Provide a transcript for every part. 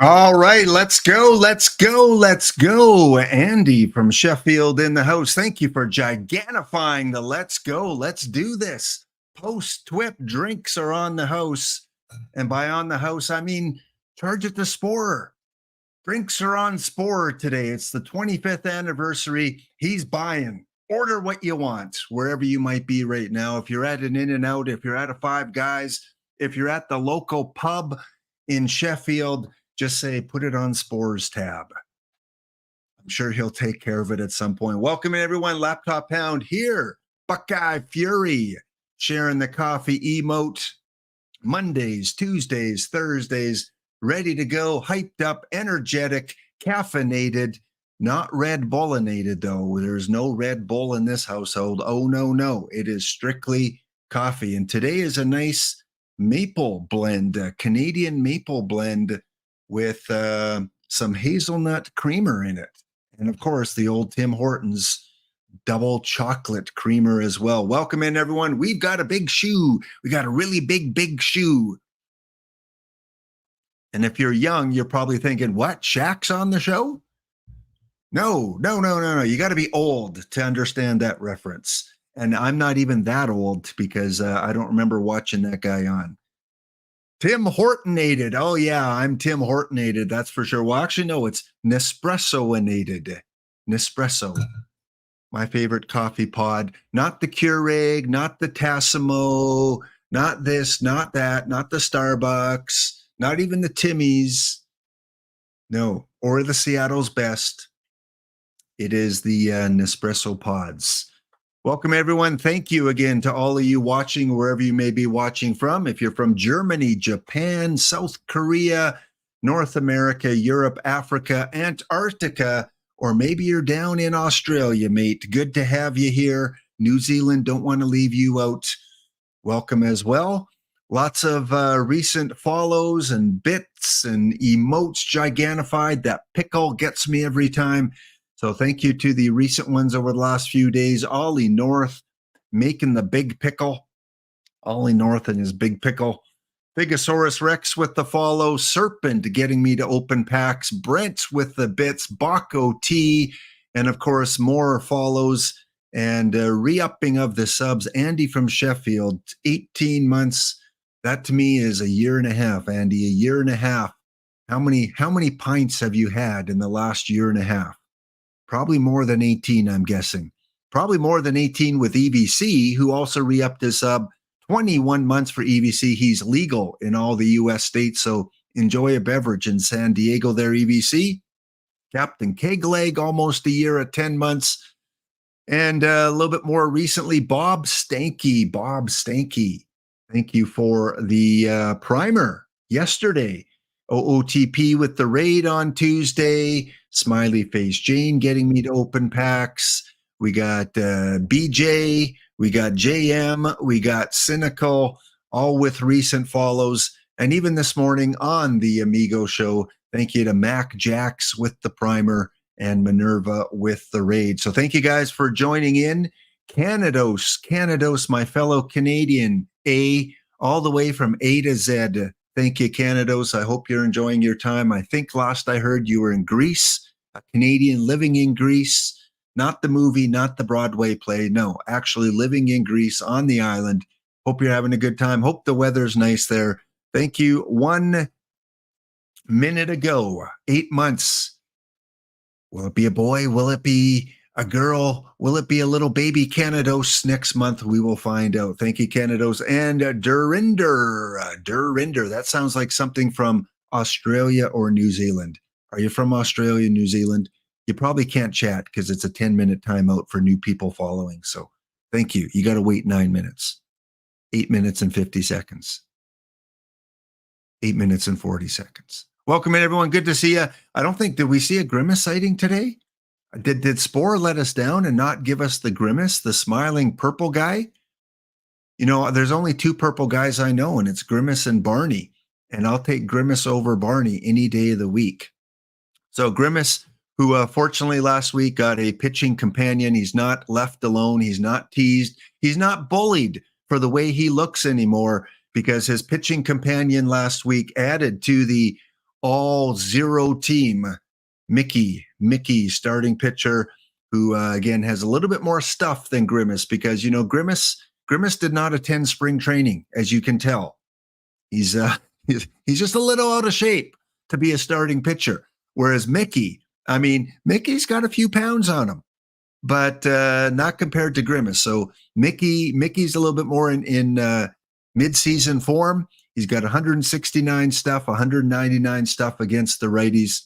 All right, let's go. Let's go. Let's go. Andy from Sheffield in the house. Thank you for gigantifying the let's go. Let's do this. Post TWIP drinks are on the house. And by on the house, I mean charge it to Spore. Drinks are on Spore today. It's the 25th anniversary. He's buying. Order what you want wherever you might be right now. If you're at an In-N-Out, if you're at a Five Guys, if you're at the local pub in Sheffield, just say, put it on Spore's tab. I'm sure he'll take care of it at some point. Welcome everyone. Laptop Pound here. Buckeye Fury sharing the coffee emote. Mondays, Tuesdays, Thursdays, ready to go, hyped up, energetic, caffeinated, not Red Bullinated though. There's no Red Bull in this household. Oh, no. It is strictly coffee. And today is a nice maple blend, a Canadian maple blend with some hazelnut creamer in it. And of course, the old Tim Hortons double chocolate creamer as well. Welcome in, everyone. We've got a big shoe. We got a really big shoe. And if you're young, you're probably thinking, what? Shaq's on the show? No. You got to be old to understand that reference. And I'm not even that old because I don't remember watching that guy on. Tim Hortonated. Oh, yeah, I'm Tim Hortonated. That's for sure. Well, actually, no, it's Nespresso-inated. Nespresso. My favorite coffee pod. Not the Keurig, not the Tassimo, not this, not that, not the Starbucks, not even the Timmy's. No, or the Seattle's Best. It is the Nespresso pods. Welcome, everyone. Thank you again to all of you watching, wherever you may be watching from. If you're from Germany, Japan, South Korea, North America, Europe, Africa, Antarctica, or maybe you're down in Australia, mate. Good to have you here. New Zealand, don't want to leave you out. Welcome as well. Lots of recent follows and bits and emotes gigantified. That pickle gets me every time. So thank you to the recent ones over the last few days. Ollie North making the big pickle. Ollie North and his big pickle. Bigosaurus Rex with the follow. Serpent getting me to open packs. Brent with the bits. Baco T. And of course, more follows and re-upping of the subs. Andy from Sheffield, 18 months. That to me is a year and a half, Andy, a year and a half. How many pints have you had in the last year and a half? Probably more than 18, I'm guessing. Probably more than 18 with EVC, who also re-upped his sub. 21 months for EVC. He's legal in all the U.S. states, so enjoy a beverage in San Diego there, EVC. Captain Kegleg, almost a year at 10 months. And a little bit more recently, Bob Stanky. Bob Stanky. Thank you for the primer yesterday. OOTP with the raid on Tuesday. Smiley Face Jane getting me to open packs. We got BJ. We got JM. We got Cynical, all with recent follows. And even this morning on the Amigo show, thank you to Mac Jax with the primer and Minerva with the raid. So thank you guys for joining in. Canados, my fellow Canadian, all the way from A to Z. Thank you, Canados. I hope you're enjoying your time. I think last I heard you were in Greece, a Canadian living in Greece, not the movie, not the Broadway play. No, actually living in Greece on the island. Hope you're having a good time. Hope the weather's nice there. Thank you. 1 minute ago, 8 months. Will it be a boy? Will it be a girl? Will it be a little baby Canados next month? We will find out. Thank you, Canados. And Durinder. Durinder. That sounds like something from Australia or New Zealand. Are you from Australia, New Zealand? You probably can't chat because it's a 10-minute timeout for new people following. So thank you. You got to wait 9 minutes. 8 minutes and 50 seconds. 8 minutes and 40 seconds. Welcome in, everyone. Good to see you. I don't think, did we see a Grimace sighting today? Did Spore let us down and not give us the Grimace, the smiling purple guy? You know, there's only two purple guys I know, and it's Grimace and Barney. And I'll take Grimace over Barney any day of the week. So Grimace, who fortunately last week got a pitching companion. He's not left alone. He's not teased. He's not bullied for the way he looks anymore because his pitching companion last week added to the all zero team. Mickey, starting pitcher, who again has a little bit more stuff than Grimace, because Grimace did not attend spring training, as you can tell. He's he's just a little out of shape to be a starting pitcher. Whereas Mickey's got a few pounds on him, but not compared to Grimace. So Mickey's a little bit more in mid-season form. He's got 169 stuff, 199 stuff against the righties,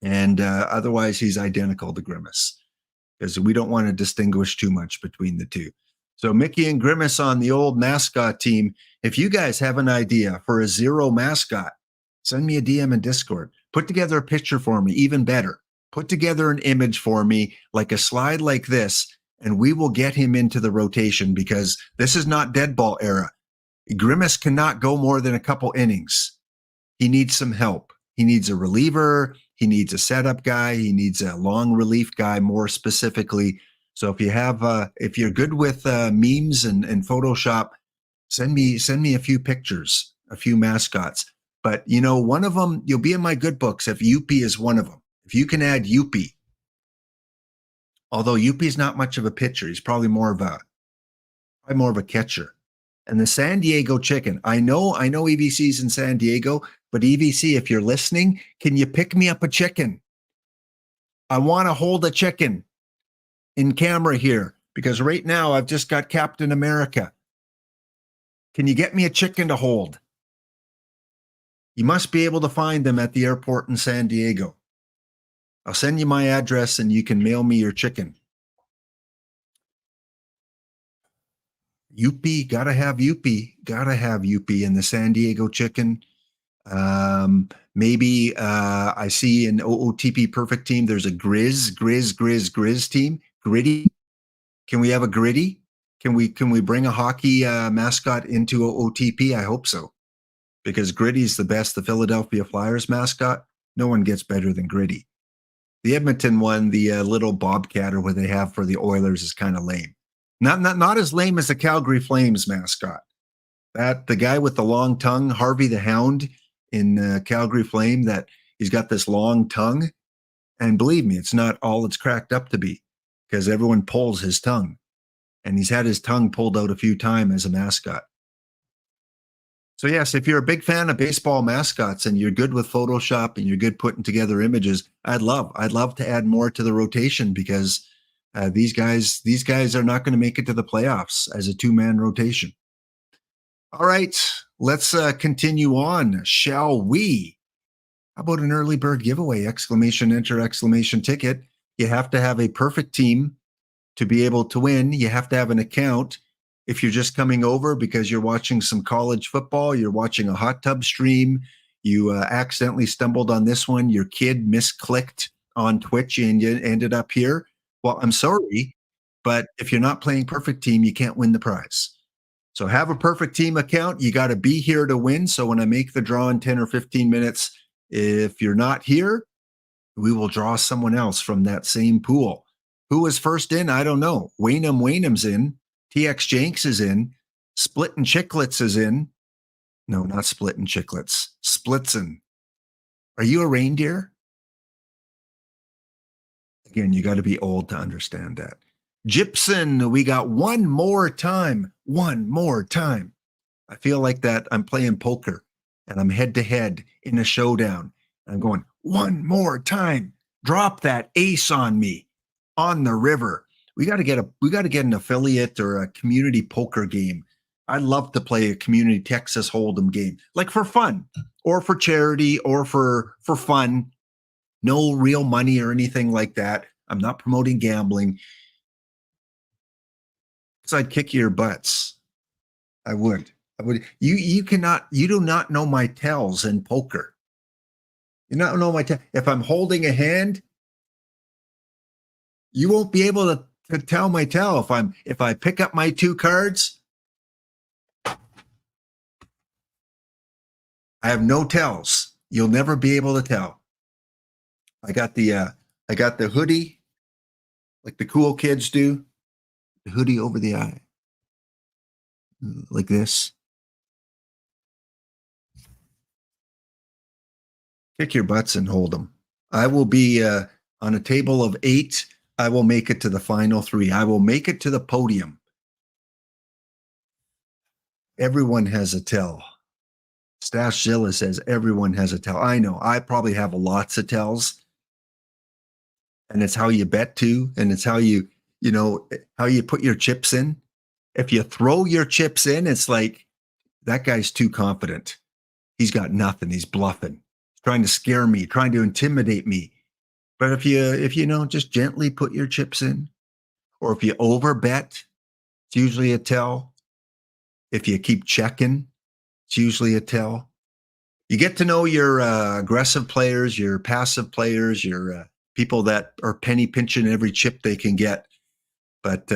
and otherwise he's identical to Grimace, because we don't want to distinguish too much between the two. So Mickey and Grimace on the old mascot team. If you guys have an idea for a zero mascot, send me a DM in Discord. Put together a picture for me, even better. Put together an image for me, like a slide like this, and we will get him into the rotation, because this is not dead ball era. Grimace cannot go more than a couple innings. He needs some help. He needs a reliever. He needs a setup guy. He needs a long relief guy, more specifically. So if you're good with memes and Photoshop, send me a few pictures, a few mascots. But one of them, you'll be in my good books if Youppi is one of them. If you can add Youppi, although Youppi's not much of a pitcher, he's probably more of a catcher. And the San Diego chicken, I know EVC's in San Diego, but EVC, if you're listening, can you pick me up a chicken? I want to hold a chicken in camera here, because right now I've just got Captain America. Can you get me a chicken to hold? You must be able to find them at the airport in San Diego. I'll send you my address and you can mail me your chicken. Youppi, gotta have Youppi in the San Diego chicken. Maybe I see an OOTP perfect team. There's a Grizz team. Gritty. Can we have a Gritty? Can we bring a hockey mascot into OOTP? I hope so, because Gritty's the best. The Philadelphia Flyers mascot. No one gets better than Gritty. The Edmonton one, the little bobcat or what they have for the Oilers, is kind of lame. Not as lame as the Calgary Flames mascot. The guy with the long tongue, Harvey the Hound in Calgary Flame, that he's got this long tongue. And believe me, it's not all it's cracked up to be, because everyone pulls his tongue. And he's had his tongue pulled out a few times as a mascot. So yes, if you're a big fan of baseball mascots and you're good with Photoshop and you're good putting together images, I'd love to add more to the rotation, because these guys are not going to make it to the playoffs as a two-man rotation. All right, let's continue on, shall we? How about an early bird giveaway? Enter, exclamation ticket. You have to have a perfect team to be able to win. You have to have an account. If you're just coming over because you're watching some college football, you're watching a hot tub stream, you accidentally stumbled on this one, your kid misclicked on Twitch and you ended up here, well, I'm sorry, but if you're not playing perfect team, you can't win the prize. So have a perfect team account. You got to be here to win. So when I make the draw in 10 or 15 minutes, if you're not here, we will draw someone else from that same pool. Who was first in? I don't know. Waynham's in. TX Jenks is in. Splittin' Chicklets is in. No, not Splittin' Chicklets. Splitzin. Are you a reindeer? Again, you got to be old to understand that. Gypsum, we got one more time. I feel like that I'm playing poker and I'm head to head in a showdown. I'm going, one more time. Drop that ace on me on the river. We got to get an affiliate or a community poker game. I'd love to play a community Texas Hold'em game, like for fun or for charity or for fun. No real money or anything like that. I'm not promoting gambling. So I'd kick your butts. I would. You do not know my tells in poker. You don't know my tells. If I'm holding a hand, you won't be able to tell my tell. If I pick up my two cards, I have no tells. You'll never be able to tell. I got the hoodie, like the cool kids do. The hoodie over the eye, like this. Kick your butts and hold them. I will be on a table of 8. I will make it to the final 3. I will make it to the podium. Everyone has a tell. Stashzilla says everyone has a tell. I know. I probably have lots of tells. And it's how you bet too. And it's how how you put your chips in. If you throw your chips in, it's like, that guy's too confident. He's got nothing. He's bluffing. He's trying to scare me, trying to intimidate me. But if you just gently put your chips in, or if you overbet, it's usually a tell. If you keep checking, it's usually a tell. You get to know your aggressive players, your passive players, your people that are penny pinching every chip they can get. But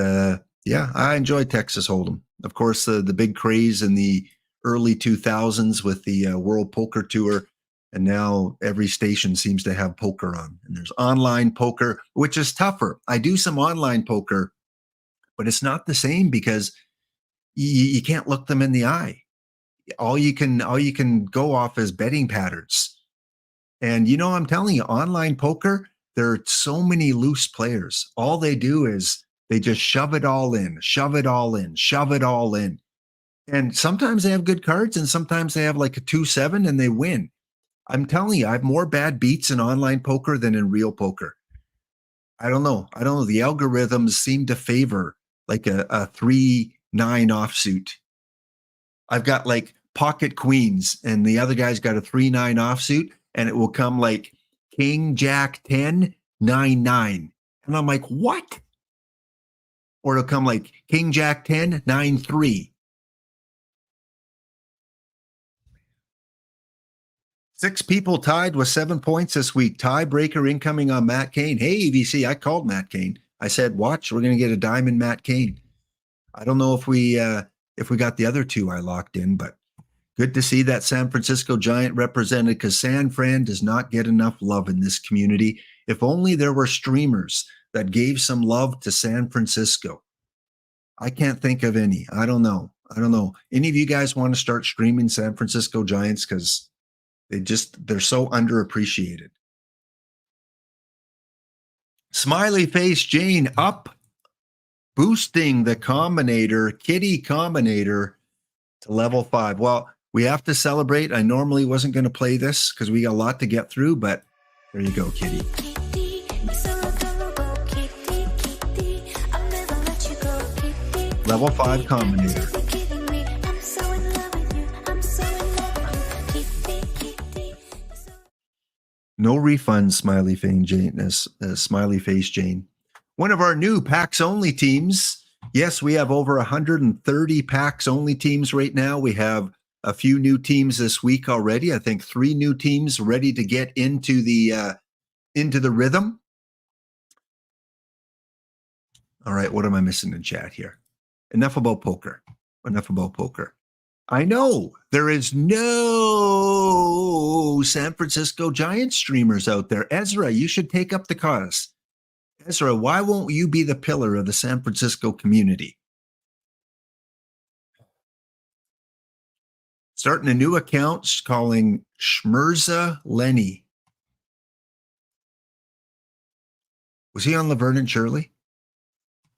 yeah, I enjoy Texas Hold'em. Of course, the big craze in the early 2000s with the World Poker Tour. And now every station seems to have poker on. And there's online poker, which is tougher. I do some online poker, but it's not the same because you can't look them in the eye. All you can go off is betting patterns. And I'm telling you, online poker, there are so many loose players. All they do is they just shove it all in, shove it all in, shove it all in. And sometimes they have good cards, and sometimes they have like a 2-7 and they win. I'm telling you, I have more bad beats in online poker than in real poker. I don't know. The algorithms seem to favor like a 3-9 offsuit. I've got like pocket queens, and the other guy's got a 3-9 offsuit, and it will come like king, jack, 10, 9-9. And I'm like, what? Or it'll come like king, jack, 10, 9-3. 6 people tied with 7 points this week. Tiebreaker incoming on Matt Cain. Hey, EVC, I called Matt Cain. I said, watch, we're going to get a diamond Matt Cain. I don't know if we got the other 2 I locked in, but good to see that San Francisco Giant represented, because San Fran does not get enough love in this community. If only there were streamers that gave some love to San Francisco. I can't think of any. I don't know. Any of you guys want to start streaming San Francisco Giants? Because they're so underappreciated. Smiley Face Jane up, boosting the Combinator, Kitty Combinator, to level 5. Well, we have to celebrate. I normally wasn't going to play this because we got a lot to get through, but there you go, Kitty. Level 5 Combinator. No refunds, Smiley Face Jane. One of our new PAX only teams. Yes, we have over 130 PAX only teams right now. We have a few new teams this week already. I think 3 new teams ready to get into the rhythm. All right, what am I missing in chat here? Enough about poker. I know there is no San Francisco Giants streamers out there. Ezra, you should take up the cause. Ezra, why won't you be the pillar of the San Francisco community? Starting a new account calling Schmerza Lenny. Was he on Laverne and Shirley?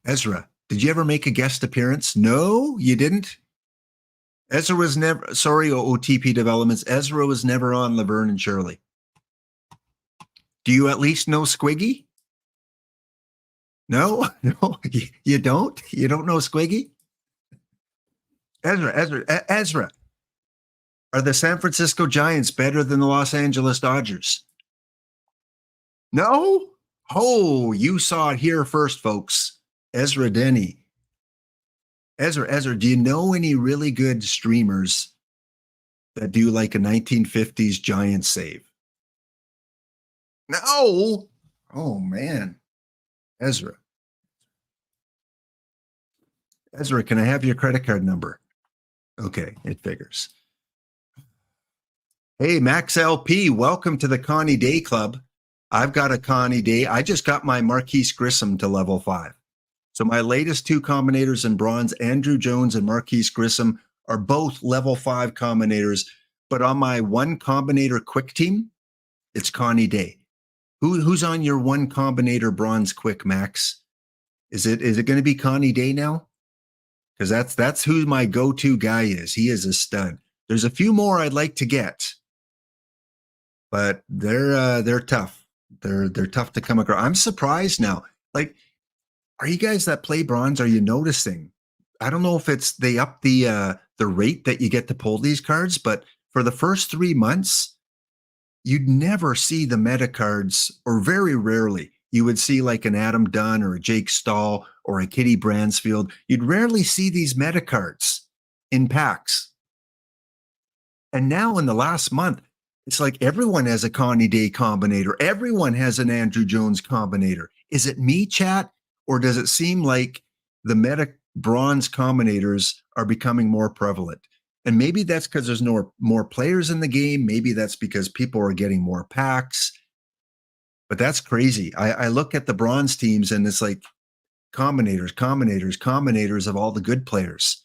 Ezra, did you ever make a guest appearance? No, you didn't? Ezra was never, sorry, OOTP Developments, Ezra was never on Laverne and Shirley. Do you at least know Squiggy? No, you don't? You don't know Squiggy? Ezra. Are the San Francisco Giants better than the Los Angeles Dodgers? No? Oh, you saw it here first, folks. Ezra Denny. Ezra, do you know any really good streamers that do like a 1950s Giants save? No. Oh, man. Ezra, can I have your credit card number? Okay, it figures. Hey, Max LP, welcome to the Connie Day Club. I've got a Connie Day. I just got my Marquise Grissom to level 5. So my latest 2 combinators in bronze, Andrew Jones and Marquise Grissom, are both level 5 combinators. But on my 1 combinator quick team, It's Connie Day. Who's on your one combinator bronze quick, Max? Is it going to be Connie Day now? Because that's who my go-to guy is. He is a stud. There's a few more I'd like to get, but they're tough. They're tough to come across. I'm surprised now. Like, are you guys that play bronze? Are you noticing? I don't know if it's they up the rate that you get to pull these cards, but for the first 3 months, you'd never see the meta cards, or very rarely. You would see like an Adam Dunn or a Jake Stahl or a Kitty Bransfield. You'd rarely see these meta cards in packs. And now in the last month, it's like everyone has a Connie Day combinator. Everyone has an Andrew Jones combinator. Is it me, chat? Or does it seem like the meta bronze combinators are becoming more prevalent? And maybe that's because there's more players in the game. Maybe that's because people are getting more packs. But that's crazy. I look at the bronze teams and it's like combinators of all the good players.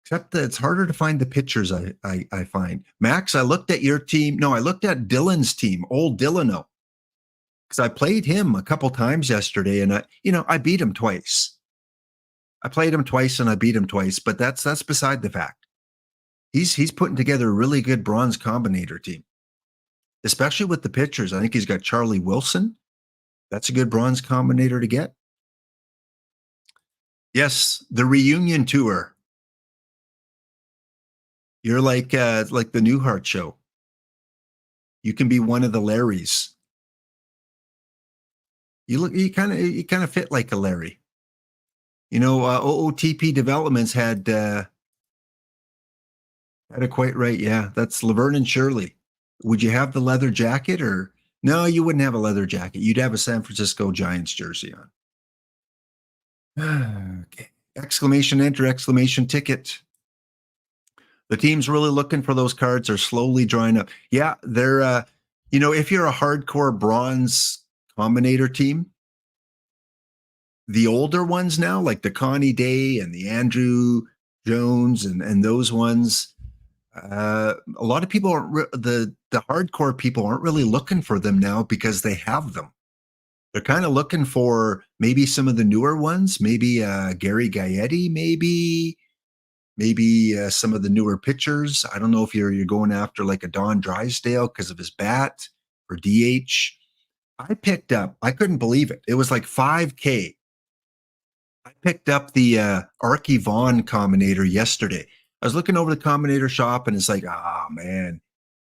Except that it's harder to find the pictures, I find. Max, I looked at your team. No, I looked at Dylan's team, old Dylan-o. Because I played him a couple times yesterday, and I beat him twice. I played him twice and I beat him twice, but that's beside the fact. He's putting together a really good bronze combinator team, especially with the pitchers. I think he's got Charlie Wilson. That's a good bronze combinator to get. Yes, the reunion tour. You're like the Newhart show. You can be one of the Larrys. You kind of fit like a Larry. OOTP Developments had it quite right. Yeah, that's Laverne and Shirley. Would you have the leather jacket, or no? You wouldn't have a leather jacket. You'd have a San Francisco Giants jersey on. Okay. Exclamation enter, exclamation ticket. The teams really looking for those cards are slowly drying up. Yeah, they're if you're a hardcore bronze combinator team, the older ones now, like the Connie Day and the Andrew Jones and those ones, a lot of people aren't the hardcore people aren't really looking for them now because they have them. They're kind of looking for maybe some of the newer ones, maybe Gary Gaetti, maybe some of the newer pitchers. I don't know if you're going after like a Don Drysdale because of his bat or DH. I couldn't believe it. It was like $5K. I picked up the Archie Vaughn combinator yesterday. I was looking over the combinator shop and it's like, man,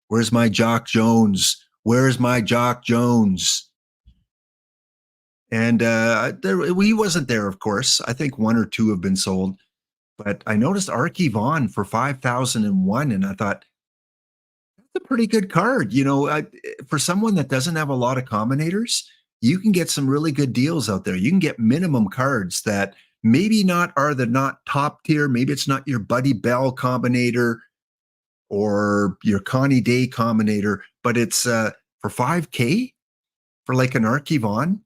where's my Jock Jones? Where's my Jock Jones? And he wasn't there, of course. I think one or two have been sold. But I noticed Archie Vaughn for 5,001, and I thought, that's a pretty good card. For someone that doesn't have a lot of combinators, you can get some really good deals out there. You can get minimum cards that maybe not top tier. Maybe it's not your Buddy Bell combinator or your Connie Day combinator, but it's for $5K for like an Archie Vaughn.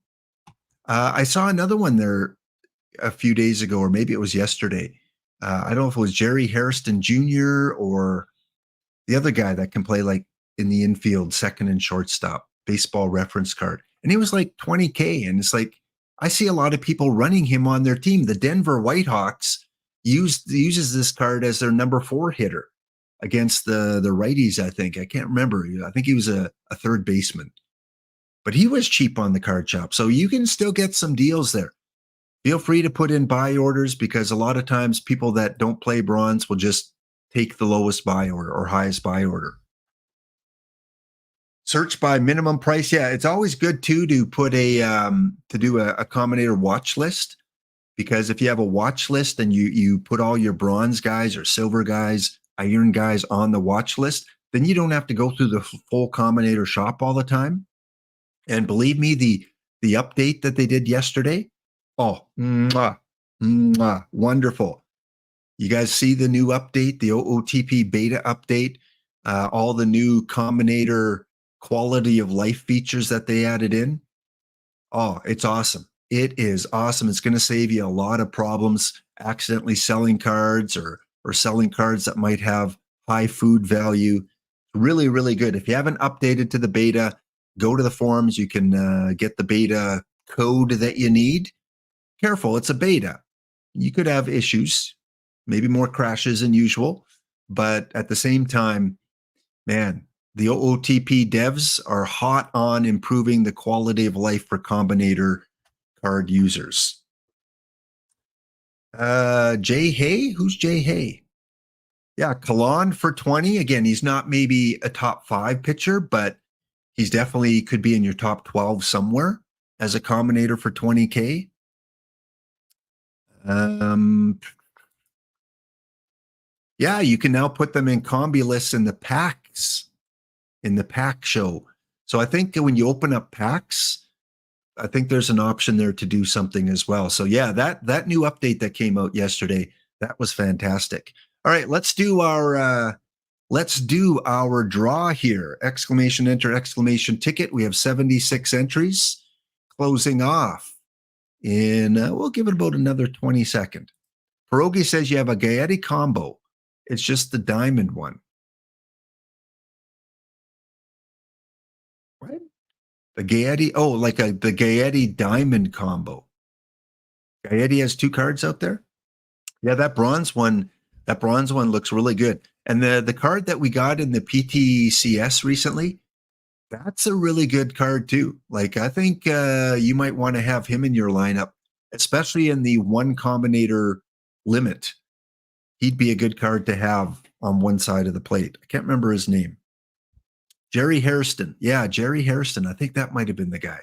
I saw another one there a few days ago, or maybe it was yesterday. I don't know if it was Jerry Hairston Jr. or the other guy that can play like in the infield, second and shortstop, baseball reference card. And he was like $20K. And it's like, I see a lot of people running him on their team. The Denver Whitehawks uses this card as their number 4 hitter against the righties, I think. I can't remember. I think he was a third baseman. But he was cheap on the card shop. So you can still get some deals there. Feel free to put in buy orders because a lot of times people that don't play bronze will just take the lowest buy order or highest buy order. Search by minimum price. Yeah, it's always good too to put to do a combinator watch list, because if you have a watch list and you put all your bronze guys or silver guys, iron guys on the watch list, then you don't have to go through the full combinator shop all the time. And believe me, the update that they did yesterday, wonderful. You guys see the new update, the OOTP beta update, all the new combinator quality of life features that they added in. Oh, it's awesome. It is awesome. It's going to save you a lot of problems accidentally selling cards or selling cards that might have high food value. Really, really good. If you haven't updated to the beta, go to the forums. You can get the beta code that you need. Careful, it's a beta. You could have issues, maybe more crashes than usual, but at the same time, man, the OOTP devs are hot on improving the quality of life for Combinator card users. Jay Hay? Who's Jay Hay? Yeah, Kalan for 20. Again, he's not maybe a top 5 pitcher, but he's definitely could be in your top 12 somewhere as a Combinator for 20K. Yeah, you can now put them in combi lists in the packs, in the pack show. So I think when you open up packs, I think there's an option there to do something as well. So yeah, that new update that came out yesterday, that was fantastic. All right, let's do our draw here. Exclamation enter, exclamation ticket. We have 76 entries closing off in we'll give it about another 20 seconds. Pierogi says you have a Gaetti combo. It's just the diamond one. Right? The Gaetti, the Gaetti diamond combo. Gaetti has 2 cards out there. Yeah, that bronze one looks really good. And the card that we got in the PTCS recently, that's a really good card too. Like, I think you might want to have him in your lineup, especially in the 1 Combinator limit. He'd be a good card to have on one side of the plate. I can't remember his name. Jerry Hairston. Yeah, Jerry Hairston. I think that might have been the guy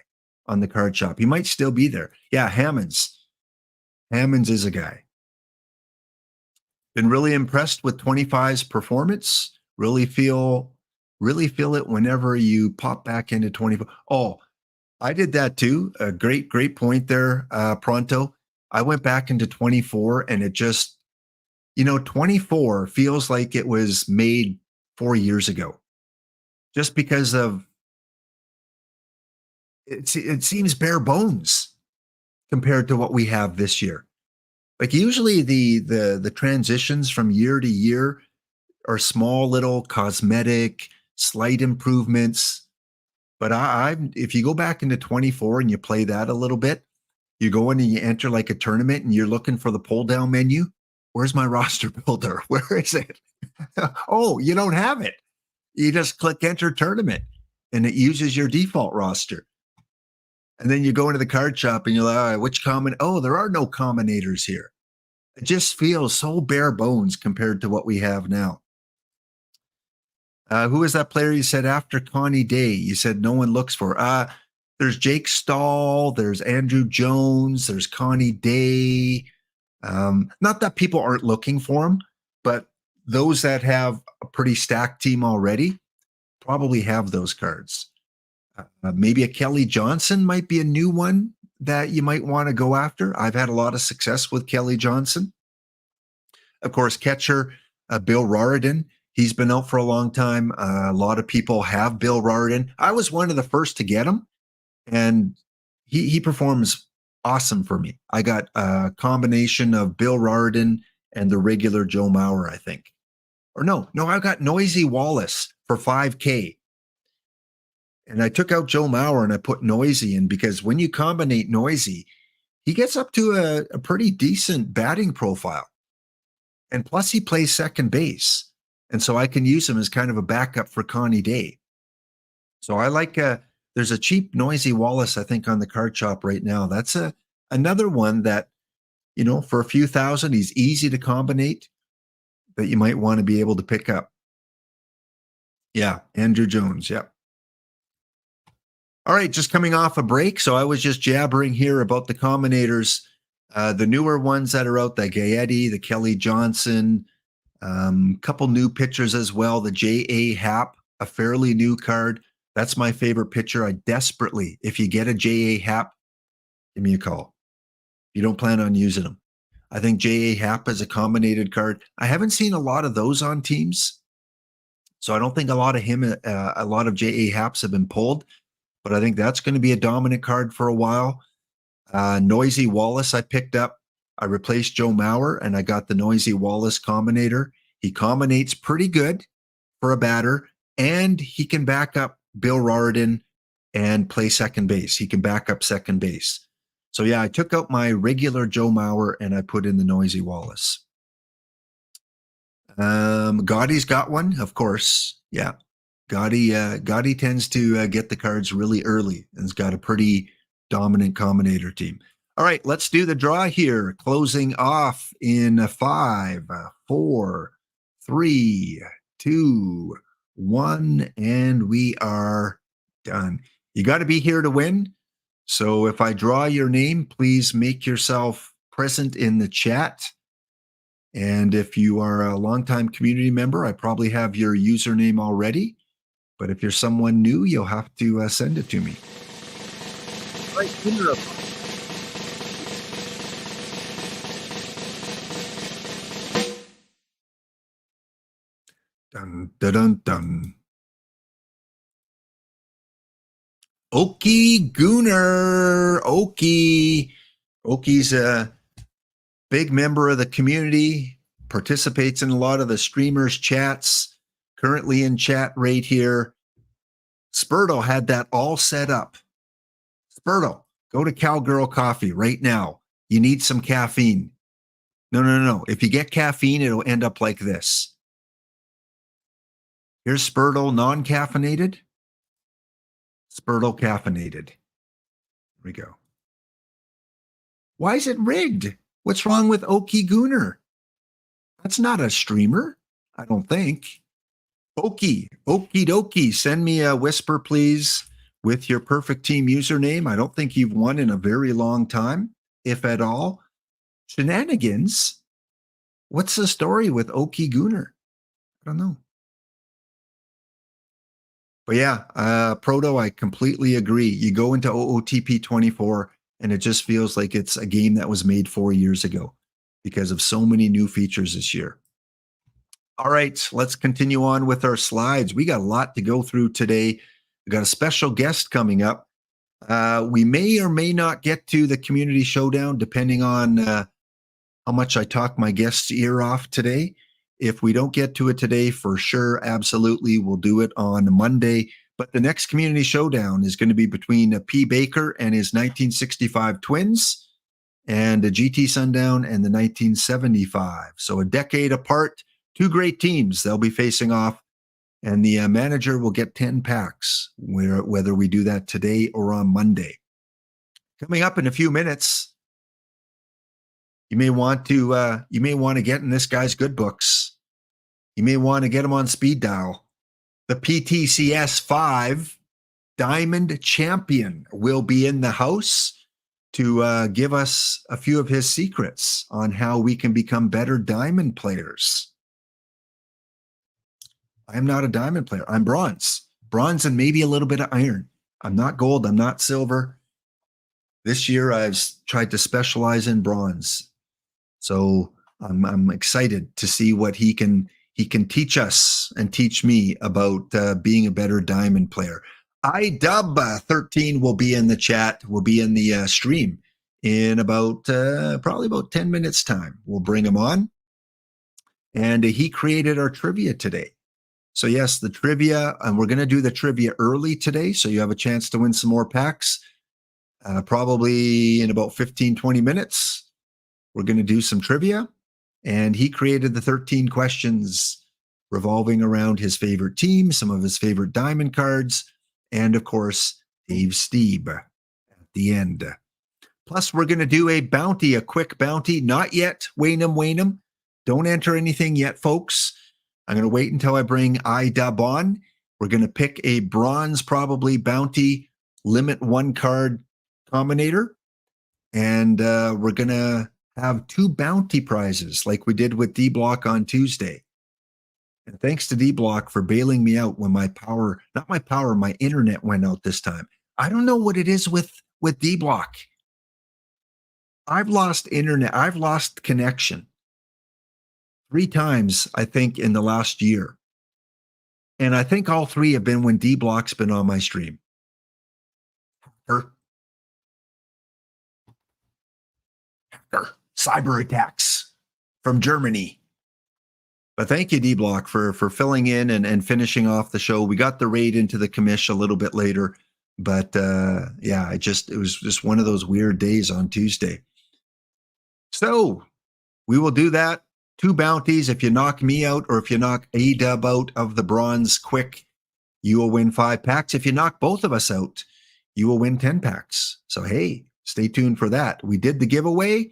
on the card shop. He might still be there. Yeah, Hammonds. Hammonds is a guy. Been really impressed with 25's performance. Really feel it whenever you pop back into 24. Oh, I did that too. A great point there, Pronto. I went back into 24 and it just, 24 feels like it was made 4 years ago. Just because of it seems bare bones compared to what we have this year. Like usually the transitions from year to year are small little cosmetic, slight improvements. But if you go back into 24 and you play that a little bit, you go in and you enter like a tournament and you're looking for the pull down menu. Where's my roster builder? Where is it? Oh, you don't have it. You just click enter tournament and it uses your default roster. And then you go into the card shop and you're like, all right, which common? Oh, there are no combinators here. It just feels so bare bones compared to what we have now. Who is that player you said after Connie Day? You said no one looks for. There's Jake Stahl, there's Andrew Jones, there's Connie Day. Not that people aren't looking for him, but those that have a pretty stacked team already probably have those cards. Maybe a Kelly Johnson might be a new one that you might want to go after. I've had a lot of success with Kelly Johnson. Of course, catcher Bill Raridan. He's been out for a long time. A lot of people have Bill Raridan. I was one of the first to get him, and he performs awesome for me. I got a combination of Bill Raridan and the regular Joe Mauer, I think. Or no, I got Noisy Wallace for 5K. And I took out Joe Mauer and I put Noisy in because when you combinate Noisy, he gets up to a pretty decent batting profile. And plus he plays second base. And so I can use him as kind of a backup for Connie Day. So I like, there's a cheap Noisy Wallace, I think, on the card shop right now. That's another one that, for a few thousand, he's easy to combinate that you might want to be able to pick up. Yeah, Andrew Jones, yeah. All right, just coming off a break. So I was just jabbering here about the combinators, the newer ones that are out, the Gaetti, the Kelly Johnson, couple new pitchers as well. The J.A. Happ, a fairly new card. That's my favorite pitcher. I desperately, if you get a J.A. Happ, give me a call. You don't plan on using them. I think J.A. Happ is a combinated card. I haven't seen a lot of those on teams. So I don't think a lot of J.A. Happs have been pulled. But I think that's going to be a dominant card for a while. Noisy Wallace I picked up. I replaced Joe Mauer, and I got the Noisy Wallace combinator. He combinates pretty good for a batter, and he can back up Bill Raridan and play second base. He can back up second base. So yeah, I took out my regular Joe Mauer and I put in the Noisy Wallace. Gaudy's got one, of course. Yeah. Gaudy tends to get the cards really early and has got a pretty dominant combinator team. All right, let's do the draw here. Closing off in 5, 4, 3, 2, 1, and we are done. You got to be here to win. So if I draw your name, please make yourself present in the chat. And if you are a longtime community member, I probably have your username already. But if you're someone new, you'll have to send it to me. Right, dun, dun, dun, dun. Okie Gooner. Okie's a big member of the community, participates in a lot of the streamers' chats, currently in chat right here. Spurtle had that all set up. Spurtle, go to Cowgirl Coffee right now. You need some caffeine. No. If you get caffeine, it'll end up like this. Here's Spurtle non-caffeinated. Spurtle caffeinated. Here we go. Why is it rigged? What's wrong with Okie Gooner? That's not a streamer, I don't think. Okie dokie, send me a whisper, please, with your perfect team username. I don't think you've won in a very long time, if at all. Shenanigans? What's the story with Okie Gooner? I don't know. But yeah, Proto, I completely agree. You go into OOTP25 and it just feels like it's a game that was made 4 years ago because of so many new features this year. All right, let's continue on with our slides. We got a lot to go through today. We got a special guest coming up. We may or may not get to the community showdown, depending on how much I talk my guest's ear off today. If we don't get to it today, for sure, absolutely, we'll do it on Monday. But the next community showdown is going to be between P. Baker and his 1965 Twins and the GT Sundown and the 1975. So a decade apart, two great teams. They'll be facing off, and the manager will get 10 packs, whether we do that today or on Monday. Coming up in a few minutes, you may want to get in this guy's good books. You may want to get him on speed dial. The PTCS 5 Diamond Champion will be in the house to give us a few of his secrets on how we can become better diamond players. I'm not a diamond player. I'm bronze. Bronze and maybe a little bit of iron. I'm not gold. I'm not silver. This year, I've tried to specialize in bronze. So I'm excited to see what he can teach us and teach me about being a better diamond player. iDub13 will be in the chat, will be in the stream in about probably about 10 minutes time. We'll bring him on. And he created our trivia today. So yes, the trivia, and we're going to do the trivia early today. So you have a chance to win some more packs. Probably in about 15, 20 minutes. We're going to do some trivia, and he created the 13 questions revolving around his favorite team, some of his favorite diamond cards, and of course, Dave Steeb at the end. Plus, we're going to do a bounty, a quick bounty. Not yet, Waynham. Don't enter anything yet, folks. I'm going to wait until I bring iDub on. We're going to pick a bronze, probably bounty, limit one card combinator, and we're going to have 2 bounty prizes like we did with D-Block on Tuesday. And thanks to D-Block for bailing me out when my internet went out this time. I don't know what it is with D-Block. I've lost internet. I've lost connection 3 times, I think, in the last year. And I think all 3 have been when D-Block's been on my stream. Cyber attacks from Germany. But thank you, D-Block, for filling in and finishing off the show. We got the raid into the commish a little bit later, But yeah, it was just one of those weird days on Tuesday. So we will do that. 2 bounties. If you knock me out or if you knock A-Dub out of the bronze quick, you will win 5 packs. If you knock both of us out, you will win 10 packs. So, hey, stay tuned for that. We did the giveaway.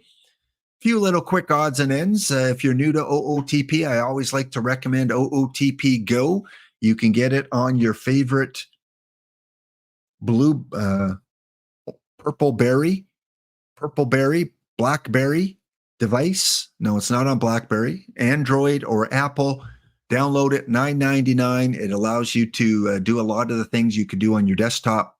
Few little quick odds and ends. If you're new to OOTP, I always like to recommend OOTP Go. You can get it on your favorite blue, purple berry, BlackBerry device. No, it's not on BlackBerry, Android or Apple. Download it, $9.99. It allows you to do a lot of the things you could do on your desktop.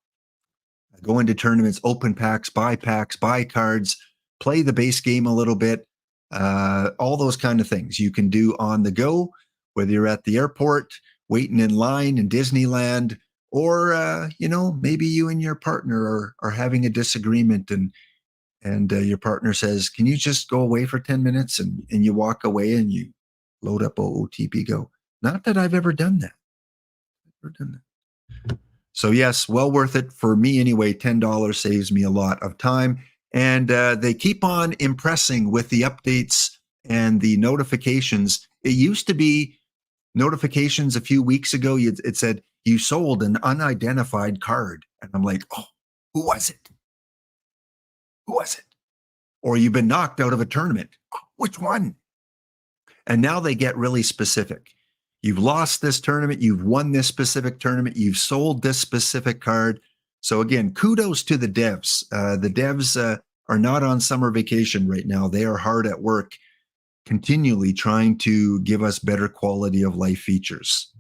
Go into tournaments, open packs, buy cards, play the base game a little bit, all those kind of things you can do on the go, whether you're at the airport, waiting in line in Disneyland, or maybe you and your partner are having a disagreement and your partner says, can you just go away for 10 minutes? And you walk away and you load up OOTP Go. Not that I've ever done that. So yes, well worth it for me anyway. $10 saves me a lot of time. And they keep on impressing with the updates and the notifications. It used to be notifications a few weeks ago. It said, you sold an unidentified card. And I'm like, oh, who was it? Who was it? Or you've been knocked out of a tournament. Oh, which one? And now they get really specific. You've lost this tournament. You've won this specific tournament. You've sold this specific card. So again, kudos to the devs. The devs are not on summer vacation right now. They are hard at work, continually trying to give us better quality of life features.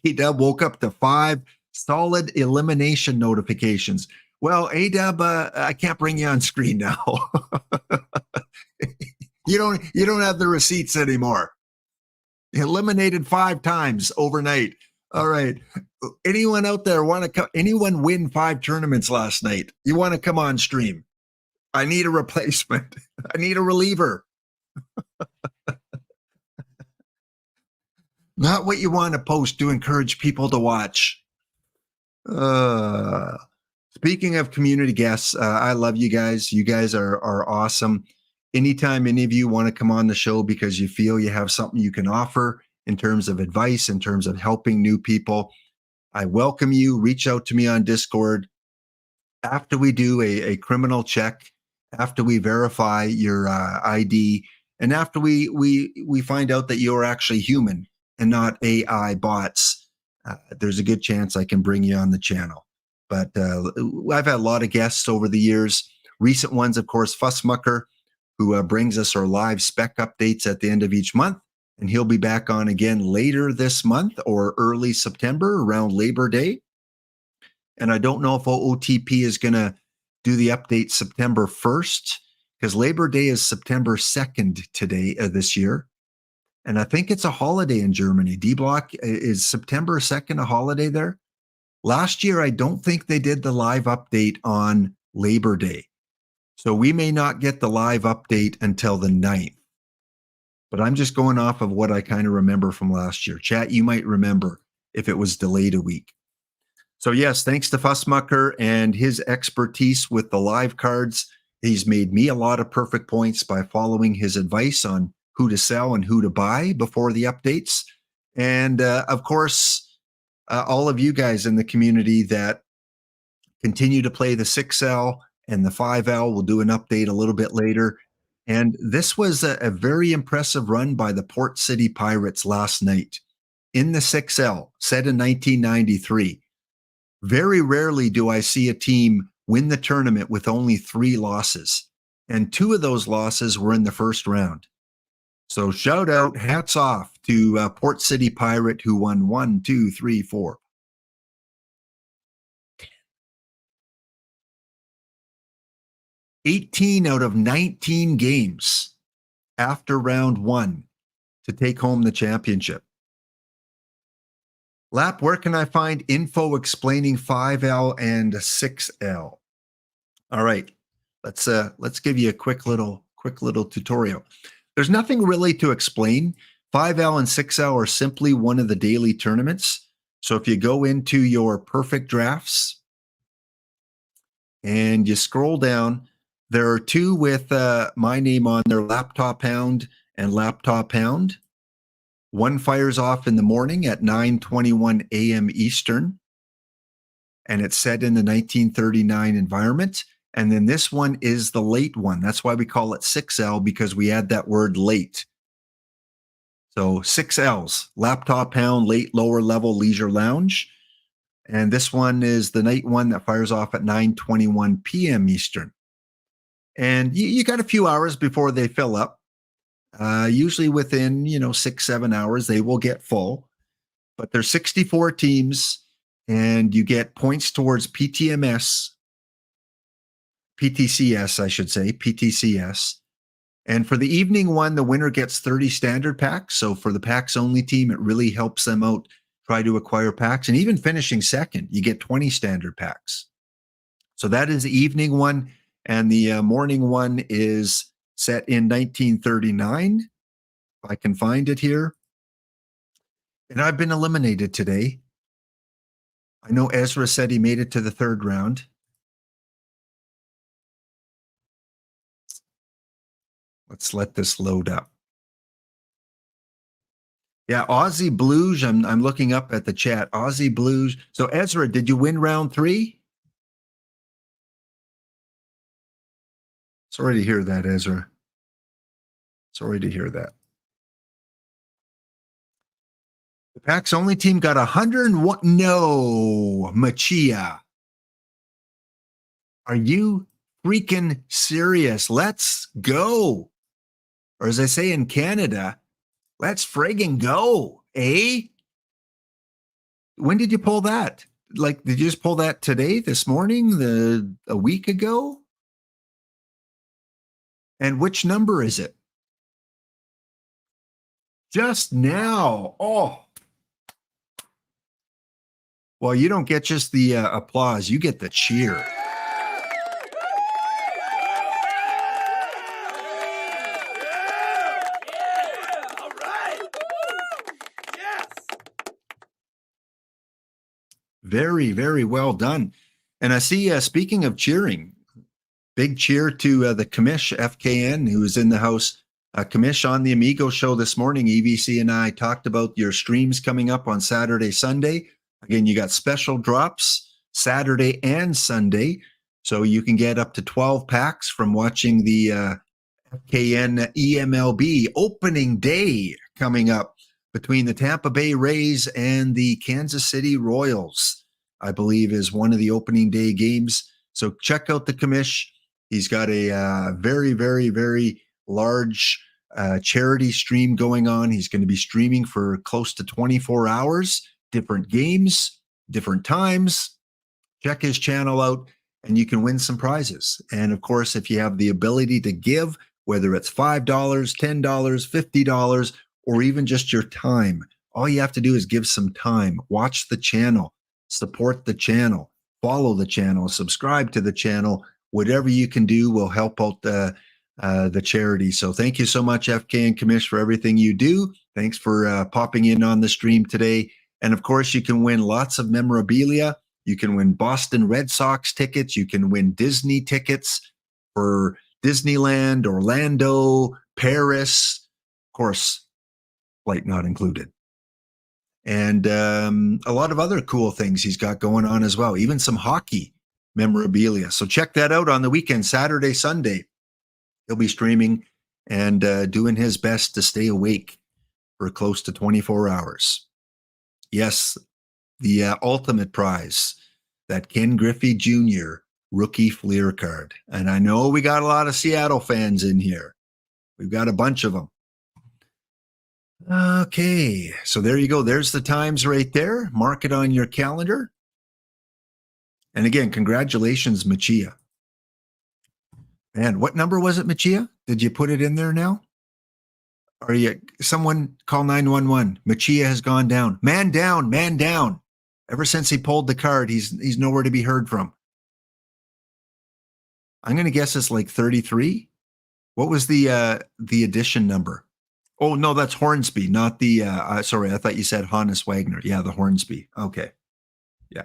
A-Dub woke up to 5 solid elimination notifications. Well, A-Dub, I can't bring you on screen now. You don't have the receipts anymore. Eliminated 5 times overnight. All right. Anyone out there anyone win 5 tournaments last night? You want to come on stream? I need a replacement. I need a reliever. Not what you want to post to encourage people to watch. Speaking of community guests, I love you guys. You guys are awesome. Anytime any of you want to come on the show because you feel you have something you can offer in terms of advice, in terms of helping new people, I welcome you. Reach out to me on Discord. After we do a criminal check, after we verify your ID, and after we find out that you're actually human and not AI bots, there's a good chance I can bring you on the channel. But I've had a lot of guests over the years. Recent ones, of course, Fussmucker, who brings us our live spec updates at the end of each month. And he'll be back on again later this month or early September around Labor Day. And I don't know if OOTP is going to do the update September 1st because Labor Day is September 2nd today this year. And I think it's a holiday in Germany. D-Block, is September 2nd a holiday there? Last year, I don't think they did the live update on Labor Day. So we may not get the live update until the 9th. But I'm just going off of what I kind of remember from last year. Chat, you might remember if it was delayed a week. So yes, thanks to Fussmucker and his expertise with the live cards. He's made me a lot of perfect points by following his advice on who to sell and who to buy before the updates. And of course, all of you guys in the community that continue to play the 6L and the 5L. We'll do an update a little bit later. And this was a very impressive run by the Port City Pirates last night in the 6L, set in 1993. Very rarely do I see a team win the tournament with only 3 losses. And 2 of those losses were in the first round. So shout out, hats off to Port City Pirate, who won 1, 2, 3, 4. 18 out of 19 games after round 1 to take home the championship. Lap, where can I find info explaining 5L and 6L? All right, let's give you a quick little tutorial. There's nothing really to explain. 5L and 6L are simply one of the daily tournaments. So if you go into your perfect drafts and you scroll down, there are two with my name on there, Laptop Hound and Laptop Hound. One fires off in the morning at 9:21 a.m. Eastern, and it's set in the 1939 environment. And then this one is the late one. That's why we call it 6L, because we add that word late. So 6Ls, Laptop Hound, late, lower level, leisure lounge. And this one is the night one that fires off at 9:21 p.m. Eastern. And you got a few hours before they fill up. Usually within, 6-7 hours, they will get full. But there's 64 teams, and you get points towards PTCS, I should say, PTCS. And for the evening one, the winner gets 30 standard packs. So for the packs only team, it really helps them out, try to acquire packs. And even finishing second, you get 20 standard packs. So that is the evening one. And the morning one is set in 1939. If I can find it here. And I've been eliminated today. I know Ezra said he made it to the third round. Let's let this load up. Yeah, Aussie Blues. I'm looking up at the chat. Aussie Blues. So Ezra, did you win round 3? Sorry to hear that, Ezra. Sorry to hear that. The Packs only team got 101. No, Machia. Are you freaking serious? Let's go. Or as I say in Canada, let's friggin' go, eh? When did you pull that? Like, did you just pull that today, this morning, a week ago? And which number is it? Just now. Oh. Well, you don't get just the applause. You get the cheer. All right. Yes. Very, very well done. And I see, speaking of cheering, big cheer to the commish, FKN, who was in the house. Commish, on the Amigo show this morning, EVC and I talked about your streams coming up on Saturday, Sunday. Again, you got special drops Saturday and Sunday. So you can get up to 12 packs from watching the FKN EMLB opening day coming up between the Tampa Bay Rays and the Kansas City Royals, I believe is one of the opening day games. So check out the commish. He's got a very, very, very large charity stream going on. He's going to be streaming for close to 24 hours, different games, different times. Check his channel out and you can win some prizes. And of course, if you have the ability to give, whether it's $5, $10, $50, or even just your time, all you have to do is give some time, watch the channel, support the channel, follow the channel, subscribe to the channel. Whatever you can do will help out the charity. So thank you so much, FK and Commish, for everything you do. Thanks for popping in on the stream today. And of course, you can win lots of memorabilia. You can win Boston Red Sox tickets. You can win Disney tickets for Disneyland, Orlando, Paris. Of course, flight not included. And a lot of other cool things he's got going on as well, even some hockey memorabilia. So check that out on the weekend, Saturday, Sunday. He'll be streaming and doing his best to stay awake for close to 24 hours. Yes, the ultimate prize, that Ken Griffey Jr. rookie Fleer card. And I know we got a lot of Seattle fans in here. We've got a bunch of them. Okay, so there you go. There's the times right there. Mark it on your calendar. And again, congratulations, Machia. And what number was it, Machia? Did you put it in there now? Are you, someone call 911. Machia has gone down. Man down, man down. Ever since he pulled the card, he's nowhere to be heard from. I'm going to guess it's like 33. What was the edition number? Oh, no, that's Hornsby, not the, sorry, I thought you said Hannes Wagner. Yeah, the Hornsby. Okay. Yeah.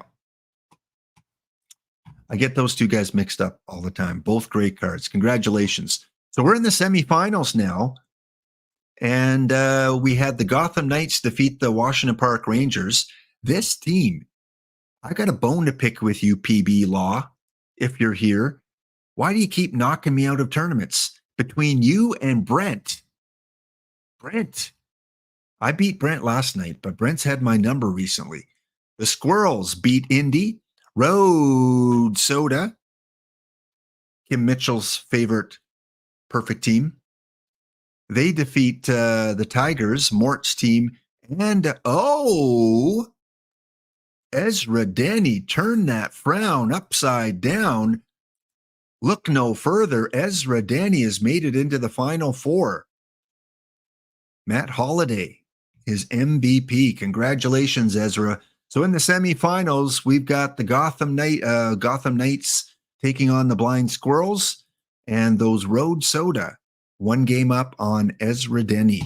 I get those two guys mixed up all the time. Both great cards. Congratulations. So we're in the semifinals now. And we had the Gotham Knights defeat the Washington Park Rangers. This team, I got a bone to pick with you, PB Law, if you're here. Why do you keep knocking me out of tournaments? Between you and Brent, I beat Brent last night, but Brent's had my number recently. The Squirrels beat Indy, Road Soda, Kim Mitchell's favorite perfect team. They defeat the Tigers, Mort's team, and Ezra Denny turned that frown upside down. Look no further. Ezra Denny has made it into the Final Four. Matt Holliday, his MVP. Congratulations, Ezra. So in the semifinals, we've got the Gotham Knights taking on the Blind Squirrels, and those Road Soda, one game up on Ezra Denny.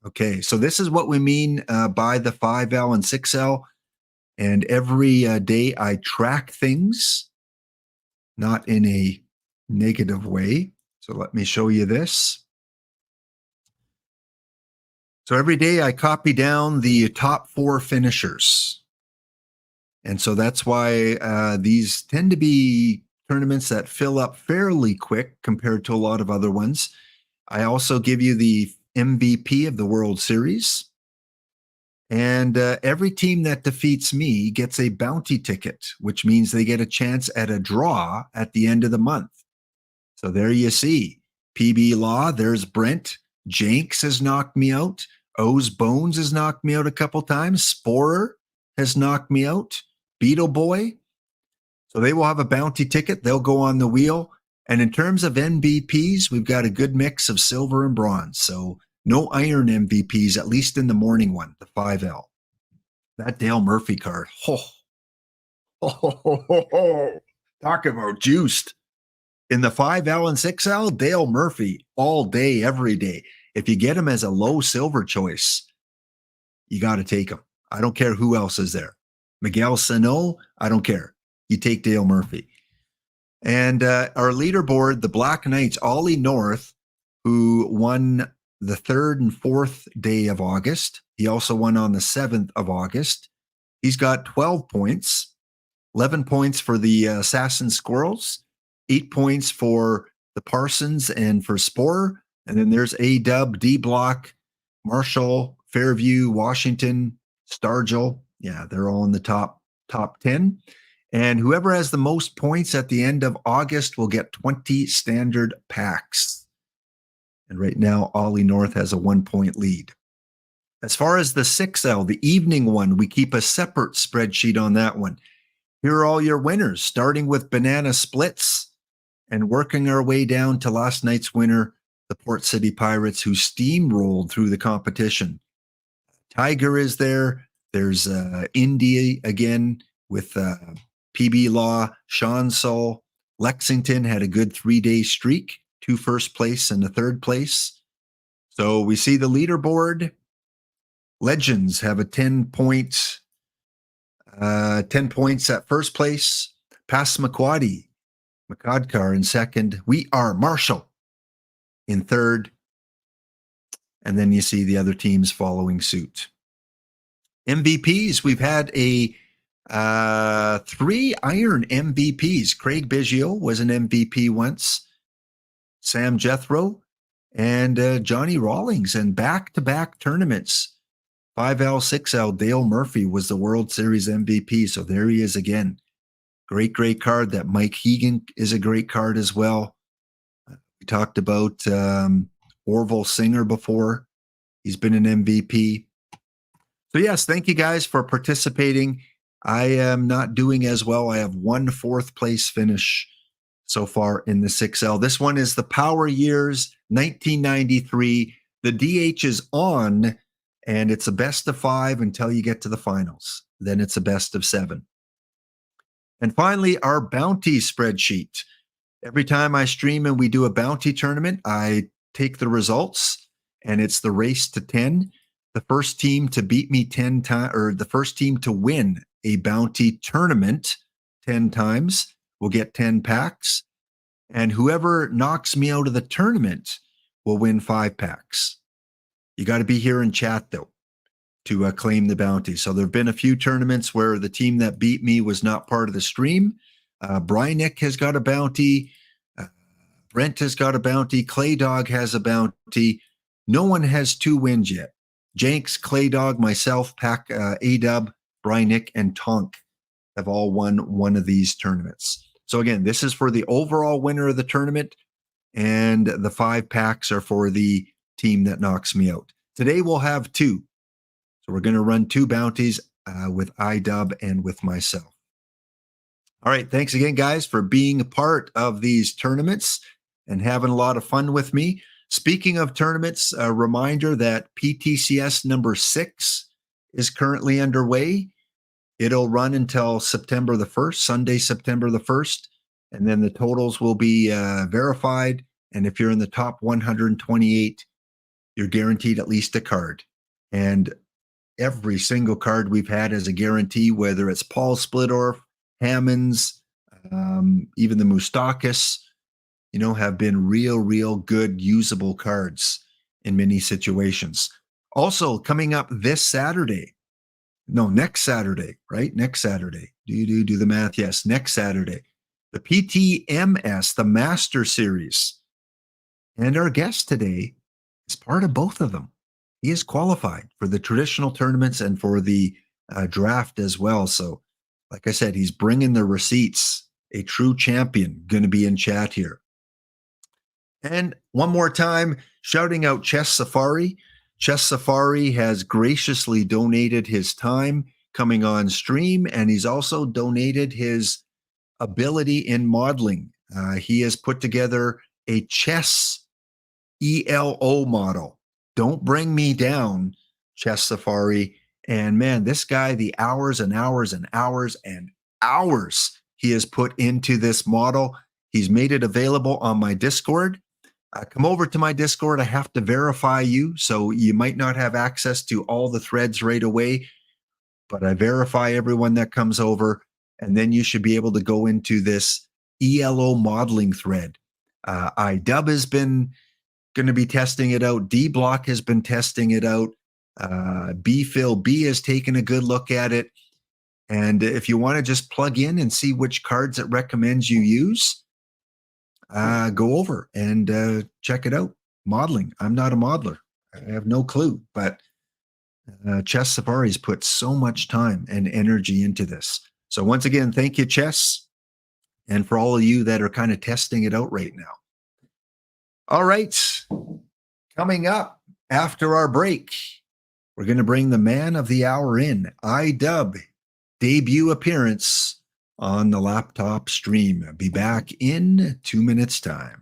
Okay, so this is what we mean by the 5L and 6L. And every day I track things, not in a negative way. So let me show you this. So every day I copy down the top 4 finishers. And so that's why these tend to be tournaments that fill up fairly quick compared to a lot of other ones. I also give you the MVP of the World Series. And every team that defeats me gets a bounty ticket, which means they get a chance at a draw at the end of the month. So there you see. PB Law, there's Brent. Jenks has knocked me out. O's Bones has knocked me out a couple times. Sporer has knocked me out. Beetle Boy. So they will have a bounty ticket. They'll go on the wheel. And in terms of MVPs, we've got a good mix of silver and bronze. So no iron MVPs, at least in the morning one, the 5L. That Dale Murphy card. Talk about juiced. In the 5L and 6L, Dale Murphy all day, every day. If you get him as a low silver choice, you got to take him. I don't care who else is there. Miguel Sano, I don't care. You take Dale Murphy. And our leaderboard, the Black Knights, Ollie North, who won the 3rd and 4th day of August. He also won on the 7th of August. He's got 12 points, 11 points for the Assassin Squirrels, 8 points for the Parsons and for Sporer. And then there's A-Dub, D-Block, Marshall, Fairview, Washington, Stargell. Yeah, they're all in the top 10. And whoever has the most points at the end of August will get 20 standard packs. And right now, Ollie North has a 1-point lead. As far as the 6L, the evening one, we keep a separate spreadsheet on that one. Here are all your winners, starting with Banana Splits and working our way down to last night's winner, the Port City Pirates, who steamrolled through the competition. Tiger is there. There's Indy again with PB Law, Sean Sull. Lexington had a good 3-day streak, 2 first place and a 3rd place. So we see the leaderboard. Legends have a 10 points at first place. Passamaquoddy, McCodcar in 2nd. We are Marshall in 3rd. And then you see the other teams following suit. MVPs, we've had a 3 iron MVPs. Craig Biggio was an MVP once. Sam Jethro and Johnny Rawlings, and back-to-back tournaments. 5L, 6L, Dale Murphy was the World Series MVP. So there he is again. Great card. That Mike Hegan is a great card as well. We talked about Orville Singer before. He's been an MVP. So yes, thank you guys for participating. I am not doing as well. I have 1 4th place finish so far in the 6L. This one is the Power Years 1993. The DH is on, and it's a best of 5 until you get to the finals. Then it's a best of 7. And finally, our bounty spreadsheet. Every time I stream and we do a bounty tournament, I take the results and it's the race to 10. The first team to beat me 10 times, or the first team to win a bounty tournament 10 times will get 10 packs. And whoever knocks me out of the tournament will win 5 packs. You got to be here in chat, though, to claim the bounty. So there have been a few tournaments where the team that beat me was not part of the stream. Brynick has got a bounty. Brent has got a bounty. Clay Dog has a bounty. No one has 2 wins yet. Jenks, Clay Dog, myself, Pack, A-Dub, Brynick, and Tonk have all won one of these tournaments. So again, this is for the overall winner of the tournament, and the 5 packs are for the team that knocks me out. Today we'll have 2. So we're going to run 2 bounties with iDub and with myself. All right. Thanks again, guys, for being a part of these tournaments and having a lot of fun with me. Speaking of tournaments, a reminder that PTCS number 6 is currently underway. It'll run until September the 1st, Sunday, September the 1st, and then the totals will be verified. And if you're in the top 128, you're guaranteed at least a card. And every single card we've had as a guarantee, whether it's Paul Splittorff, Hammonds, even the Moustakis, have been real good usable cards in many situations. Also, coming up this Saturday, next Saturday, right? Next Saturday. Do the math. Yes, next Saturday. The PTMS, the Master Series. And our guest today is part of both of them. He is qualified for the traditional tournaments and for the draft as well. So, like I said, he's bringing the receipts. A true champion going to be in chat here. And one more time, shouting out Chess Safari. Chess Safari has graciously donated his time coming on stream, and he's also donated his ability in modeling. He has put together a chess ELO model. Don't bring me down, Chess Safari. And man, this guy, the hours and hours and hours and hours he has put into this model. He's made it available on my Discord. Come over to my Discord. I have to verify you, so you might not have access to all the threads right away, but I verify everyone that comes over, and then you should be able to go into this ELO modeling thread. iDub has been going to be testing it out. D-Block has been testing it out. B-Phil B has taken a good look at it. And if you want to just plug in and see which cards it recommends you use, go over and check it out. Modeling. I'm not a modeler. I have no clue, but Chess Safari's put so much time and energy into this. So once again, thank you, Chess, and for all of you that are kind of testing it out right now. All right. Coming up after our break, we're going to bring the man of the hour in, iDub, debut appearance on the laptop stream. I'll be back in 2 minutes' time.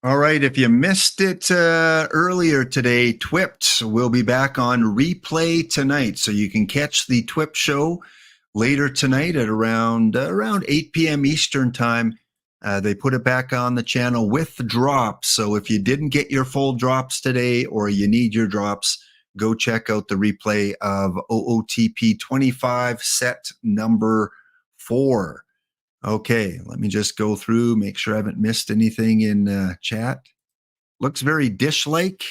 All right. If you missed it earlier today, Twipped will be back on replay tonight. So you can catch the Twip show later tonight at around 8 p.m. Eastern time. They put it back on the channel with drops. So if you didn't get your full drops today or you need your drops, go check out the replay of OOTP25 set number 4. Okay, let me just go through, make sure I haven't missed anything in chat. Looks very dish-like.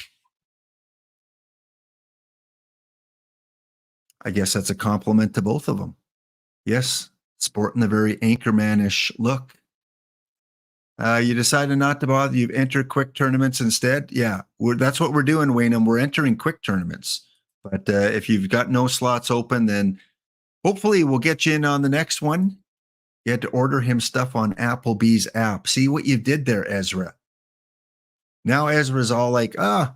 I guess that's a compliment to both of them. Yes, sporting the very Anchorman-ish look. You decided not to bother. You've entered quick tournaments instead. Yeah, that's what we're doing, Wayne, and we're entering quick tournaments. But if you've got no slots open, then hopefully we'll get you in on the next one. You had to order him stuff on Applebee's app. See what you did there, Ezra. Now Ezra's all like, I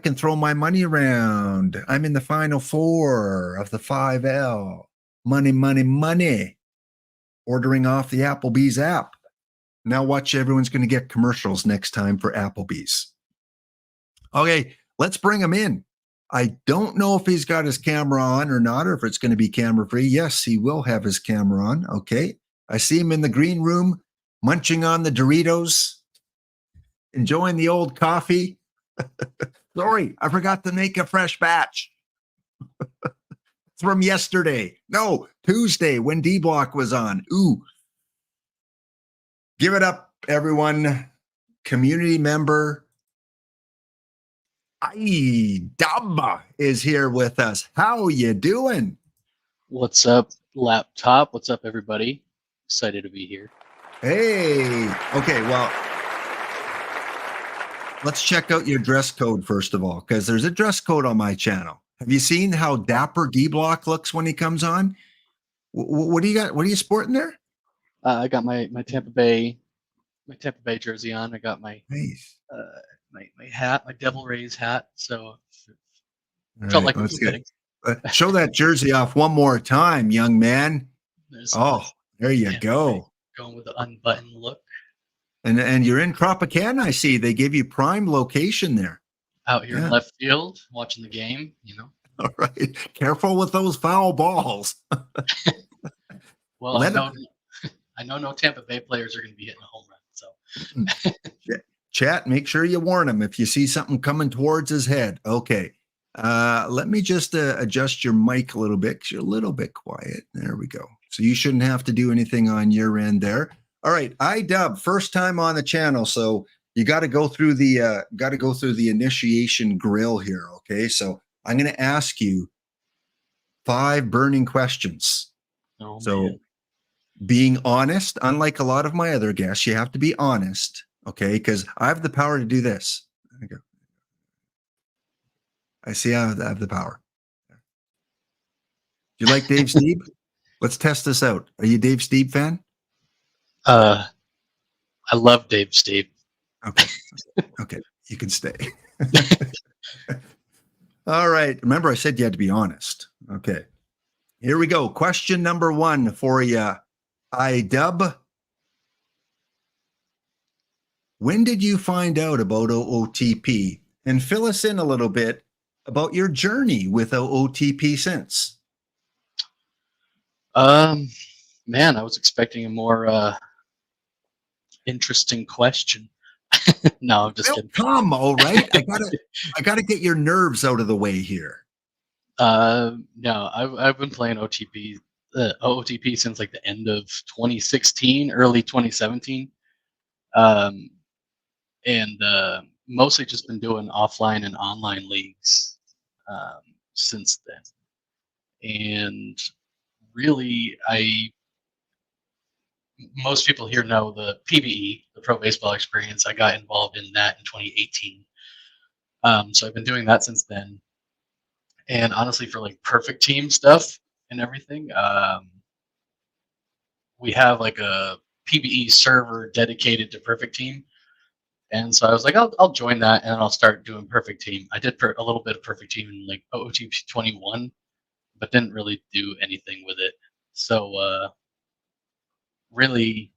can throw my money around. I'm in the final 4 of the 5L. Money, money, money. Ordering off the Applebee's app. Now watch, everyone's going to get commercials next time for Applebee's. Okay, let's bring him in. I don't know if he's got his camera on or not, or if it's going to be camera free. Yes, he will have his camera on. Okay. I see him in the green room, munching on the Doritos, enjoying the old coffee. Sorry, I forgot to make a fresh batch. It's from yesterday. No, Tuesday when D-Block was on. Ooh. Give it up, everyone. Community member Idaba is here with us. How you doing? What's up, laptop? What's up, everybody? Excited to be here. Hey. Okay, well, let's check out your dress code first of all, because there's a dress code on my channel. Have you seen how dapper D-Block looks when he comes on? What do you got? What are you sporting there? I got my Tampa Bay jersey on. I got my Nice. my hat, my Devil Rays hat. So All felt right, like it was fitting. Show that jersey off one more time, young man. There you go. Going with the unbuttoned look. And you're in Tropicana, I see. They give you prime location there. Out here in left field, watching the game, All right. Careful with those foul balls. Well, I know no Tampa Bay players are going to be hitting a home run. So Chat, make sure you warn him if you see something coming towards his head. Okay. Let me just adjust your mic a little bit because you're a little bit quiet. There we go. So you shouldn't have to do anything on your end there. All right, iDub, first time on the channel, so you got to go through the initiation grill here. Okay, so I'm going to ask you 5 burning questions. Man. Being honest, unlike a lot of my other guests, you have to be honest. Okay, because I have the power to do this. There we go. I see I have the power. Do you like Dave Steeb? Let's test this out. Are you a Dave Steeb fan? I love Dave Steeb. Okay, you can stay. All right. Remember, I said you had to be honest. Okay. Here we go. Question number 1 for you, iDub. When did you find out about OOTP? And fill us in a little bit about your journey with OOTP since. Man, I was expecting a more interesting question. No, I'm just kidding. Come, all right. I gotta get your nerves out of the way here. No, I've been playing OOTP since like the end of 2016, early 2017, and mostly just been doing offline and online leagues since then. And really, most people here know the PBE, the Pro Baseball Experience. I got involved in that in 2018. So I've been doing that since then. And honestly, for like perfect team stuff and everything, we have like a PBE server dedicated to perfect team. And so I was like, I'll join that and I'll start doing perfect team. I did a little bit of perfect team in like OOTP21, but didn't really do anything with it. So really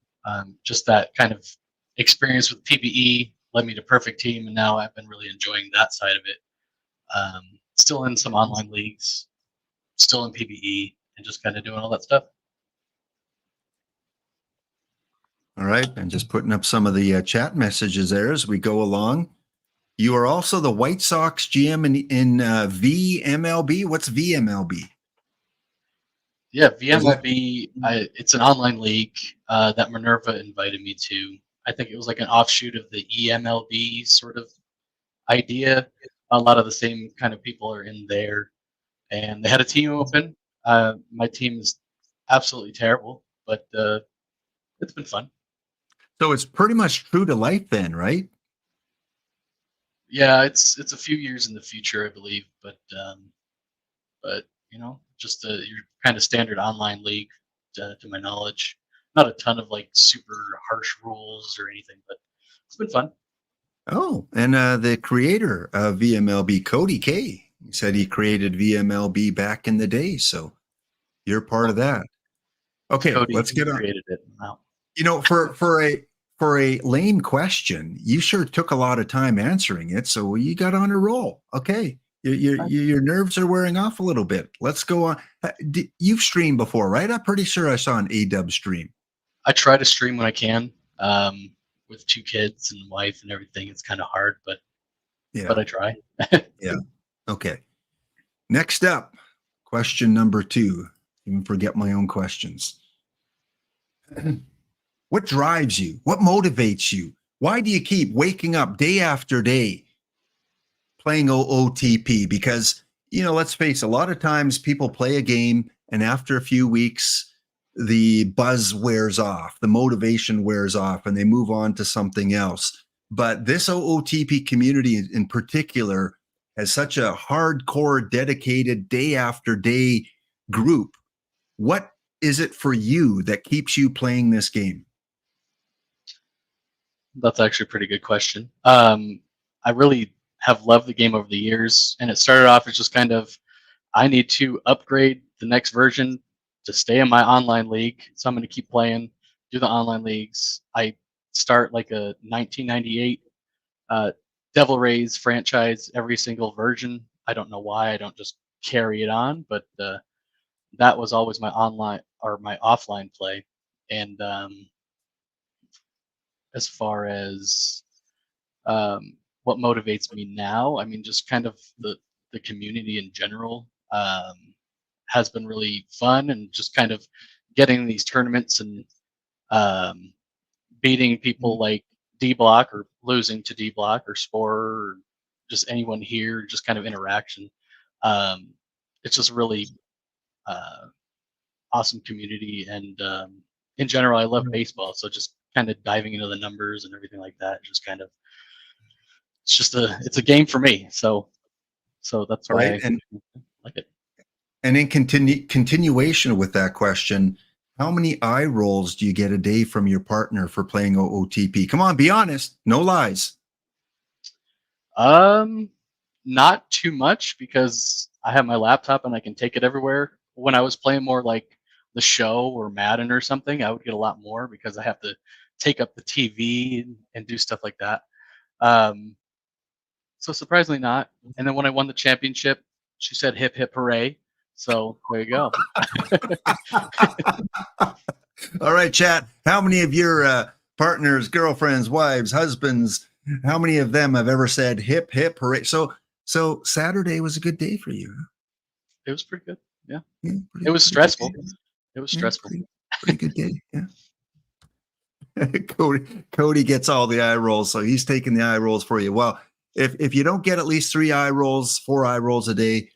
just that kind of experience with PBE led me to Perfect Team, and now I've been really enjoying that side of it. Still in some online leagues, still in PBE, and just kind of doing all that stuff. All right. And just putting up some of the chat messages there as we go along. You are also the White Sox GM in VMLB. What's VMLB? Yeah, VMIB, it's an online league that Minerva invited me to. I think it was like an offshoot of the EMLB sort of idea. A lot of the same kind of people are in there. And they had a team open. My team is absolutely terrible, but it's been fun. So it's pretty much true to life then, right? Yeah, it's a few years in the future, I believe, but just your kind of standard online league, to my knowledge. Not a ton of like super harsh rules or anything, but it's been fun. Oh, and the creator of VMLB, Cody K, he said he created VMLB back in the day. So you're part of that. Okay, Cody let's get on. created it. Wow. You know, for a lame question, you sure took a lot of time answering it. So you got on a roll. Okay, your nerves are wearing off a little bit. Let's go on. You've streamed before, right? I'm pretty sure I saw an AW stream. I try to stream when I can. With 2 kids and wife and everything, it's kind of hard, but I try. Yeah. Okay. Next up, question number 2. Even forget my own questions. What drives you? What motivates you? Why do you keep waking up day after day playing OOTP? Because, let's face it, a lot of times people play a game and after a few weeks, the buzz wears off, the motivation wears off, and they move on to something else. But this OOTP community in particular has such a hardcore, dedicated, day after day group. What is it for you that keeps you playing this game? That's actually a pretty good question. I really have loved the game over the years, and it started off as just kind of, I need to upgrade the next version to stay in my online league, so I'm going to keep playing, do the online leagues. I start like a 1998 Devil Rays franchise every single version. I don't know why I don't just carry it on, but that was always my online or my offline play. And as far as what motivates me now, I mean, just kind of the community in general has been really fun, and just kind of getting these tournaments and um, beating people like D Block or losing to D Block or Spore or just anyone here, just kind of interaction. Um, it's just really uh, awesome community, and in general, I love baseball. So just kind of diving into the numbers and everything like that, just kind of it's a game for me. So that's All why right. I like it. And in continuation with that question, how many eye rolls do you get a day from your partner for playing OOTP? Come on, be honest. No lies. Not too much, because I have my laptop and I can take it everywhere. When I was playing more like the show or Madden or something, I would get a lot more because I have to take up the TV and do stuff like that. Um, so surprisingly not. And then when I won the championship, she said hip hip hooray. So there you go. All right, chat. How many of your partners, girlfriends, wives, husbands, how many of them have ever said hip hip hooray? So Saturday was a good day for you. Huh? It was pretty good. Yeah. Yeah, It was stressful. It was stressful. Pretty good day. Yeah. Cody gets all the eye rolls, so he's taking the eye rolls for you. Well, if you don't get at least 3 eye rolls, 4 eye rolls a day,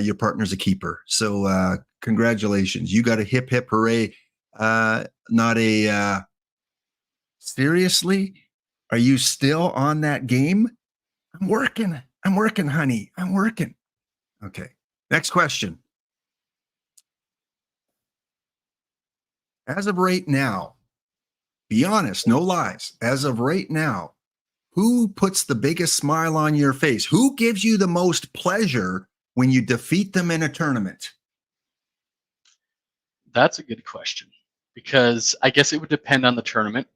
your partner's a keeper. So congratulations, you got a hip hip hooray. Not a seriously. Are you still on that game? I'm working, honey. I'm working. Okay. Next question. As of right now, be honest, no lies. As of right now, who puts the biggest smile on your face? Who gives you the most pleasure when you defeat them in a tournament? That's a good question, because I guess it would depend on the tournament.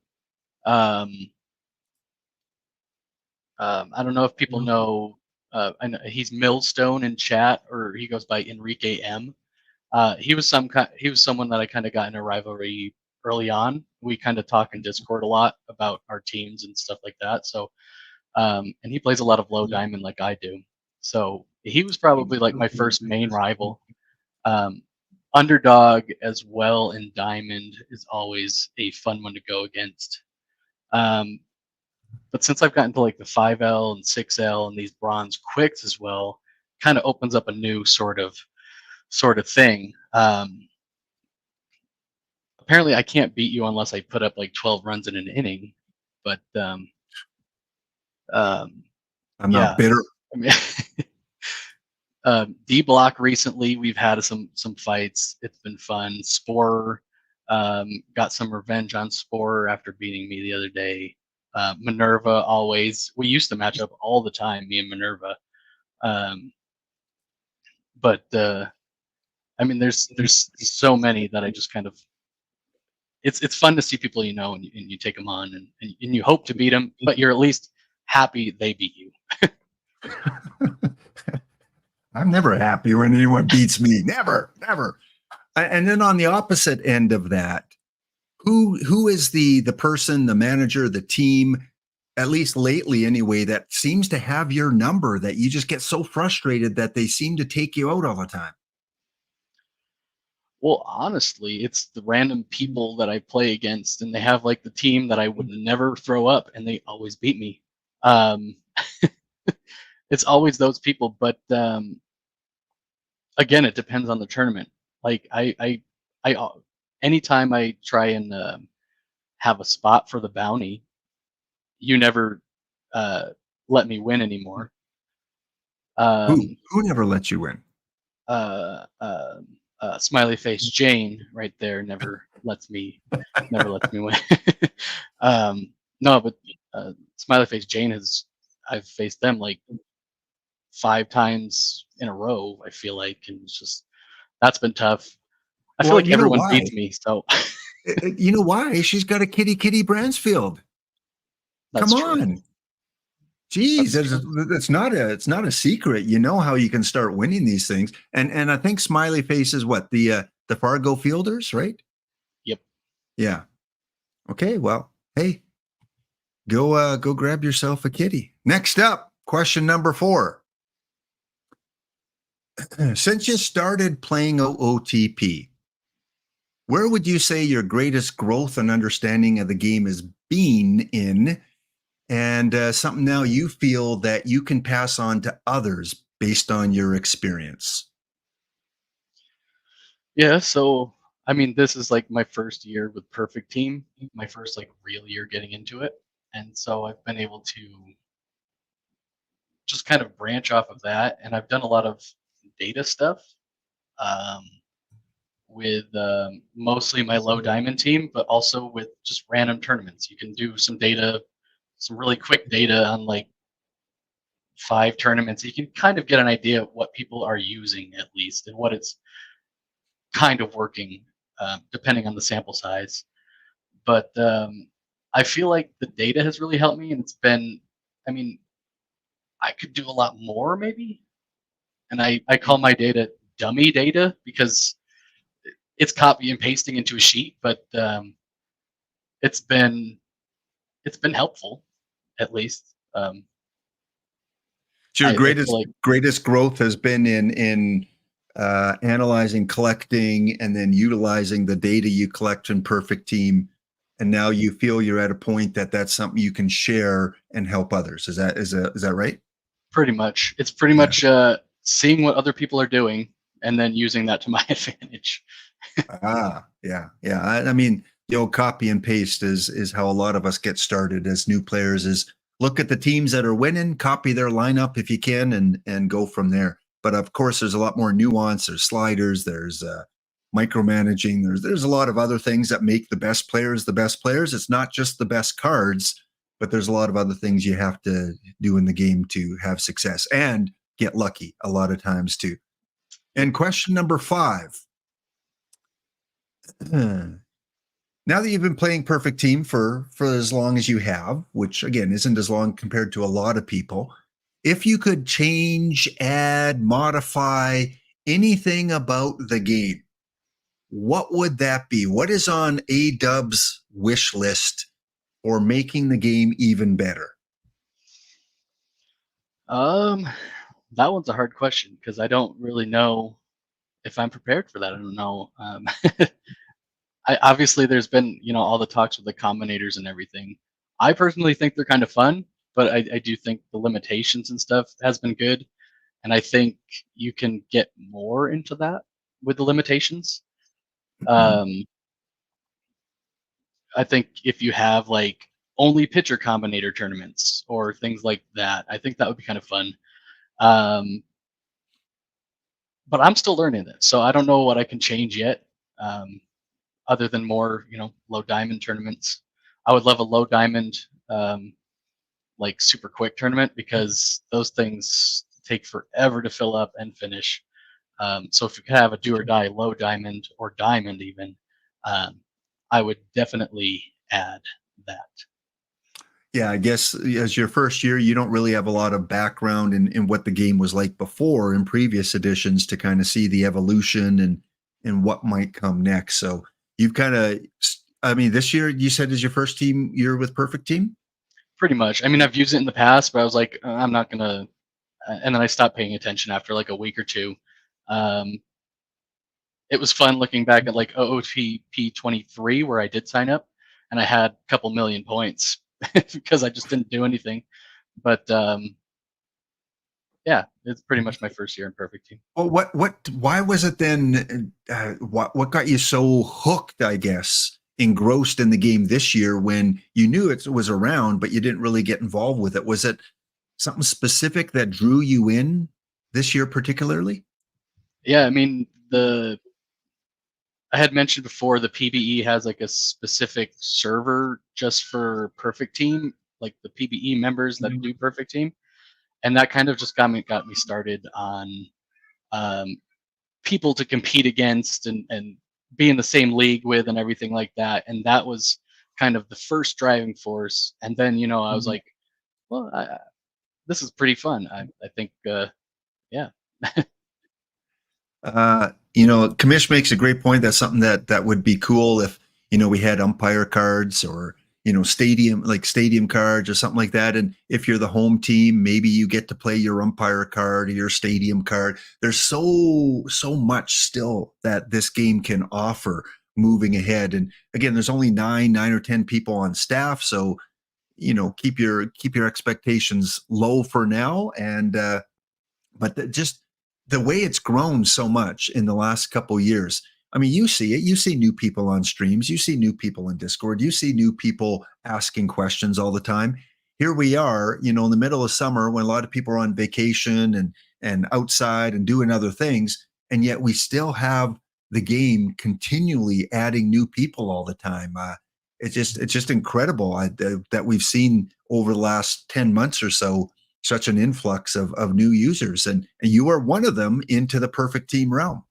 Um, I don't know if people know. I know he's Millstone in chat, or he goes by Enrique M. He was someone that I kind of got in a rivalry early on. We kind of talk in Discord a lot about our teams and stuff like that. So, and he plays a lot of low diamond like I do. So he was probably like my first main rival. Um, Underdog as well in diamond is always a fun one to go against. But since I've gotten to like the 5L and 6L and these bronze quicks as well, kind of opens up a new sort of thing. Apparently, I can't beat you unless I put up like 12 runs in an inning. But I'm yeah, not bitter. I mean, D Block recently, we've had some fights. It's been fun. Spore got some revenge on Spore after beating me the other day. Minerva always. We used to match up all the time, me and Minerva. But I mean, there's so many that I just kind of. It's fun to see people you know and you take them on and you hope to beat them, but you're at least happy they beat you. I'm never happy when anyone beats me. Never. And then on the opposite end of that, who is the person, the manager, the team, at least lately anyway, that seems to have your number that you just get so frustrated that they seem to take you out all the time? Well, honestly, it's the random people that I play against, and they have like the team that I would never throw up, and they always beat me. It's always those people, but again, it depends on the tournament. Like anytime I try and have a spot for the bounty, you never let me win anymore. Who never lets you win? Smiley face Jane right there never lets me win. No, but Smiley face Jane I've faced them like 5 times in a row. I feel like, and it's just that's been tough. I feel Well, like you know everyone why? beats me, so You know why? She's got a kitty Bransfield. that's Come true. on. Geez, That's true. it's not a secret. You know how you can start winning these things. And I think Smiley Face is what, the Fargo Fielders, right? Yep. Yeah. Okay, well, hey, go grab yourself a kitty. Next up, question number 4. Since you started playing OOTP, where would you say your greatest growth and understanding of the game has been in? And something now you feel that you can pass on to others based on your experience? Yeah, so I mean, this is like my first year with Perfect Team, my first like real year getting into it, and so I've been able to just kind of branch off of that, and I've done a lot of data stuff um, with mostly my low diamond team, but also with just random tournaments. You can do some data, some really quick data on like 5 tournaments. You can kind of get an idea of what people are using at least and what it's kind of working, depending on the sample size. But I feel like the data has really helped me, and it's been. I mean, I could do a lot more maybe, and I call my data dummy data because it's copy and pasting into a sheet, but it's been helpful at least. So your I feel like greatest growth has been in analyzing, collecting, and then utilizing the data you collect in Perfect Team. And now you feel you're at a point that that's something you can share and help others. Is that right? pretty much it's pretty Yeah. much seeing what other people are doing and then using that to my advantage. Yeah. I mean, the old copy and paste is how a lot of us get started as new players. Is look at the teams that are winning, copy their lineup if you can, and go from there. But of course, there's a lot more nuance. There's sliders. There's micromanaging. There's a lot of other things that make the best players the best players. It's not just the best cards, but there's a lot of other things you have to do in the game to have success and get lucky a lot of times too. And question number 5. Now that you've been playing Perfect Team for as long as you have, which again isn't as long compared to a lot of people, if you could change, add, modify anything about the game, what would that be? What is on A-Dub's wish list for making the game even better? Um, that one's a hard question because I don't really know if I'm prepared for that. I don't know. I obviously there's been all the talks with the combinators and everything. I personally think they're kind of fun, but I do think the limitations and stuff has been good, and I think you can get more into that with the limitations. Mhm. Um, I think if you have like only pitcher combinator tournaments or things like that, I think that would be kind of fun. Um, but I'm still learning this, so I don't know what I can change yet. Um, Other than more, low diamond tournaments. I would love a low diamond, um, like super quick tournament because those things take forever to fill up and finish. So if you could have a do or die low diamond or diamond even, um, I would definitely add that. Yeah, I guess as your first year, you don't really have a lot of background in what the game was like before in previous editions to kind of see the evolution and what might come next. So you've kind of, I mean, this year you said is your first team year with Perfect Team. Pretty much. I mean, I've used it in the past, but I was like, I'm not gonna. And then I stopped paying attention after like a week or two. Um, it was fun looking back at like OOTP23 where I did sign up and I had a couple million points because I just didn't do anything. But yeah, it's pretty much my first year in Perfect Team. Well, why was it then? What got you so hooked? I guess engrossed in the game this year when you knew it was around, but you didn't really get involved with it. Was it something specific that drew you in this year, particularly? Yeah, I mean the I had mentioned before the PBE has like a specific server just for Perfect Team, like the PBE members that do Perfect Team, and that kind of just got me started on um, people to compete against and be in the same league with and everything like that. And that was kind of the first driving force. And then I was like, well, this is pretty fun. I think yeah. Kamish makes a great point. That's something that would be cool if we had umpire cards or stadium cards or something like that. And if you're the home team, maybe you get to play your umpire card or your stadium card. There's so much still that this game can offer moving ahead. And again, there's only nine or 10 people on staff, so keep your expectations low for now. And but just the way it's grown so much in the last couple years. I mean, you see it. You see new people on streams. You see new people in Discord. You see new people asking questions all the time. Here we are, in the middle of summer when a lot of people are on vacation and outside and doing other things, and yet we still have the game continually adding new people all the time. It's just incredible that we've seen over the last 10 months or so such an influx of new users, and you are one of them into the Perfect Team realm.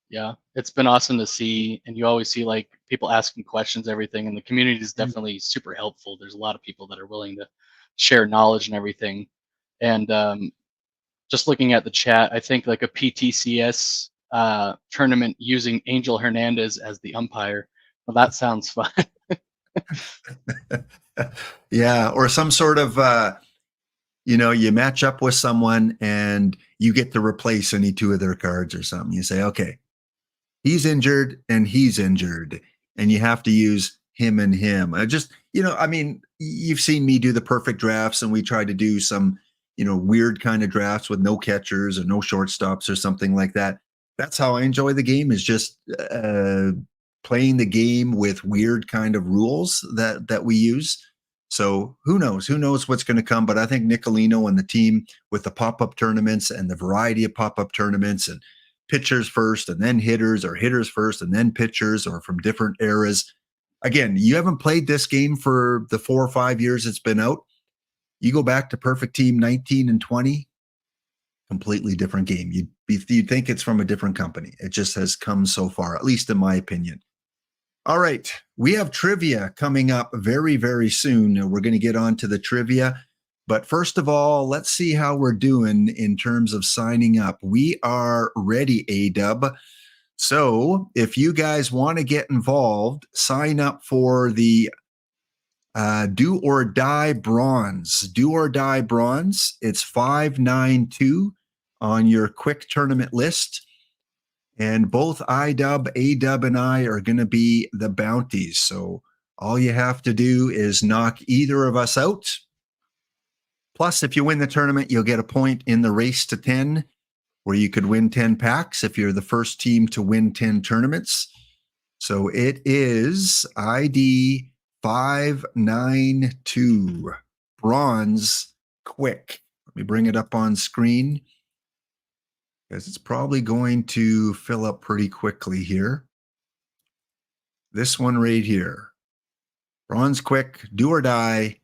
Yeah, it's been awesome to see, and you always see like people asking questions, everything, and the community is definitely super helpful. There's a lot of people that are willing to share knowledge and everything. And just looking at the chat, I think like a PTCS tournament using Angel Hernandez as the umpire. Well, that sounds fun. Yeah, or some sort of you match up with someone and you get to replace any two of their cards or something. You say, okay, he's injured and he's injured, and you have to use him and him. I just, I mean, you've seen me do the perfect drafts, and we try to do some, weird kind of drafts with no catchers or no shortstops or something like that. That's how I enjoy the game, is just playing the game with weird kind of rules that we use. So who knows? Who knows what's going to come? But I think Nicolino and the team with the pop-up tournaments and the variety of pop-up tournaments and pitchers first and then hitters, or hitters first and then pitchers, or from different eras. Again, you haven't played this game for the 4 or 5 years it's been out. You go back to Perfect Team 19 and 20, completely different game. You'd think it's from a different company. It just has come so far, at least in my opinion. All right. We have trivia coming up very, very soon. We're going to get on to the trivia. But first of all, let's see how we're doing in terms of signing up. We are ready, A-Dub. So if you guys want to get involved, sign up for the Do or Die Bronze. Do or Die Bronze. It's 592 on your quick tournament list. And both iDub, A-Dub, and I are going to be the bounties. So all you have to do is knock either of us out. Plus, if you win the tournament, you'll get a point in the race to 10, where you could win 10 packs if you're the first team to win 10 tournaments. So it is ID 592, Bronze Quick. Let me bring it up on screen, because it's probably going to fill up pretty quickly here. This one right here. Bronze Quick, Do or Die,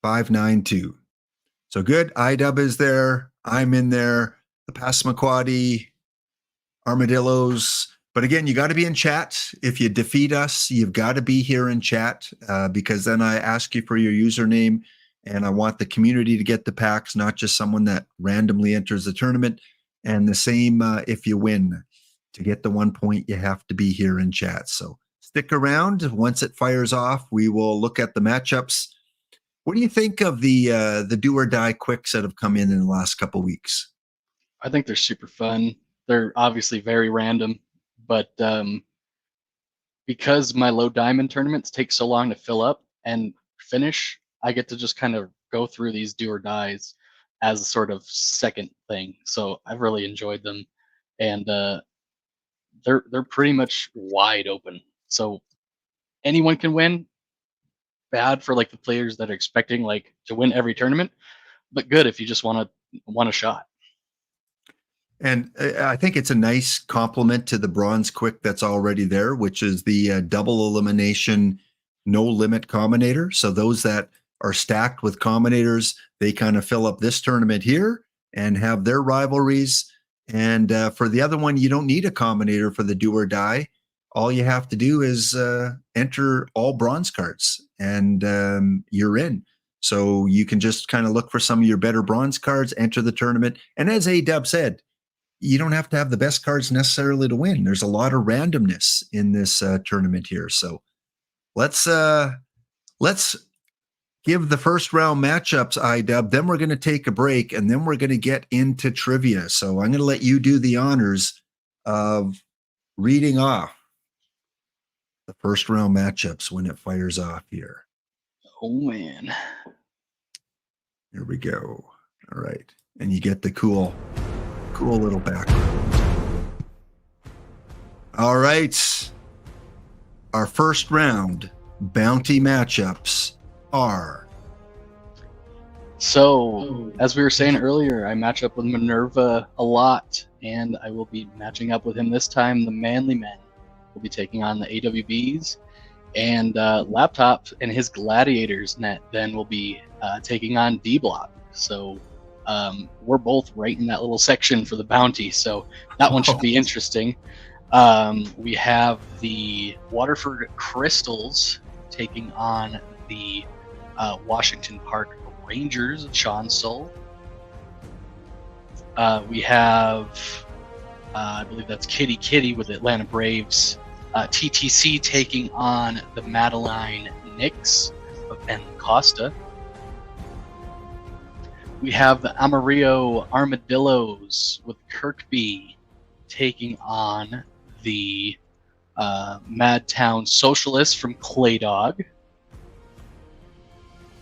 592. So good. iDub is there. I'm in there. The Passamaquoddy, Armadillos. But again, you got to be in chat. If you defeat us, you've got to be here in chat, because then I ask you for your username, and I want the community to get the packs, not just someone that randomly enters the tournament. And the same if you win. To get the 1 point, you have to be here in chat. So stick around. Once it fires off, we will look at the matchups. What do you think of the Do or Die Quicks that have come in the last couple weeks? I think they're super fun. They're obviously very random, but because my low diamond tournaments take so long to fill up and finish, I get to just kind of go through these Do or Dies as a sort of second thing. So I've really enjoyed them, and they're pretty much wide open. So anyone can win. Bad for like the players that are expecting like to win every tournament, but good if you just want a shot. And I think it's a nice compliment to the Bronze Quick that's already there, which is the double elimination, no limit combinator. So those that are stacked with combinators, they kind of fill up this tournament here and have their rivalries. And for the other one, you don't need a combinator for the Do or Die. All you have to do is enter all bronze cards, and you're in. So you can just kind of look for some of your better bronze cards, enter the tournament. And as A-Dub said, you don't have to have the best cards necessarily to win. There's a lot of randomness in this tournament here. So let's give the first round matchups, iDub. Then we're going to take a break, and then we're going to get into trivia. So I'm going to let you do the honors of reading off the first round matchups when it fires off here. Oh, man. Here we go. All right. And you get the cool little background. All right. Our first round bounty matchups are. So, as we were saying earlier, I match up with Minerva a lot, and I will be matching up with him this time. The Manly Men will be taking on the AWBs, and Laptop and his Gladiators net then will be taking on D-Block. So we're both right in that little section for the bounty, so that one should be interesting. We have the Waterford Crystals taking on the Washington Park Rangers, Sean Soul. We have, I believe that's Kitty Kitty with Atlanta Braves. TTC taking on the Madeline Knicks of Ben Costa. We have the Amarillo Armadillos with Kirkby taking on the Madtown Socialists from Claydog.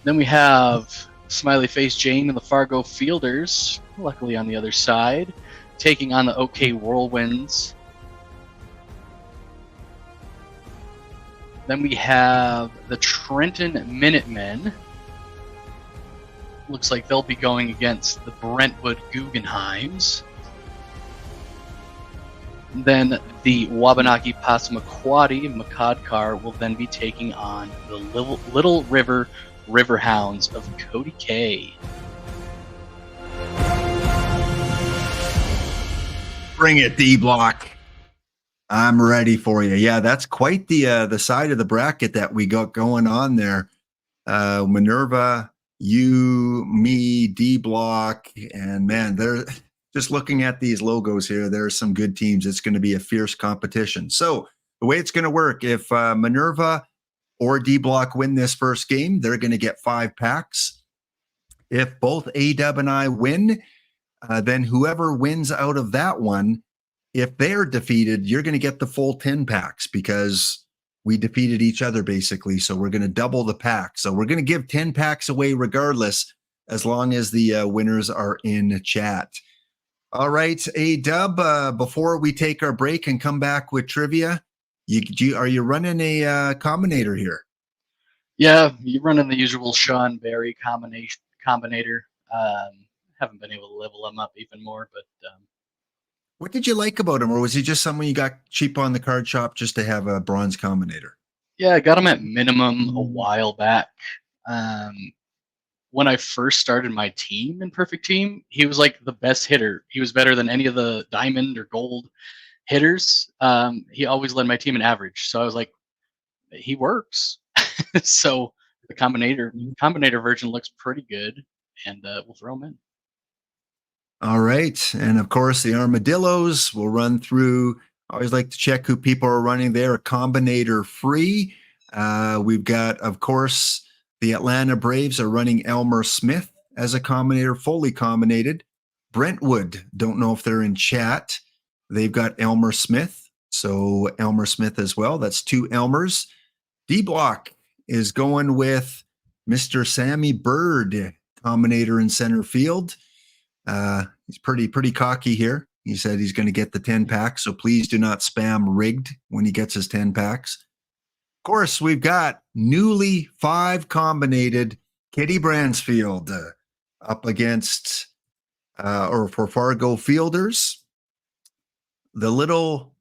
Then we have Smiley Face Jane and the Fargo Fielders, luckily on the other side, taking on the OK Whirlwinds. Then we have the Trenton Minutemen. Looks like they'll be going against the Brentwood Guggenheims. Then the Wabanaki Passamaquoddy Macadcar will then be taking on the Little River Riverhounds of Cody K. Bring it, D-Block. I'm ready for you. Yeah, that's quite the side of the bracket that we got going on there. Minerva, you, me, D Block, and man, they're just looking at these logos here. There are some good teams. It's going to be a fierce competition. So the way it's going to work, if Minerva or D Block win this first game, they're going to get 5 packs. If both A-Dub and I win, then whoever wins out of that one, if they're defeated, you're going to get the full 10 packs because we defeated each other basically. So we're going to double the pack. So we're going to give 10 packs away regardless, as long as the winners are in chat. All right, A-Dub, before we take our break and come back with trivia, are you running a combinator here? Yeah, you're running the usual Sean Berry combinator. Haven't been able to level him up even more, but what did you like about him, or was he just someone you got cheap on the card shop just to have a bronze combinator? yeah, I got him at minimum a while back. When I first started my team in Perfect Team, he was like the best hitter. He was better than any of the diamond or gold hitters. He always led my team in average. So I was like, he works. So the combinator version looks pretty good, and we'll throw him in. All right. And of course, the armadillos will run through. I always like to check who people are running there. A combinator free. We've got, of course, the Atlanta Braves are running Elmer Smith as a combinator, fully combinated. Brentwood, don't know if they're in chat. They've got Elmer Smith. So Elmer Smith as well. That's 2 Elmers. D-Block is going with Mr. Sammy Bird, combinator in center field. He's pretty cocky here. He said he's going to get the 10 packs, so please do not spam rigged when he gets his 10 packs. Of course, we've got newly 5 combinated Kitty Bransfield up against, or for Fargo Fielders, the little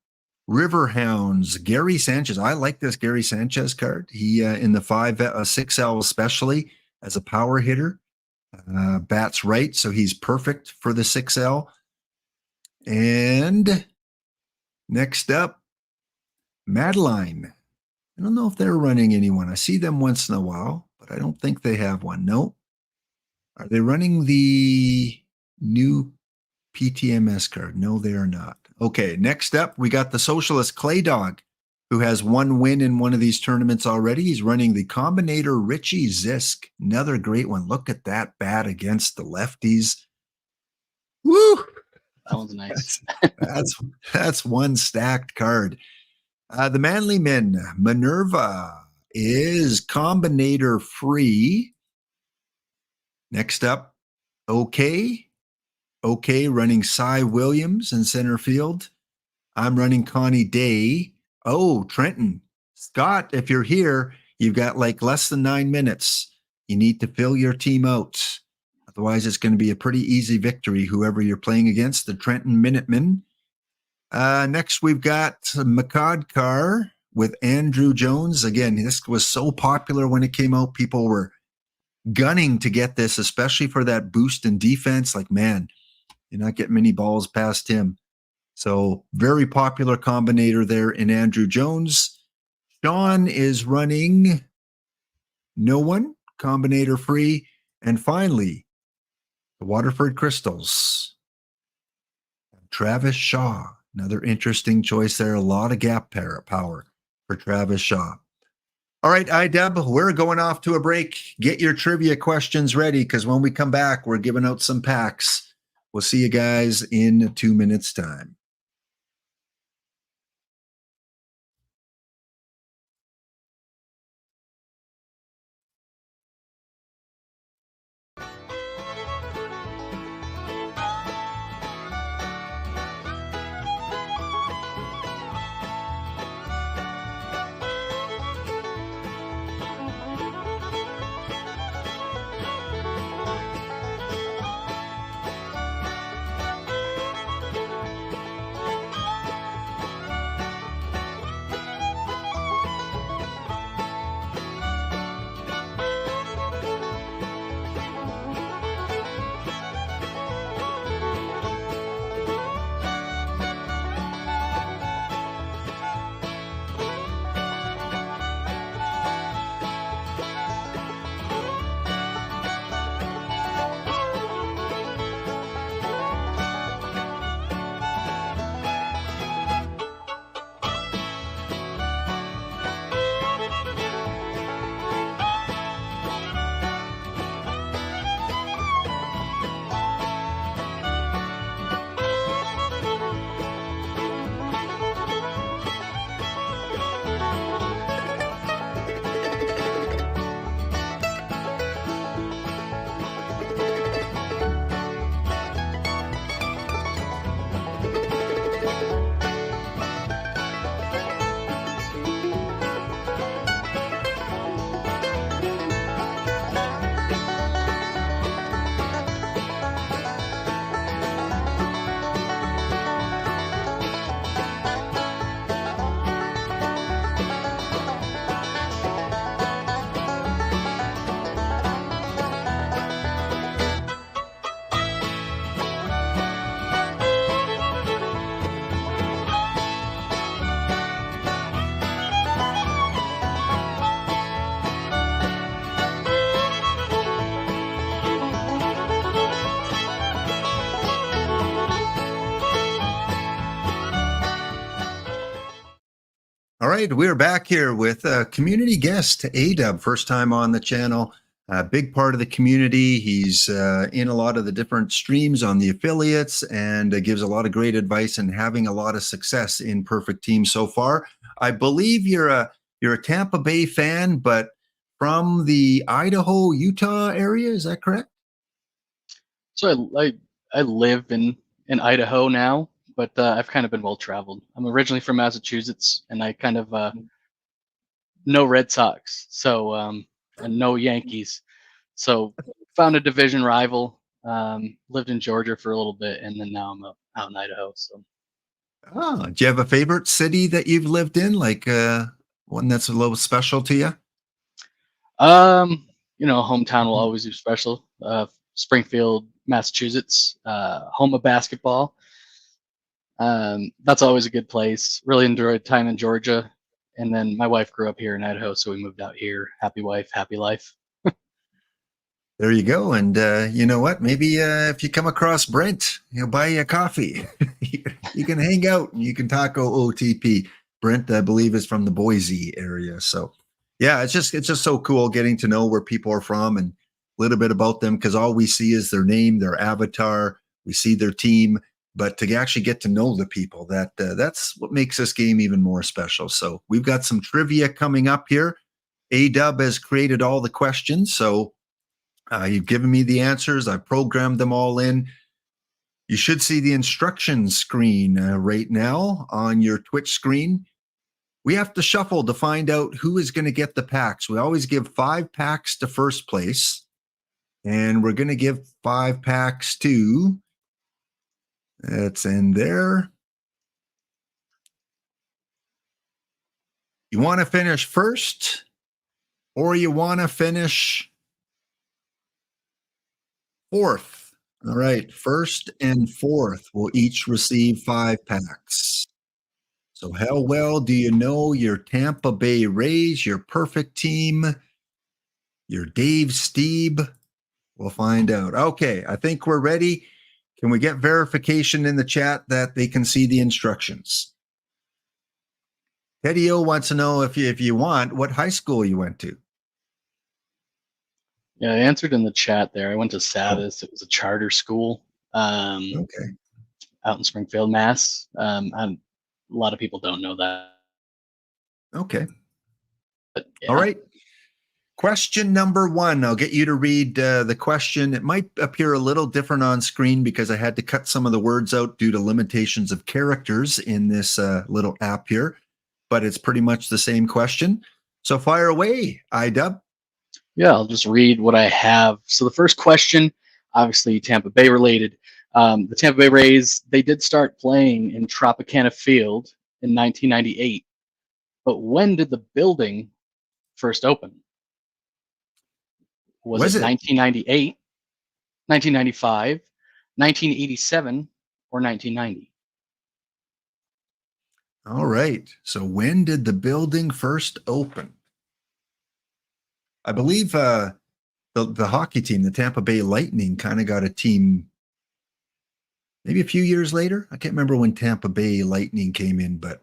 River Hounds, Gary Sanchez. I like this Gary Sanchez card. He in the 6L especially as a power hitter. Bats right, so he's perfect for the 6L. And next up, Madeline. I don't know if they're running anyone. I see them once in a while, but I don't think they have one. No. Are they running the new PTMS card? No, they are not. Okay, next up, we got the Socialist Clay Dog, who has 1 win in one of these tournaments already. He's running the combinator Richie Zisk. Another great one. Look at that bat against the lefties. Woo! That one's nice. That's one stacked card. The Manly Men, Minerva is combinator free. Next up, OK running Cy Williams in center field. I'm running Connie Day. Oh, Trenton. Scott, if you're here, you've got like less than 9 minutes. You need to fill your team out. Otherwise, it's going to be a pretty easy victory, whoever you're playing against, the Trenton Minutemen. Next, we've got Makadkar with Andrew Jones. Again, this was so popular when it came out. People were gunning to get this, especially for that boost in defense. Like, man, you're not getting many balls past him. So very popular combinator there in Andrew Jones. Sean is running no one, combinator free. And finally, the Waterford Crystals. Travis Shaw, another interesting choice there. A lot of gap power for Travis Shaw. All right, IDEB, we're going off to a break. Get your trivia questions ready because when we come back, we're giving out some packs. We'll see you guys in 2 minutes' time. All right, we're back here with a community guest, A-Dub, first time on the channel. A big part of the community. He's in a lot of the different streams on the affiliates and gives a lot of great advice and having a lot of success in Perfect Team so far. I believe you're a Tampa Bay fan, but from the Idaho, Utah area. Is that correct? So I live in Idaho now, but I've kind of been well traveled. I'm originally from Massachusetts, and I kind of no Red Sox, so and no Yankees. So found a division rival. Lived in Georgia for a little bit, and then now I'm out in Idaho. So, Oh, do you have a favorite city that you've lived in, like one that's a little special to you? hometown will always be special. Springfield, Massachusetts, home of basketball. That's always a good place. Really enjoyed time in Georgia, and then my wife grew up here in Idaho, so we moved out here. Happy wife, happy life. There you go. And you know what? Maybe if you come across Brent, buy you a coffee. You can hang out and you can talk OOTP. Brent, I believe, is from the Boise area. So yeah, it's just so cool getting to know where people are from and a little bit about them, because all we see is their name, their avatar. We see their team, but to actually get to know the people, that's what makes this game even more special. So we've got some trivia coming up here. A-Dub has created all the questions, so you've given me the answers. I programmed them all in. You should see the instructions screen right now on your Twitch screen. We have to shuffle to find out who is going to get the packs. We always give 5 packs to first place, and we're going to give 5 packs to, that's in there. You want to finish first, or you want to finish fourth? All right, first and fourth will each receive 5 packs. So how well do you know your Tampa Bay Rays, your perfect team, your Dave Steeb? We'll find out. Okay, I think we're ready. Can we get verification in the chat that they can see the instructions? Teddy O wants to know if you want what high school you went to. Yeah, I answered in the chat there. I went to Savvis. It was a charter school. Okay. Out in Springfield, Mass. A lot of people don't know that. Okay. But yeah. All right. Question number 1. I'll get you to read the question. It might appear a little different on screen because I had to cut some of the words out due to limitations of characters in this little app here, but it's pretty much the same question. So fire away, iDub. Yeah, I'll just read what I have. So the first question, obviously Tampa Bay related. The Tampa Bay Rays, they did start playing in Tropicana Field in 1998. But when did the building first open? Was it 1998, 1995, 1987, or 1990? All right. So when did the building first open? I believe the hockey team, the Tampa Bay Lightning, kind of got a team maybe a few years later. I can't remember when Tampa Bay Lightning came in, but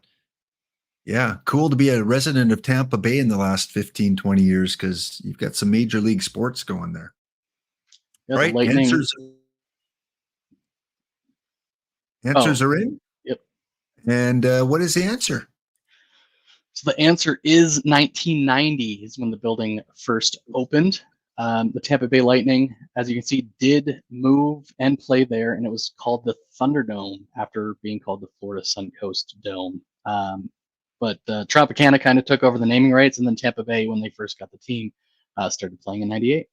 yeah, cool to be a resident of Tampa Bay in the last 15, 20 years, because you've got some major league sports going there. Yeah, right? the Lightning. Answers are in? Yep. And what is the answer? So the answer is 1990 is when the building first opened. The Tampa Bay Lightning, as you can see, did move and play there, and it was called the Thunderdome after being called the Florida Suncoast Dome. But Tropicana kind of took over the naming rights, and then Tampa Bay, when they first got the team, started playing in '98.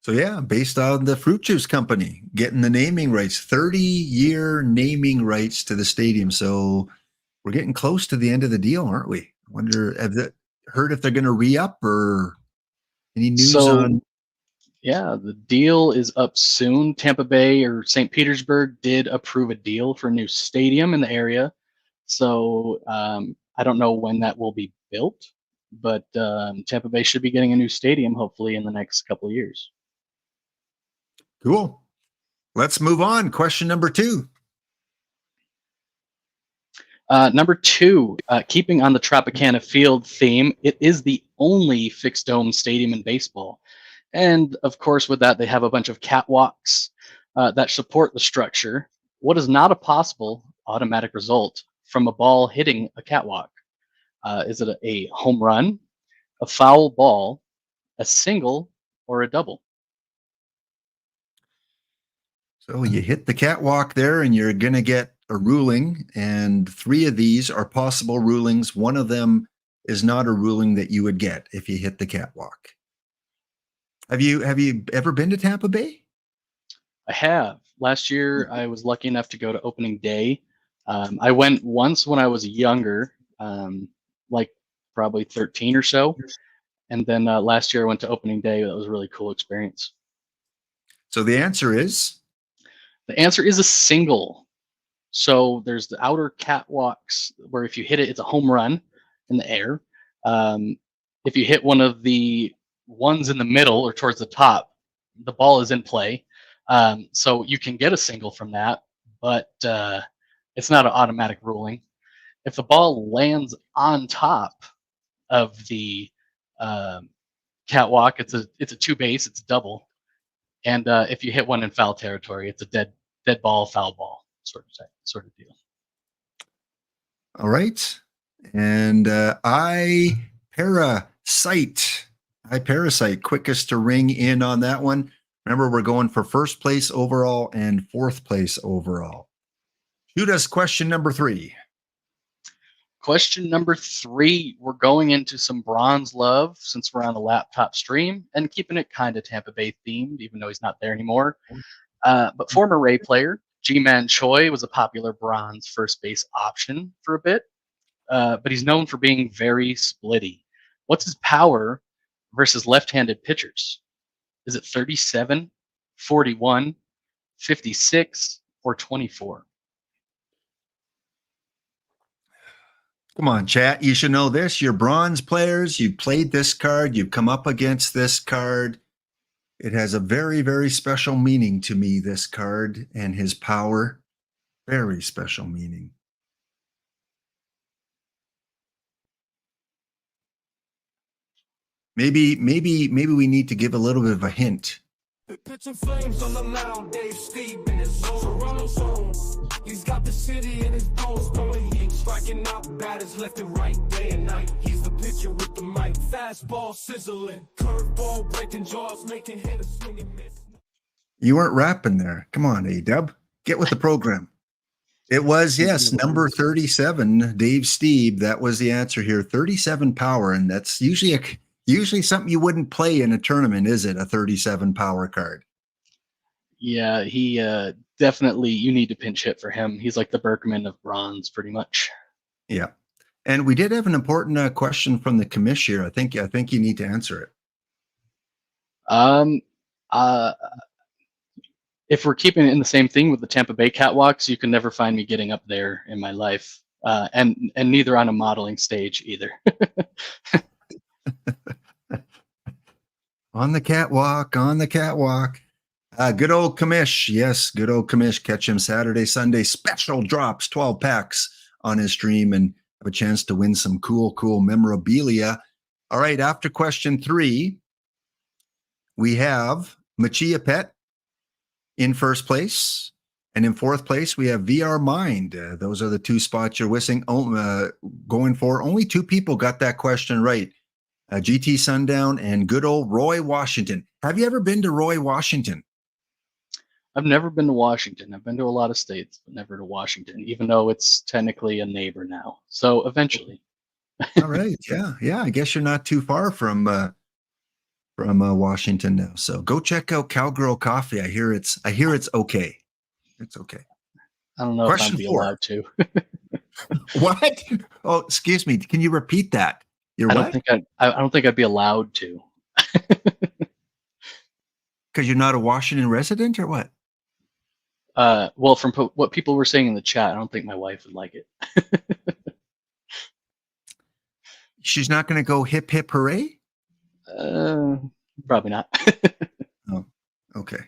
So yeah, based on the fruit juice company getting the naming rights, 30-year naming rights to the stadium. So we're getting close to the end of the deal, aren't we? I wonder, have they heard if they're going to re-up or any news on? Yeah, the deal is up soon. Tampa Bay or St. Petersburg did approve a deal for a new stadium in the area. So I don't know when that will be built, but Tampa Bay should be getting a new stadium hopefully in the next couple of years. Cool. Let's move on. Question number 2. Number 2, keeping on the Tropicana Field theme, it is the only fixed dome stadium in baseball. And of course, with that, they have a bunch of catwalks that support the structure. What is not a possible automatic result from a ball hitting a catwalk? Is it a home run, a foul ball, a single, or a double? So you hit the catwalk there and you're going to get a ruling. And 3 of these are possible rulings. One of them is not a ruling that you would get if you hit the catwalk. Have you ever been to Tampa Bay? I have. Last year, I was lucky enough to go to opening day. I went once when I was younger, like probably 13 or so. And then last year, I went to opening day. That was a really cool experience. So the answer is? The answer is a single. So there's the outer catwalks where if you hit it, it's a home run in the air. If you hit one of the ones in the middle or towards the top, the ball is in play. So you can get a single from that, but it's not an automatic ruling. If the ball lands on top of the catwalk, it's a 2 base, it's a double. And if you hit one in foul territory, it's a dead ball, foul ball sort of deal. All right. And iParasite, quickest to ring in on that one. Remember, we're going for first place overall and fourth place overall. Shoot us question number 3. Question number 3, we're going into some bronze love since we're on the laptop stream and keeping it kind of Tampa Bay themed, even though he's not there anymore. But former Ray player Ji-Man Choi was a popular bronze first base option for a bit, but he's known for being very splitty. What's his power versus left-handed pitchers? Is it 37, 41, 56, or 24? Come on, chat. You should know this. You're bronze players. You've played this card. You've come up against this card. It has a very, very special meaning to me, this card and his power. Very special meaning. Maybe we need to give a little bit of a hint. Pitching flames on the mound, Dave Steve in his zone. He's got the city in his bones, throwing heat, striking out batters left and right, day and night. He's the pitcher with the mic, fastball sizzling, curveball breaking jaws, making hitters swing and miss. You weren't rapping there. Come on, A-Dub. Get with the program. It was, yes, number 37, Dave Steve. That was the answer here. 37 power, and that's usually something you wouldn't play in a tournament, is it? A 37 power card. Yeah, he definitely, you need to pinch hit for him. He's like the Berkman of bronze, pretty much. Yeah. And we did have an important question from the commish here. I think you need to answer it. If we're keeping it in the same thing with the Tampa Bay catwalks, you can never find me getting up there in my life, and neither on a modeling stage either. On the catwalk. Good old commish. Yes, good old commish. Catch him Saturday, Sunday. Special drops, 12 packs on his stream and have a chance to win some cool memorabilia. All right, after question 3, we have Machia Pet in first place. And in fourth place, we have VR Mind. Those are the 2 spots you're going for. Only 2 people got that question right. GT Sundown and good old Roy Washington. Have you ever been to Roy Washington? I've never been to Washington. I've been to a lot of states, but never to Washington, even though it's technically a neighbor now. So eventually. All right. Yeah. I guess you're not too far from Washington now. So go check out Cowgirl Coffee. I hear it's okay. It's okay. I don't know Question if I'd be 4. allowed to. What? Oh, excuse me. Can you repeat that? I don't think I'd be allowed to. Because you're not a Washington resident, or what? Well, from what people were saying in the chat, I don't think my wife would like it. She's not going to go hip hip hooray? Probably not. Oh, okay.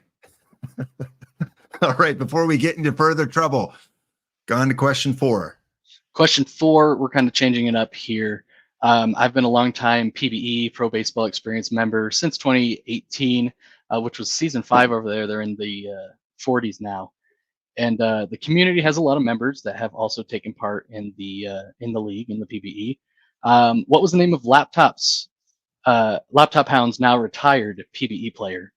All right. Before we get into further trouble, go on to question 4. Question 4, we're kind of changing it up here. I've been a long-time PBE, Pro Baseball Experience member, since 2018, which was season 5 over there. They're in the 40s now. And the community has a lot of members that have also taken part in the league, in the PBE. What was the name of Laptop Hound's now retired PBE player?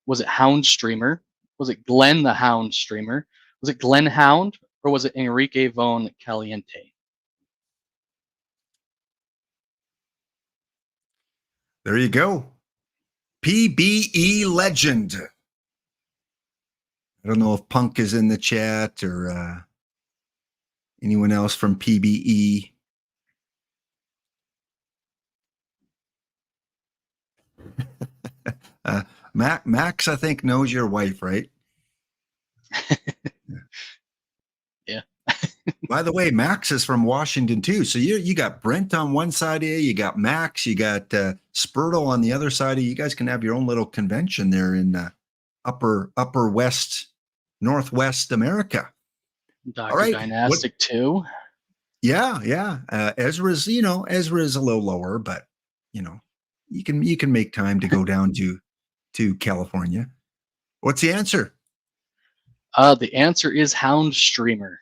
Was it Hound Streamer? Was it Glenn the Hound Streamer? Was it Glenn Hound? Or was it Enrique Von Caliente? There you go. PBE legend. I don't know if Punk is in the chat or anyone else from PBE. Max, I think, knows your wife, right? Yeah. By the way, Max is from Washington too. So you got Brent on one side of you, you got Max, you got Spurtle on the other side of you. You guys can have your own little convention there in upper west, northwest America. Dr. All right. Dynastic too. Yeah. Ezra's a little lower, but you can make time to go down to California. What's the answer? The answer is Hound Streamer.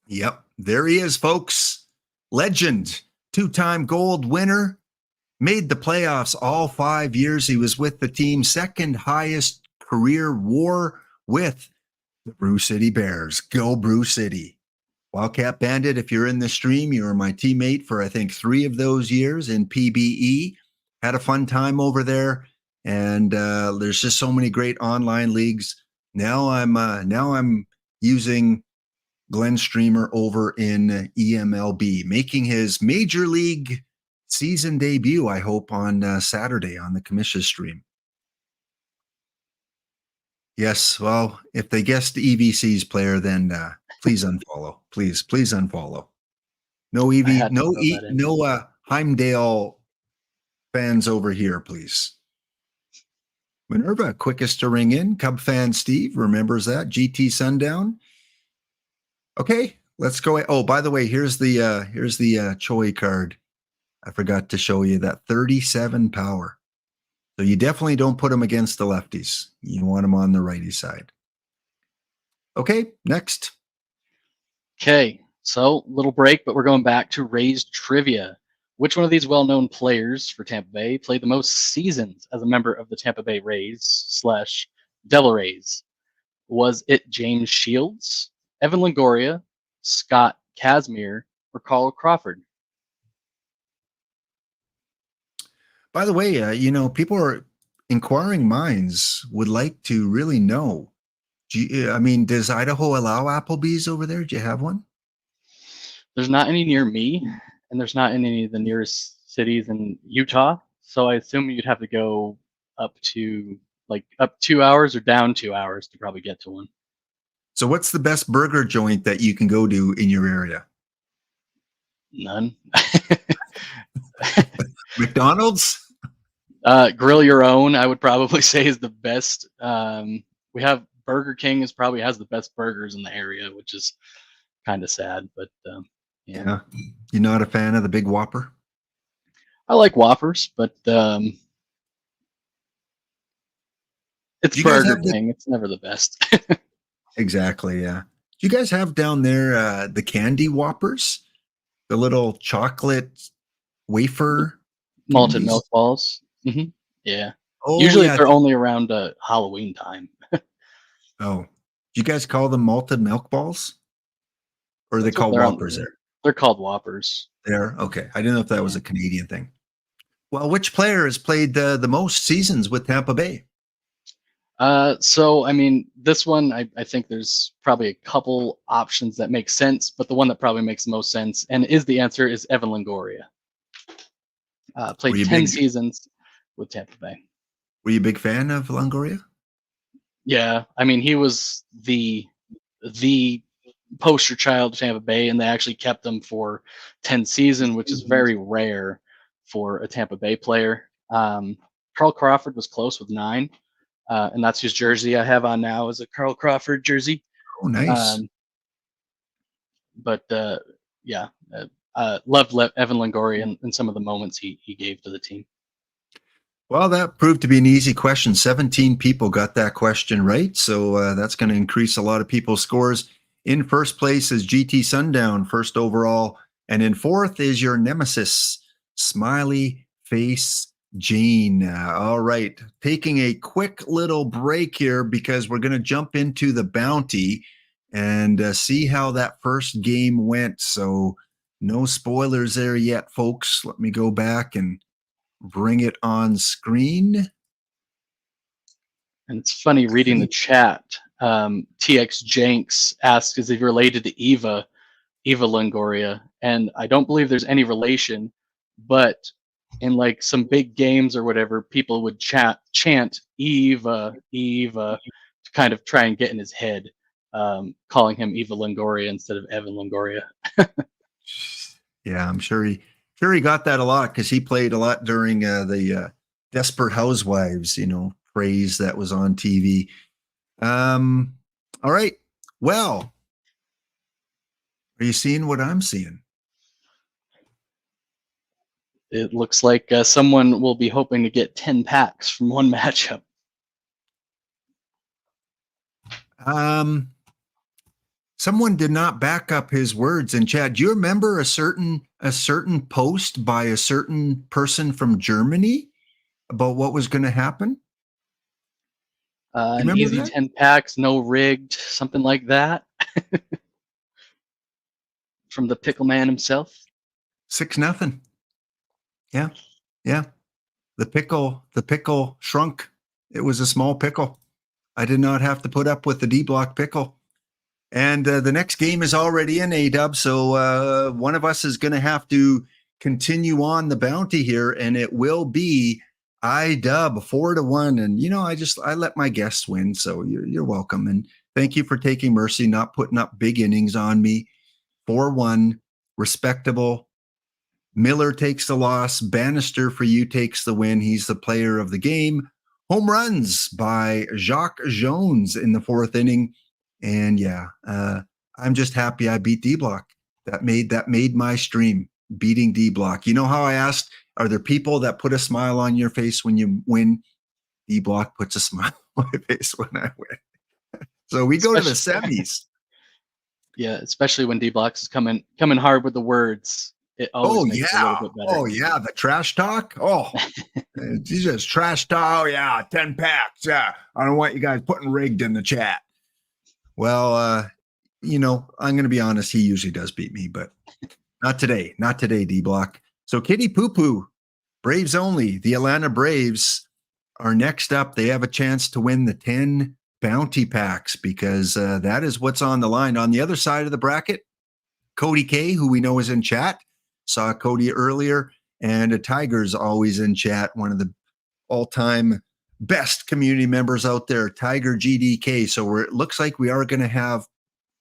Yep, there he is, folks. Legend, 2-time gold winner, made the playoffs all 5 years. He was with the team, second highest career WAR with the Brew City Bears. Go Brew City. Wildcat Bandit, if you're in the stream, you were my teammate for, I think, 3 of those years in PBE. Had a fun time over there. And there's just so many great online leagues. Now I'm using Glenn Streamer over in EMLB, making his major league season debut, I hope, on Saturday on the Commission stream. Yes, well, if they guessed EVC's player, then please unfollow. Please unfollow. No Heimdall fans over here, please. Minerva, quickest to ring in. Cub fan Steve remembers that. GT Sundown. Okay, let's go. Oh, by the way, here's the Choi card. I forgot to show you that 37 power. So you definitely don't put him against the lefties. You want him on the righty side. Okay, next. Okay, so little break, but we're going back to Rays trivia. Which one of these well-known players for Tampa Bay played the most seasons as a member of the Tampa Bay Rays / Devil Rays? Was it James Shields, Evan Longoria, Scott Kazmir, or Carl Crawford? By the way, people are inquiring minds would like to really know. Does Idaho allow Applebee's over there? Do you have one? There's not any near me, and there's not in any of the nearest cities in Utah. So I assume you'd have to go up 2 hours or down 2 hours to probably get to one. So what's the best burger joint that you can go to in your area? None. McDonald's? Grill Your Own, I would probably say, is the best. We have Burger King probably has the best burgers in the area, which is kind of sad, but yeah. You're not a fan of the Big Whopper? I like Whoppers, but it's Burger King. It's never the best. Exactly, yeah. Do you guys have down there the candy Whoppers? The little chocolate wafer? Malted milk balls. Mm-hmm. Yeah. Oh, usually they're only around Halloween time. Oh. Do you guys call them malted milk balls? Or are they called Whoppers there? They're called Whoppers. There? Okay. I didn't know if that was a Canadian thing. Well, which player has played the most seasons with Tampa Bay? So, this one, I think there's probably a couple options that make sense, but the one that probably makes the most sense and is the answer is Evan Longoria. Played 10 seasons with Tampa Bay. Were you a big fan of Longoria? Yeah, he was the poster child of Tampa Bay, and they actually kept him for 10 seasons, which is very rare for a Tampa Bay player. Carl Crawford was close with 9, and that's whose jersey I have on now is a Carl Crawford jersey. Oh, nice. but yeah, loved Evan Longoria and some of the moments he gave to the team. Well, that proved to be an easy question. 17 people got that question right. So that's going to increase a lot of people's scores. In first place is GT Sundown, first overall. And in fourth is your nemesis, Smiley Face Jane. All right. Taking a quick little break here because we're going to jump into the bounty and see how that first game went. So no spoilers there yet, folks. Let me go back and bring it on screen. And it's funny reading the chat. TX Jenks asks, is he related to Eva Longoria? And I don't believe there's any relation, but in like some big games or whatever, people would chant Eva to kind of try and get in his head, calling him Eva Longoria instead of Evan Longoria. Yeah, I'm sure he got that a lot because he played a lot during the Desperate Housewives, craze that was on TV. All right. Well, are you seeing what I'm seeing? It looks like someone will be hoping to get 10 packs from one matchup. Someone did not back up his words in chat. Do you remember a certain post by a certain person from Germany about what was going to happen? An easy that? 10 packs, no rigged, something like that. From the pickle man himself. 6-0. Yeah. The pickle shrunk. It was a small pickle. I did not have to put up with the D block pickle. And the next game is already in, A-Dub, so one of us is going to have to continue on the bounty here, and it will be I-Dub 4-1. And, I let my guests win, so you're welcome. And thank you for taking mercy, not putting up big innings on me. 4-1, respectable. Miller takes the loss. Bannister for you takes the win. He's the player of the game. Home runs by Jacques Jones in the fourth inning. And yeah, I'm just happy I beat D-Block. That made my stream, beating D-Block. You know how I asked, are there people that put a smile on your face when you win? D-Block puts a smile on my face when I win. So we go to the semis. Yeah, especially when D-Block is coming hard with the words. It always makes it a little bit better. Oh yeah, the trash talk. Oh, Jesus, trash talk. Oh yeah, 10 packs. Yeah, I don't want you guys putting rigged in the chat. Well, I'm going to be honest. He usually does beat me, but not today. Not today, D-Block. So Kitty Poo Poo, Braves only. The Atlanta Braves are next up. They have a chance to win the 10 bounty packs because that is what's on the line. On the other side of the bracket, Cody K, who we know is in chat. Saw Cody earlier, and Tiger's always in chat. One of the all-time best community members out there, Tiger GDK. So it looks like we are going to have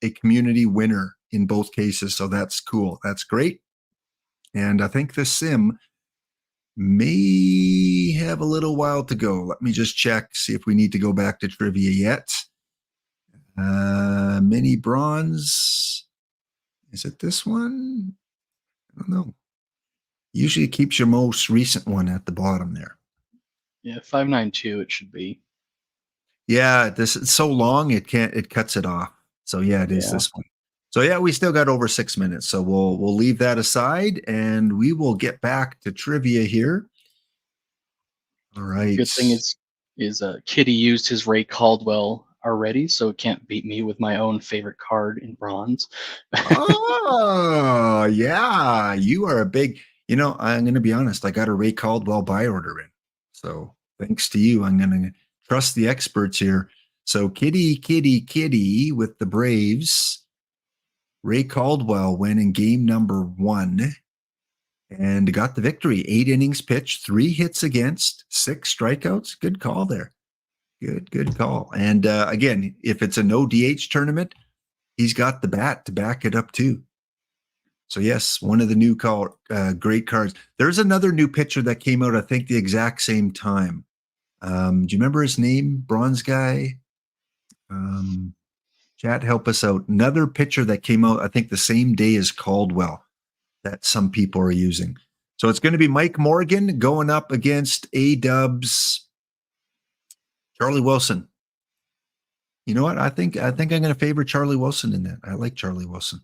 a community winner in both cases. So that's cool. That's great. And I think the sim may have a little while to go. Let me just check, see if we need to go back to trivia yet. Mini bronze. Is it this one? I don't know. Usually it keeps your most recent one at the bottom there. Yeah, 592 it should be. Yeah, this is so long it cuts it off. So yeah, it is this one. So yeah, we still got over 6 minutes. So we'll leave that aside and we will get back to trivia here. All right. Good thing is Kitty used his Ray Caldwell already, so it can't beat me with my own favorite card in bronze. Oh yeah, you are a big. I'm going to be honest. I got a Ray Caldwell buy order in. So thanks to you, I'm going to trust the experts here. So Kitty with the Braves. Ray Caldwell went in game number 1 and got the victory. 8 innings pitched, 3 hits against, 6 strikeouts. Good call there. Good call. And again, if it's a no DH tournament, he's got the bat to back it up too. So yes, one of the new great cards. There's another new pitcher that came out, I think, the exact same time. Do you remember his name? Bronze guy. Chat, help us out. Another pitcher that came out, I think, the same day as Caldwell that some people are using. So it's going to be Mike Morgan going up against A-Dub's Charlie Wilson. You know what? I think I'm going to favor Charlie Wilson in that. I like Charlie Wilson.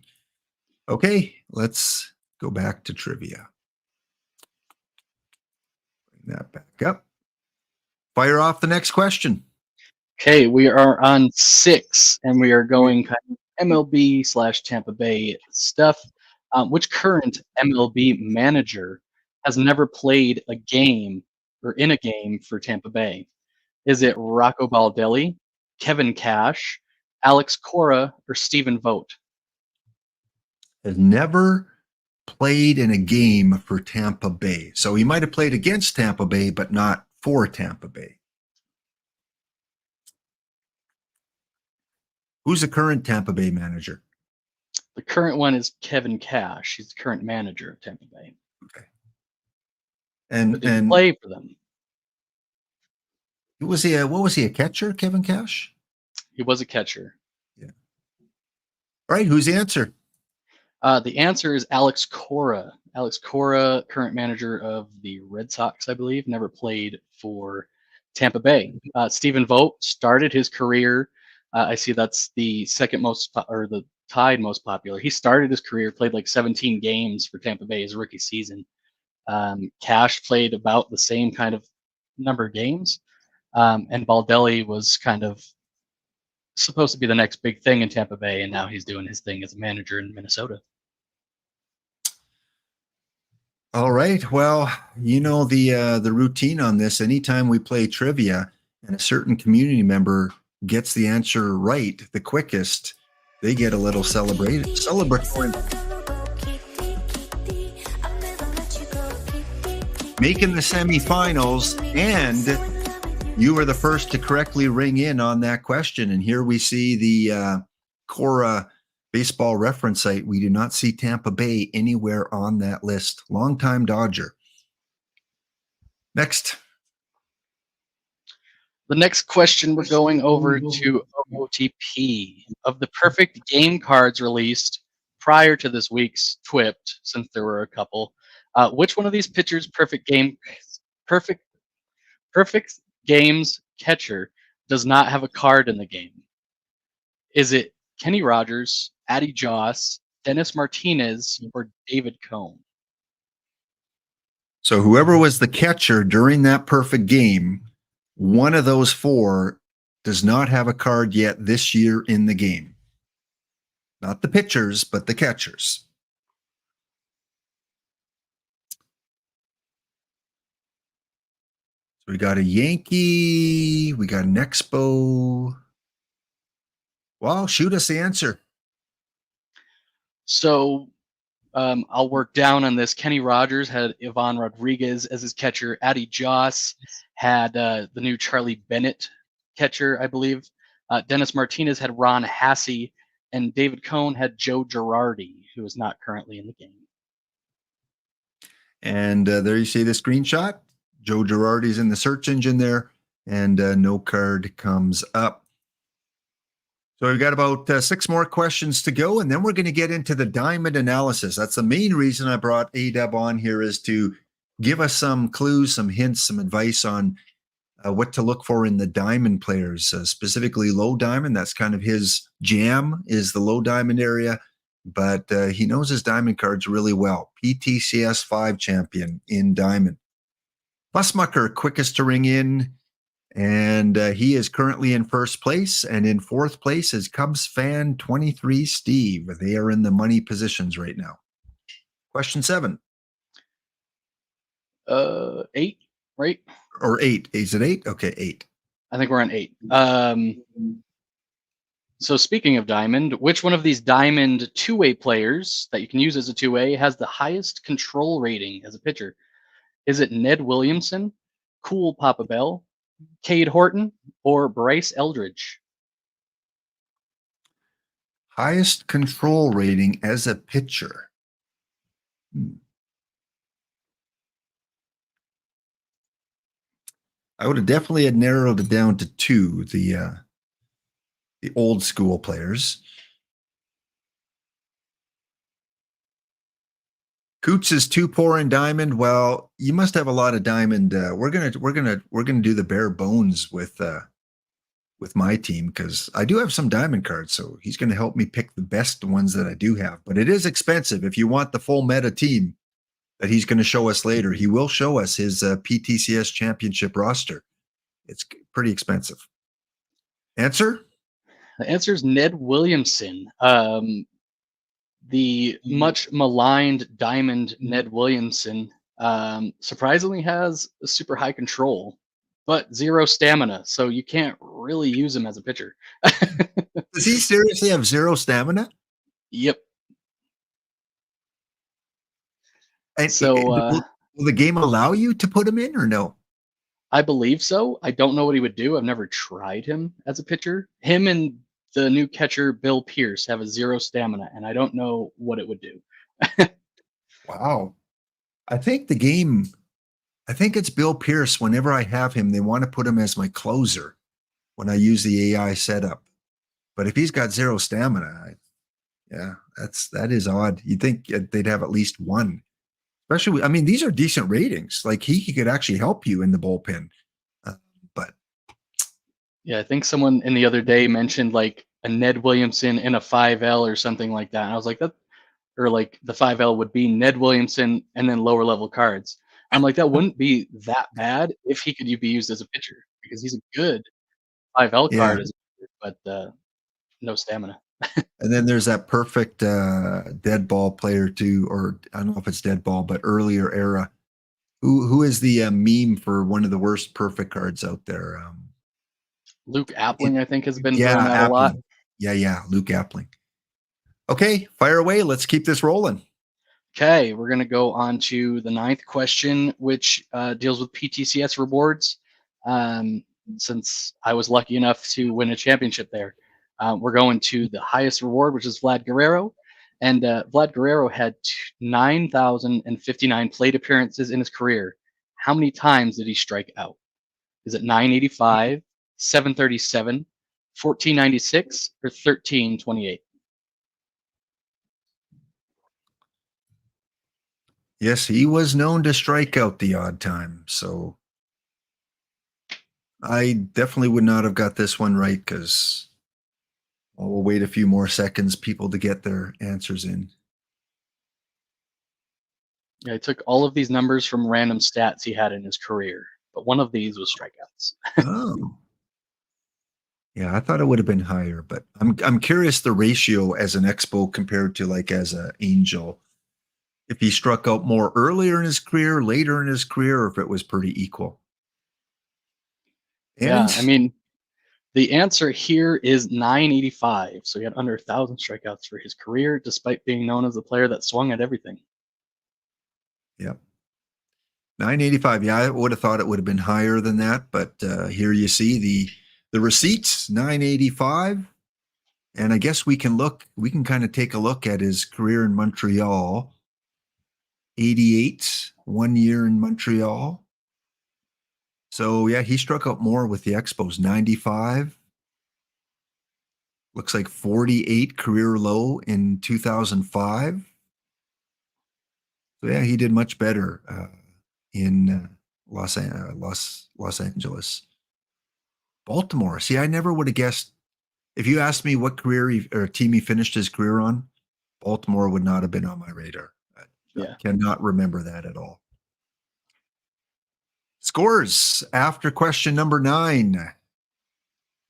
Okay, let's go back to trivia. Bring that back up. Fire off the next question. Okay, we are on 6, and we are going kind of MLB/Tampa Bay stuff. Which current MLB manager has never played a game or in a game for Tampa Bay? Is it Rocco Baldelli, Kevin Cash, Alex Cora, or Stephen Vogt? Has never played in a game for Tampa Bay. So he might have played against Tampa Bay, but not for Tampa Bay. Who's the current Tampa Bay manager? The current one is Kevin Cash. He's the current manager of Tampa Bay. Okay. But did he play for them? Was he what was he, a catcher, Kevin Cash? He was a catcher. Yeah. All right, who's the answer? The answer is Alex Cora. Alex Cora, current manager of the Red Sox, I believe, never played for Tampa Bay. Stephen Vogt started his career. I see that's the second most, or the tied most popular. He started his career, played like 17 games for Tampa Bay his rookie season. Cash played about the same kind of number of games. And Baldelli was kind of supposed to be the next big thing in Tampa Bay, and now he's doing his thing as a manager in Minnesota. All right. Well, you know the routine on this. Anytime we play trivia and a certain community member gets the answer right the quickest, they get a little celebratory. Making the semifinals, and you were the first to correctly ring in on that question. And here we see the Cora baseball reference site. We do not see Tampa Bay anywhere on that list. Longtime Dodger. Next. The next question, we're going over to OOTP. Of the perfect game cards released prior to this week's TWIPT, since there were a couple, which one of these pitchers' perfect games catcher does not have a card in the game? Is it Kenny Rogers, Addie Joss, Dennis Martinez, or David Cone? So whoever was the catcher during that perfect game, one of those four does not have a card yet this year in the game. Not the pitchers, but the catchers. So we got a Yankee, we got an Expo. Well, shoot us the answer. So I'll work down on this. Kenny Rogers had Ivan Rodriguez as his catcher. Addie Joss had the new Charlie Bennett catcher, I believe. Dennis Martinez had Ron Hassey, and David Cone had Joe Girardi, who is not currently in the game. And there you see the screenshot. Joe Girardi's in the search engine there, and no card comes up. So we've got about 6 more questions to go, and then we're going to get into the diamond analysis. That's the main reason I brought A-Dub on here, is to give us some clues, some hints, some advice on what to look for in the diamond players, specifically low diamond. That's kind of his jam, is the low diamond area, but he knows his diamond cards really well. PTCS 5 champion in diamond. Fussmucker, quickest to ring in. And he is currently in first place, and in fourth place is Cubs fan 23 Steve. They are in the money positions right now. Question 7. 8, right? Or 8. Is it 8? Okay, 8. I think we're on 8. So speaking of diamond, which one of these diamond two-way players that you can use as a two-way has the highest control rating as a pitcher? Is it Ned Williamson, Cool Papa Bell, Cade Horton, or Bryce Eldridge? Highest control rating as a pitcher. I would have definitely narrowed it down to 2. the old school players. Coots is too poor in diamond. Well, you must have a lot of diamond. We're gonna do the bare bones with my team because I do have some diamond cards. So he's gonna help me pick the best ones that I do have. But it is expensive. If you want the full meta team that he's going to show us later, he will show us his PTCS championship roster. It's pretty expensive. Answer? The answer is Ned Williamson. The much maligned diamond Ned Williamson surprisingly has a super high control, but 0 stamina, so you can't really use him as a pitcher. Does he seriously have 0 stamina? Yep. And So will the game allow you to put him in or no? I believe so. I don't know what he would do. I've never tried him as a pitcher. Him and the new catcher Bill Pierce have a 0 stamina, and I don't know what it would do. Wow. I think it's Bill Pierce. Whenever I have him, they want to put him as my closer when I use the AI setup. But if he's got 0 stamina, that is odd. You'd think they'd have at least one. Especially, I mean, these are decent ratings. Like he could actually help you in the bullpen. But yeah, I think someone in the other day mentioned like a Ned Williamson in a 5L or something like that. And I was like, that, or like the 5L would be Ned Williamson and then lower level cards. I'm like, that wouldn't be that bad if he could be used as a pitcher because he's a good 5L card, but no stamina. And then there's that perfect dead ball player too, or I don't know if it's dead ball, but earlier era. Who is the meme for one of the worst perfect cards out there? Luke Appling, I think, has been doing that a lot. Yeah, Luke Appling. Okay, fire away. Let's keep this rolling. Okay, we're going to go on to the 9th question, which deals with PTCS rewards. Since I was lucky enough to win a championship there. We're going to the highest reward, which is Vlad Guerrero. And Vlad Guerrero had 9,059 plate appearances in his career. How many times did he strike out? Is it 985, 737, 1496, or 1328? Yes, he was known to strike out the odd time. So I definitely would not have got this one right because we'll wait a few more seconds, people to get their answers in. Yeah, I took all of these numbers from random stats he had in his career, but one of these was strikeouts. Oh. Yeah, I thought it would have been higher, but I'm curious the ratio as an Expo compared to like as an Angel. If he struck out more earlier in his career, later in his career, or if it was pretty equal. And yeah, I mean, the answer here is 985. So he had under 1,000 strikeouts for his career, despite being known as a player that swung at everything. Yep. 985. Yeah, I would have thought it would have been higher than that, but here you see the receipts, 985. And I guess we can kind of take a look at his career in Montreal. 88, 1 year in Montreal. So yeah, he struck out more with the Expos, 95. Looks like 48 career low in 2005. So yeah, he did much better in Los Angeles. Baltimore. See, I never would have guessed. If you asked me what career or team he finished his career on, Baltimore would not have been on my radar. I cannot remember that at all. Scores after question number 9.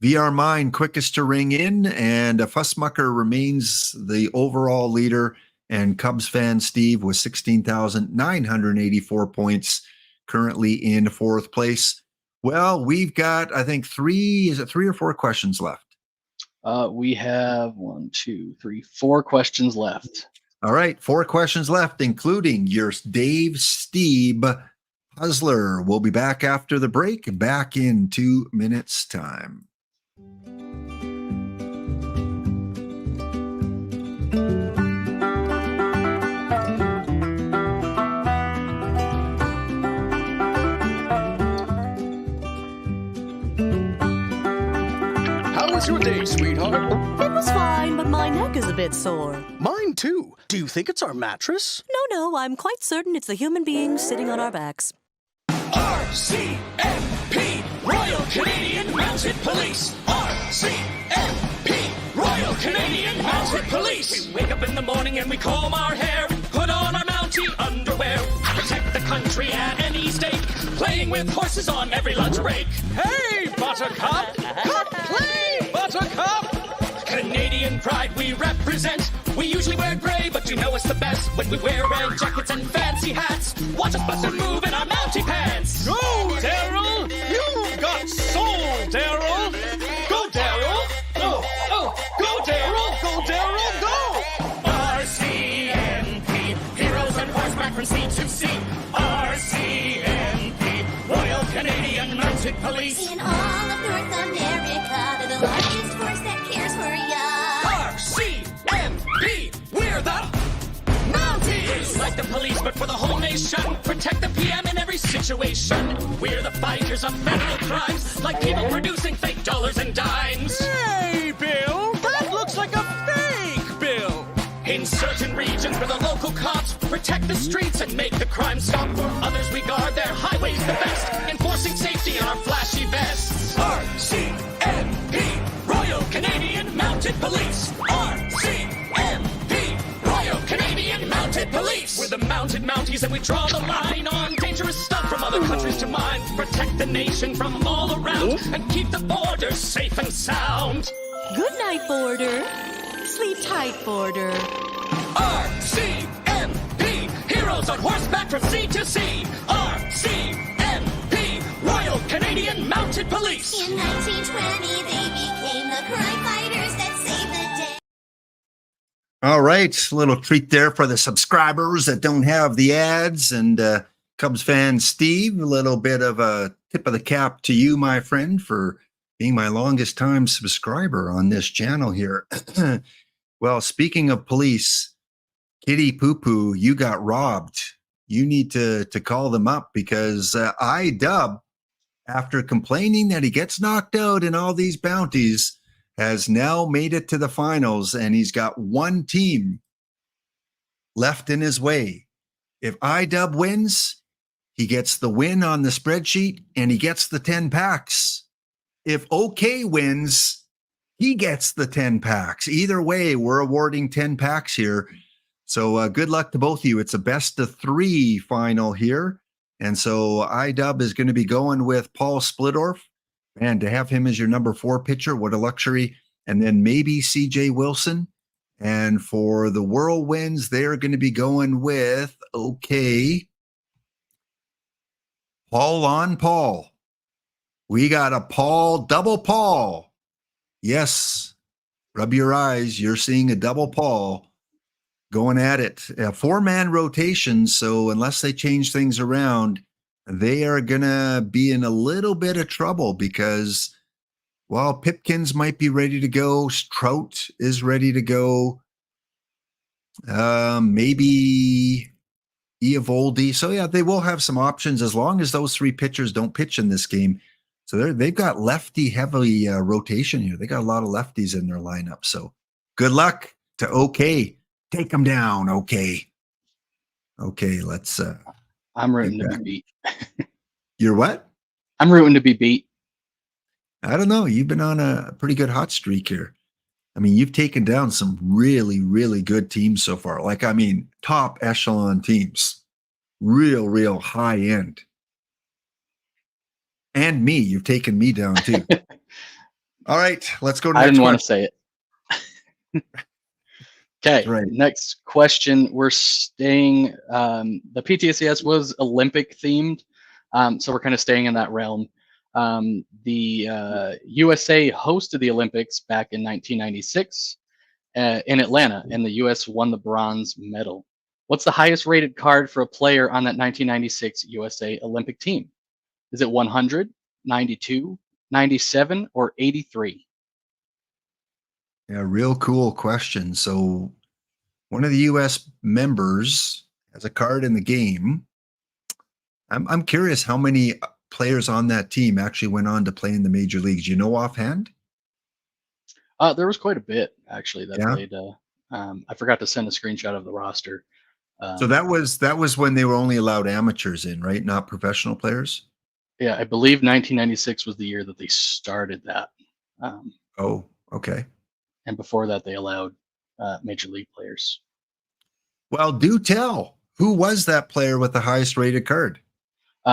VR Mine quickest to ring in, and Fussmucker remains the overall leader. And Cubs fan Steve with 16,984 points, currently in 4th place. Well, we've got, I think, 3 or 4 questions left? We have 4 questions left. All right, 4 questions left, including your Dave Steeb puzzler. We'll be back after the break, back in 2 minutes' time. Hello was your day, sweetheart? It was fine, but my neck is a bit sore. Mine too. Do you think it's our mattress? No, I'm quite certain it's the human beings sitting on our backs. RCMP, Royal Canadian Mounted Police. RCMP, Royal Canadian Mounted Police. We wake up in the morning and we comb our hair, put on our Mountie underwear, protect the country at any stake, playing with horses on every lunch break. Hey, Buttercup! Come play, Buttercup! Canadian pride we represent. We usually wear gray, but you know it's the best when we wear red jackets and fancy hats. Watch us bust a move in our Mountie pants. Go, Daryl! You've got soul, Daryl! Go, Daryl! Go Daryl! Go, Daryl, go! RCMP, heroes on horseback from sea to sea. RCMP, Royal Canadian Mounted Police. In all of North America, they're the largest force that cares for ya. RCMP, we're the Mounties! Like the police, but for the whole nation. Protect the PM in every situation. We're the fighters of federal crimes, like people producing fake dollars and dimes. Hey, Bill! That looks like a fake bill! In certain regions where the local cops protect the streets and make the crime stop, for others we guard their highways the best, enforcing safety in our flashy vests. RCMP, Royal Canadian Mounted Police. RCMP, Royal Canadian Mounted Police. We're the mounted Mounties and we draw the line on dangerous stuff from other countries to mine. Protect the nation from all around and keep the borders safe and sound. Good night, border. Sleep tight, border. RCMP, heroes on horseback from sea to sea. RCMP, Royal Canadian Mounted Police. In 1920, they became the crime fighters that saved the day. All right, a little treat there for the subscribers that don't have the ads. And Cubs fan Steve, a little bit of a tip of the cap to you, my friend, for being my longest time subscriber on this channel here. Well, speaking of police, Kitty Poo Poo, you got robbed. You need to call them up because iDub, after complaining that he gets knocked out in all these bounties, has now made it to the finals, and he's got one team left in his way. If iDub wins, he gets the win on the spreadsheet, and he gets the 10 packs. If OK wins, he gets the 10 packs. Either way, we're awarding 10 packs here. So good luck to both of you. It's a best of 3 final here. And so iDub is going to be going with Paul Splittorff. Man, to have him as your number 4 pitcher, what a luxury. And then maybe CJ Wilson. And for the Whirlwinds, they're going to be going with, okay, Paul on Paul. We got a Paul, double Paul. Yes, rub your eyes. You're seeing a double Paul going at it. A 4-man rotation, so unless they change things around, they are going to be in a little bit of trouble because, well, Pipkins might be ready to go. Trout is ready to go. Maybe Eovaldi. So, yeah, they will have some options as long as those 3 pitchers don't pitch in this game. So they've got lefty-heavy rotation here. They got a lot of lefties in their lineup. So good luck to OK. Take them down, OK. Okay, let's... I'm rooting to be beat. You're what? I'm rooting to be beat. I don't know. You've been on a pretty good hot streak here. I mean, you've taken down some really, really good teams so far. Like, I mean, top echelon teams. Real high end. And me. You've taken me down too. All right, let's go to I next didn't one. want to say it. Okay, Right. Next question. We're staying, the PTCS was Olympic themed, so we're kind of staying in that realm. The USA hosted the Olympics back in 1996 in Atlanta, and the US won the bronze medal. What's the highest rated card for a player on that 1996 USA Olympic team? Is it 100, 92, 97, or 83? Yeah, real cool question. So one of the U.S. members has a card in the game. I'm curious how many players on that team actually went on to play in the major leagues. You know offhand? There was quite a bit actually that Yeah. played. I forgot to send a screenshot of the roster. So that was when they were only allowed amateurs in, right? Not professional players. Yeah, I believe 1996 was the year that they started that. Um, Oh, okay. and before that, they allowed major league players. Well, do tell. Who was that player with the highest rated card?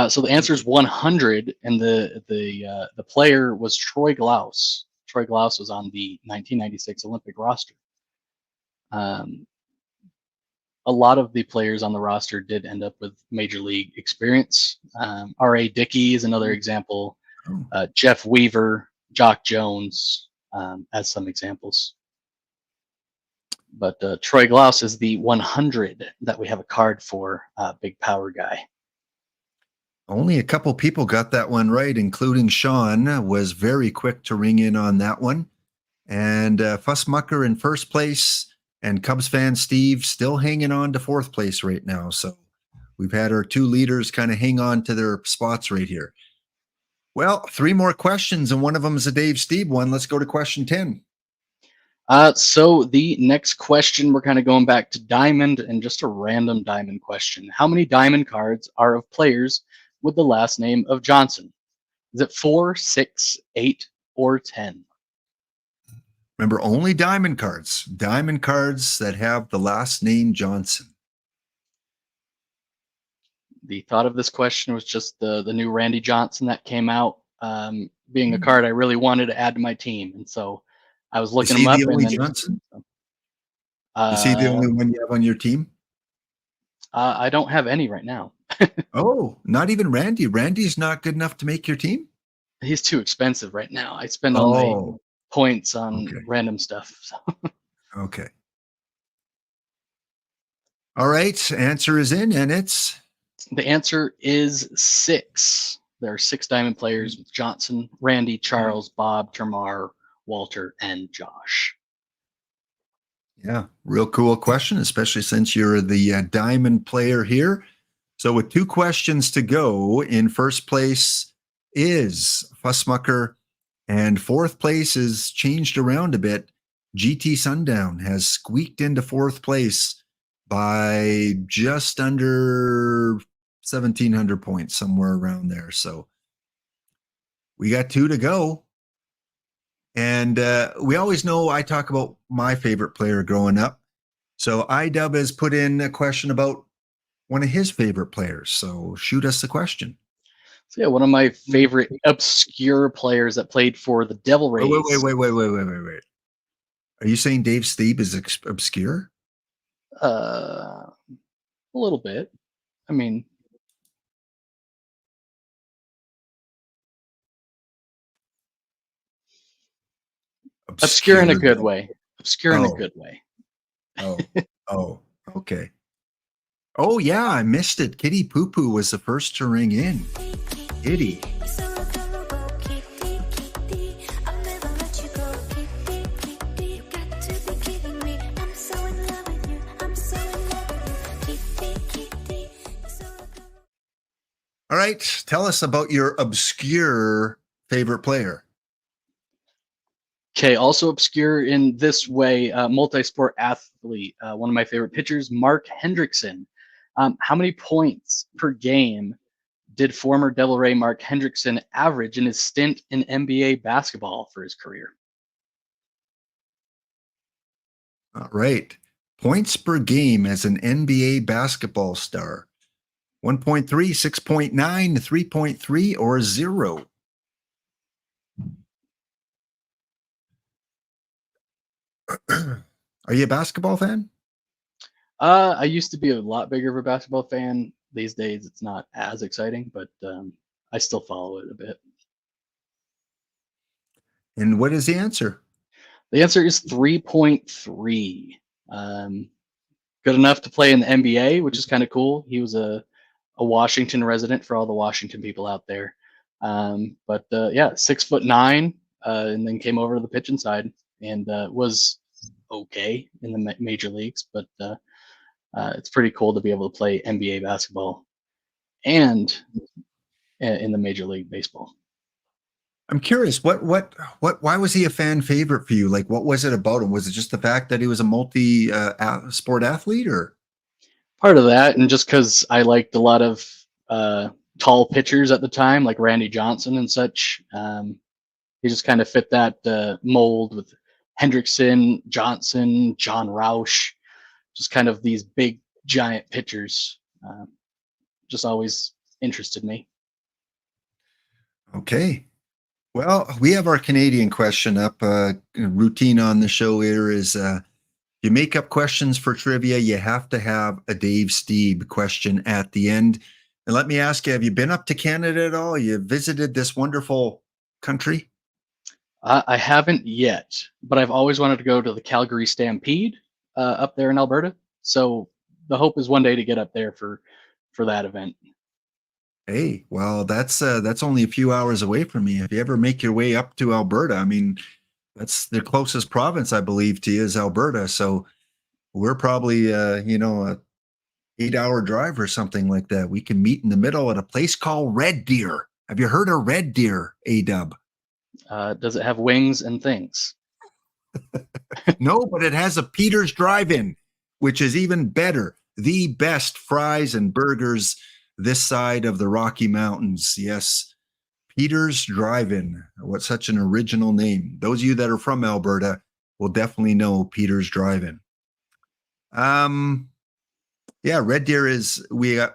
So the answer is 100, and the player was Troy Glaus. Troy Glaus was on the 1996 Olympic roster. Um, a lot of the players on the roster did end up with major league experience. R.A. Dickey is another example. Oh. Jeff Weaver, Jock Jones, as some examples. But Troy Glaus is the 100 that we have a card for, big power guy. Only a couple people got that one right, including Sean, was very quick to ring in on that one. And Fussmucker in first place, and Cubs fan Steve still hanging on to fourth place right now. So we've had our two leaders kind of hang on to their spots right here. Well, 3 more questions, and one of them is a Dave Steve one. Let's go to question 10. So the next question, we're kind of going back to Diamond, and just a random Diamond question. How many Diamond cards are of players with the last name of Johnson? Is it 4, 6, 8, or 10? Remember, only diamond cards that have the last name Johnson. The thought of this question was just the new Randy Johnson that came out, being a card I really wanted to add to my team, and so I was looking him up. Is he the only and then, Johnson? Is he the only one you have on your team? I don't have any right now. Oh, not even Randy. Randy's not good enough to make your team? He's too expensive right now. I spend all my points on Okay. random stuff. So. Okay. All right. Answer is in, and it's The answer is 6. There are 6 Diamond players with Johnson, Randy, Charles, Bob, Termar, Walter, and Josh. yeah, real cool question, especially since you're the diamond player here. So with 2 questions to go, in first place is Fussmucker, and fourth place is changed around a bit. GT Sundown has squeaked into fourth place by just under 1,700 points, somewhere around there. So we got 2 to go. And we always know I talk about my favorite player growing up. So iDub has put in a question about one of his favorite players. So shoot us the question. So yeah, one of my favorite obscure players that played for the Devil Rays. Wait. Are you saying Dave Steve is obscure? A little bit. I mean, obscure in a good way. Obscure in a good way. Oh, okay. Oh yeah, I missed it. Kitty Poo Poo was the first to ring in. Kitty. All right, tell us about your obscure favorite player. Okay, also obscure in this way, multi-sport athlete. One of my favorite pitchers, Mark Hendrickson. How many points per game did former Devil Ray Mark Hendrickson average in his stint in NBA basketball for his career? All right. Points per game as an NBA basketball star. 1.3, 6.9, 3.3, or 0. Are you a basketball fan? I used to be a lot bigger of a basketball fan. These days, it's not as exciting, but I still follow it a bit. And what is the answer? The answer is 3.3. Good enough to play in the NBA, which is kind of cool. He was a Washington resident for all the Washington people out there. But yeah, 6'9", and then came over to the pitching side and was okay in the major leagues. But it's pretty cool to be able to play NBA basketball and in the Major League Baseball. I'm curious, why was he a fan favorite for you? Like, what was it about him? Was it just the fact that he was a multi sport athlete, or? Part of that, and just because I liked a lot of tall pitchers at the time, like Randy Johnson and such. He just kind of fit that mold with Hendrickson, Johnson, John Roush, just kind of these big giant pitchers. Just always interested me. Okay. Well, we have our Canadian question up. Routine on the show here is you make up questions for trivia. You have to have a Dave Steeb question at the end. And let me ask you, have you been up to Canada at all? You visited this wonderful country? I haven't yet, but I've always wanted to go to the Calgary Stampede up there in Alberta. So the hope is one day to get up there for that event. Hey, well, that's only a few hours away from me. If you ever make your way up to Alberta, I mean, that's the closest province, I believe, to you is Alberta. So we're probably, a 8-hour drive or something like that. We can meet in the middle at a place called Red Deer. Have you heard of Red Deer, A-Dub? Does it have wings and things? No, but it has a Peter's Drive-In, which is even better. The best fries and burgers this side of the Rocky Mountains. Yes, Peter's Drive-In. What such an original name. Those of you that are from Alberta will definitely know Peter's Drive-In. Yeah, Red Deer is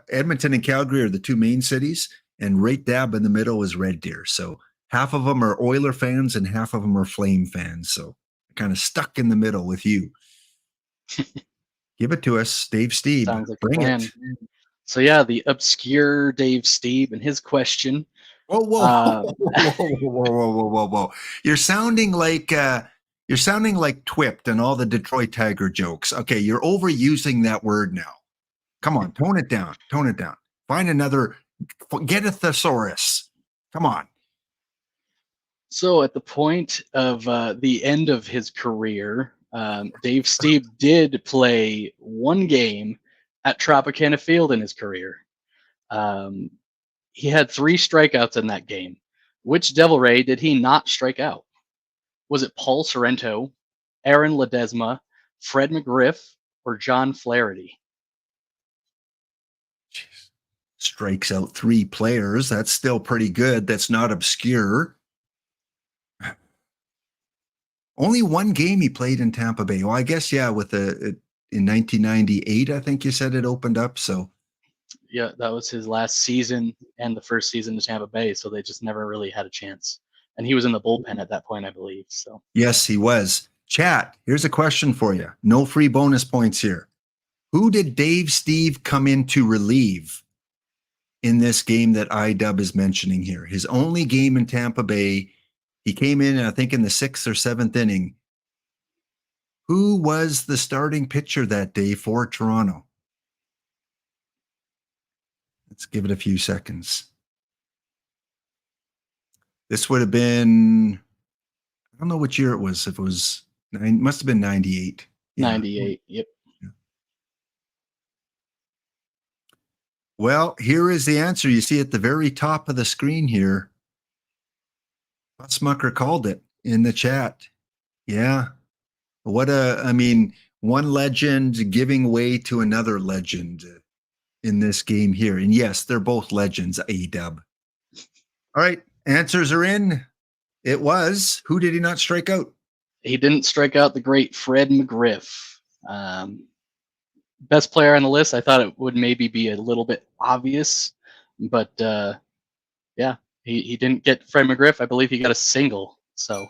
Edmonton and Calgary are the two main cities, and right dab in the middle is Red Deer. So half of them are Oiler fans and half of them are Flame fans. So kind of stuck in the middle with you. Give it to us, Dave Steeb. Sounds like Bring a plan. it. So yeah, the obscure Dave Steeb and his question. Whoa, whoa. You're sounding like Twipped and all the Detroit Tiger jokes. Okay, you're overusing that word now. Come on, tone it down. Find another, get a thesaurus. Come on. So at the point of the end of his career, Dave Steeb did play one game at Tropicana Field in his career. He had 3 strikeouts in that game. Which Devil Ray did he not strike out? Was it Paul Sorrento, Aaron Ledesma, Fred McGriff, or John Flaherty? Jeez. Strikes out 3 players. That's still pretty good. That's not obscure. Only one game he played in Tampa Bay. Well, I guess, yeah, with in 1998, I think you said it opened up. So, yeah, that was his last season and the first season to Tampa Bay. So they just never really had a chance. And he was in the bullpen at that point, I believe. So yes, he was. Chat, here's a question for you. No free bonus points here. Who did Dave Steeb come in to relieve in this game that IDub is mentioning here? His only game in Tampa Bay. He came in, I think, in the 6th or 7th inning. Who was the starting pitcher that day for Toronto? Let's give it a few seconds. This would have been, I don't know which year it was. If it was, must have been 98. Yeah. 98, yep. Yeah. Well, here is the answer. You see at the very top of the screen here. Smucker called it in the chat. Yeah. One legend giving way to another legend in this game here. And yes, they're both legends, A-Dub. All right, answers are in. It was, who did he not strike out? He didn't strike out the great Fred McGriff. Best player on the list. I thought it would maybe be a little bit obvious, but yeah. He didn't get Fred McGriff. I believe he got a single. So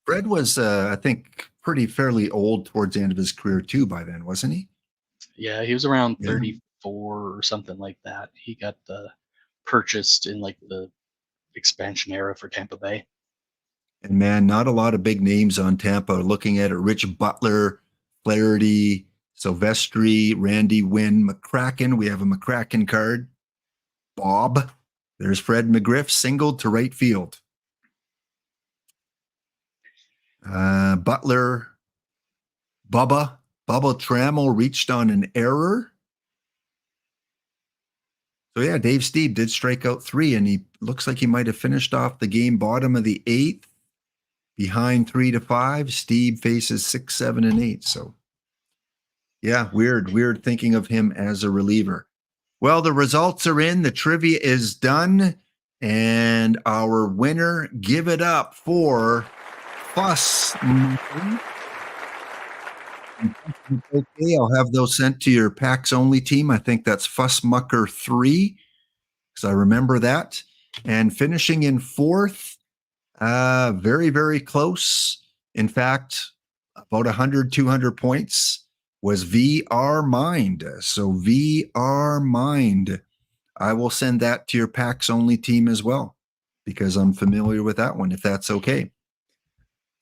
Fred was, I think, fairly old towards the end of his career too by then, wasn't he? Yeah, he was around 34 or something like that. He got purchased in like the expansion era for Tampa Bay. And man, not a lot of big names on Tampa. Looking at it, Rich Butler, Flaherty, Silvestri, Randy Wynn, McCracken. We have a McCracken card. Bob. There's Fred McGriff, singled to right field. Butler, Bubba Trammell reached on an error. So yeah, Dave Steve did strike out 3, and he looks like he might have finished off the game bottom of the 8th, behind 3-5. Steve faces 6, 7, and 8. So yeah, weird thinking of him as a reliever. Well, the results are in. The trivia is done. And our winner, give it up for Fuss. Okay, I'll have those sent to your PAX only team. I think that's Fuss Mucker 3, because I remember that. And finishing in 4th, very, very close. In fact, about 100, 200 points was VR Mind. So VR Mind, I will send that to your PAX only team as well, because I'm familiar with that one, if that's okay.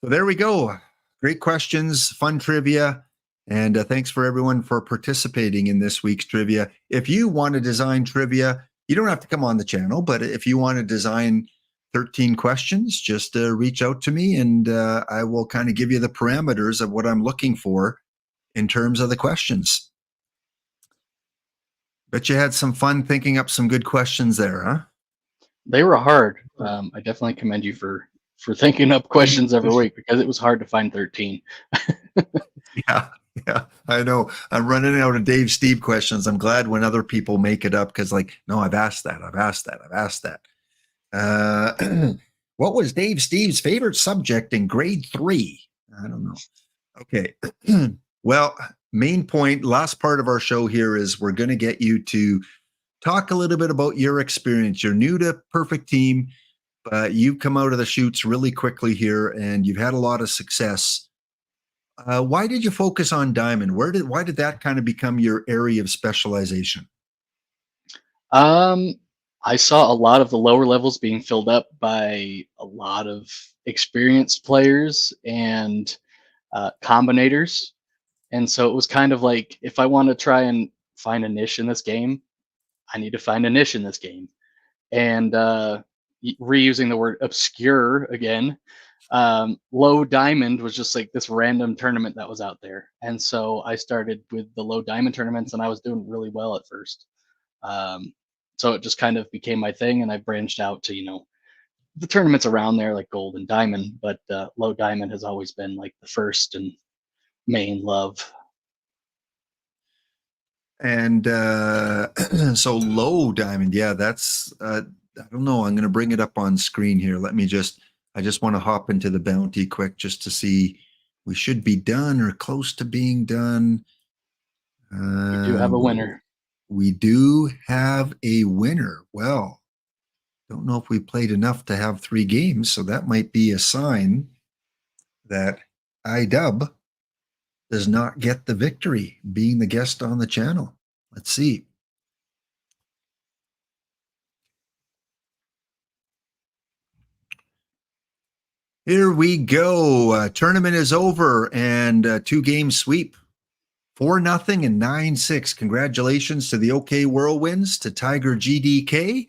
So there we go. Great questions, fun trivia. And thanks for everyone for participating in this week's trivia. If you want to design trivia, you don't have to come on the channel, but if you want to design 13 questions, just reach out to me, and I will kind of give you the parameters of what I'm looking for in terms of the questions. Bet you had some fun thinking up some good questions there, huh? They were hard. I definitely commend you for thinking up questions every week, because it was hard to find 13. Yeah, I know. I'm running out of Dave Steve questions. I'm glad when other people make it up, because like, no, I've asked that. What was Dave Steve's favorite subject in grade 3? I don't know. Okay. Well, main point, last part of our show here is we're going to get you to talk a little bit about your experience. You're new to Perfect Team, but you've come out of the chutes really quickly here, and you've had a lot of success. Why did you focus on Diamond? Why did that kind of become your area of specialization? I saw a lot of the lower levels being filled up by a lot of experienced players and combinators. And so it was kind of like, if I want to try and find a niche in this game, I need to find a niche in this game. And reusing the word obscure again, low diamond was just like this random tournament that was out there. And so I started with the low diamond tournaments, and I was doing really well at first. So it just kind of became my thing, and I branched out to, the tournaments around there like gold and diamond, but low diamond has always been like the first and main love. And so low diamond, yeah, that's I don't know. I'm going to bring it up on screen here. I just want to hop into the bounty quick just to see. We should be done or close to being done. We do have a winner. We do have a winner. Well, don't know if we played enough to have 3 games, so that might be a sign that iDub does not get the victory, being the guest on the channel. Let's see. Here we go. Tournament is over, and 2-game sweep. 4-0 and 9-6. Congratulations to the OK Whirlwinds, to Tiger GDK,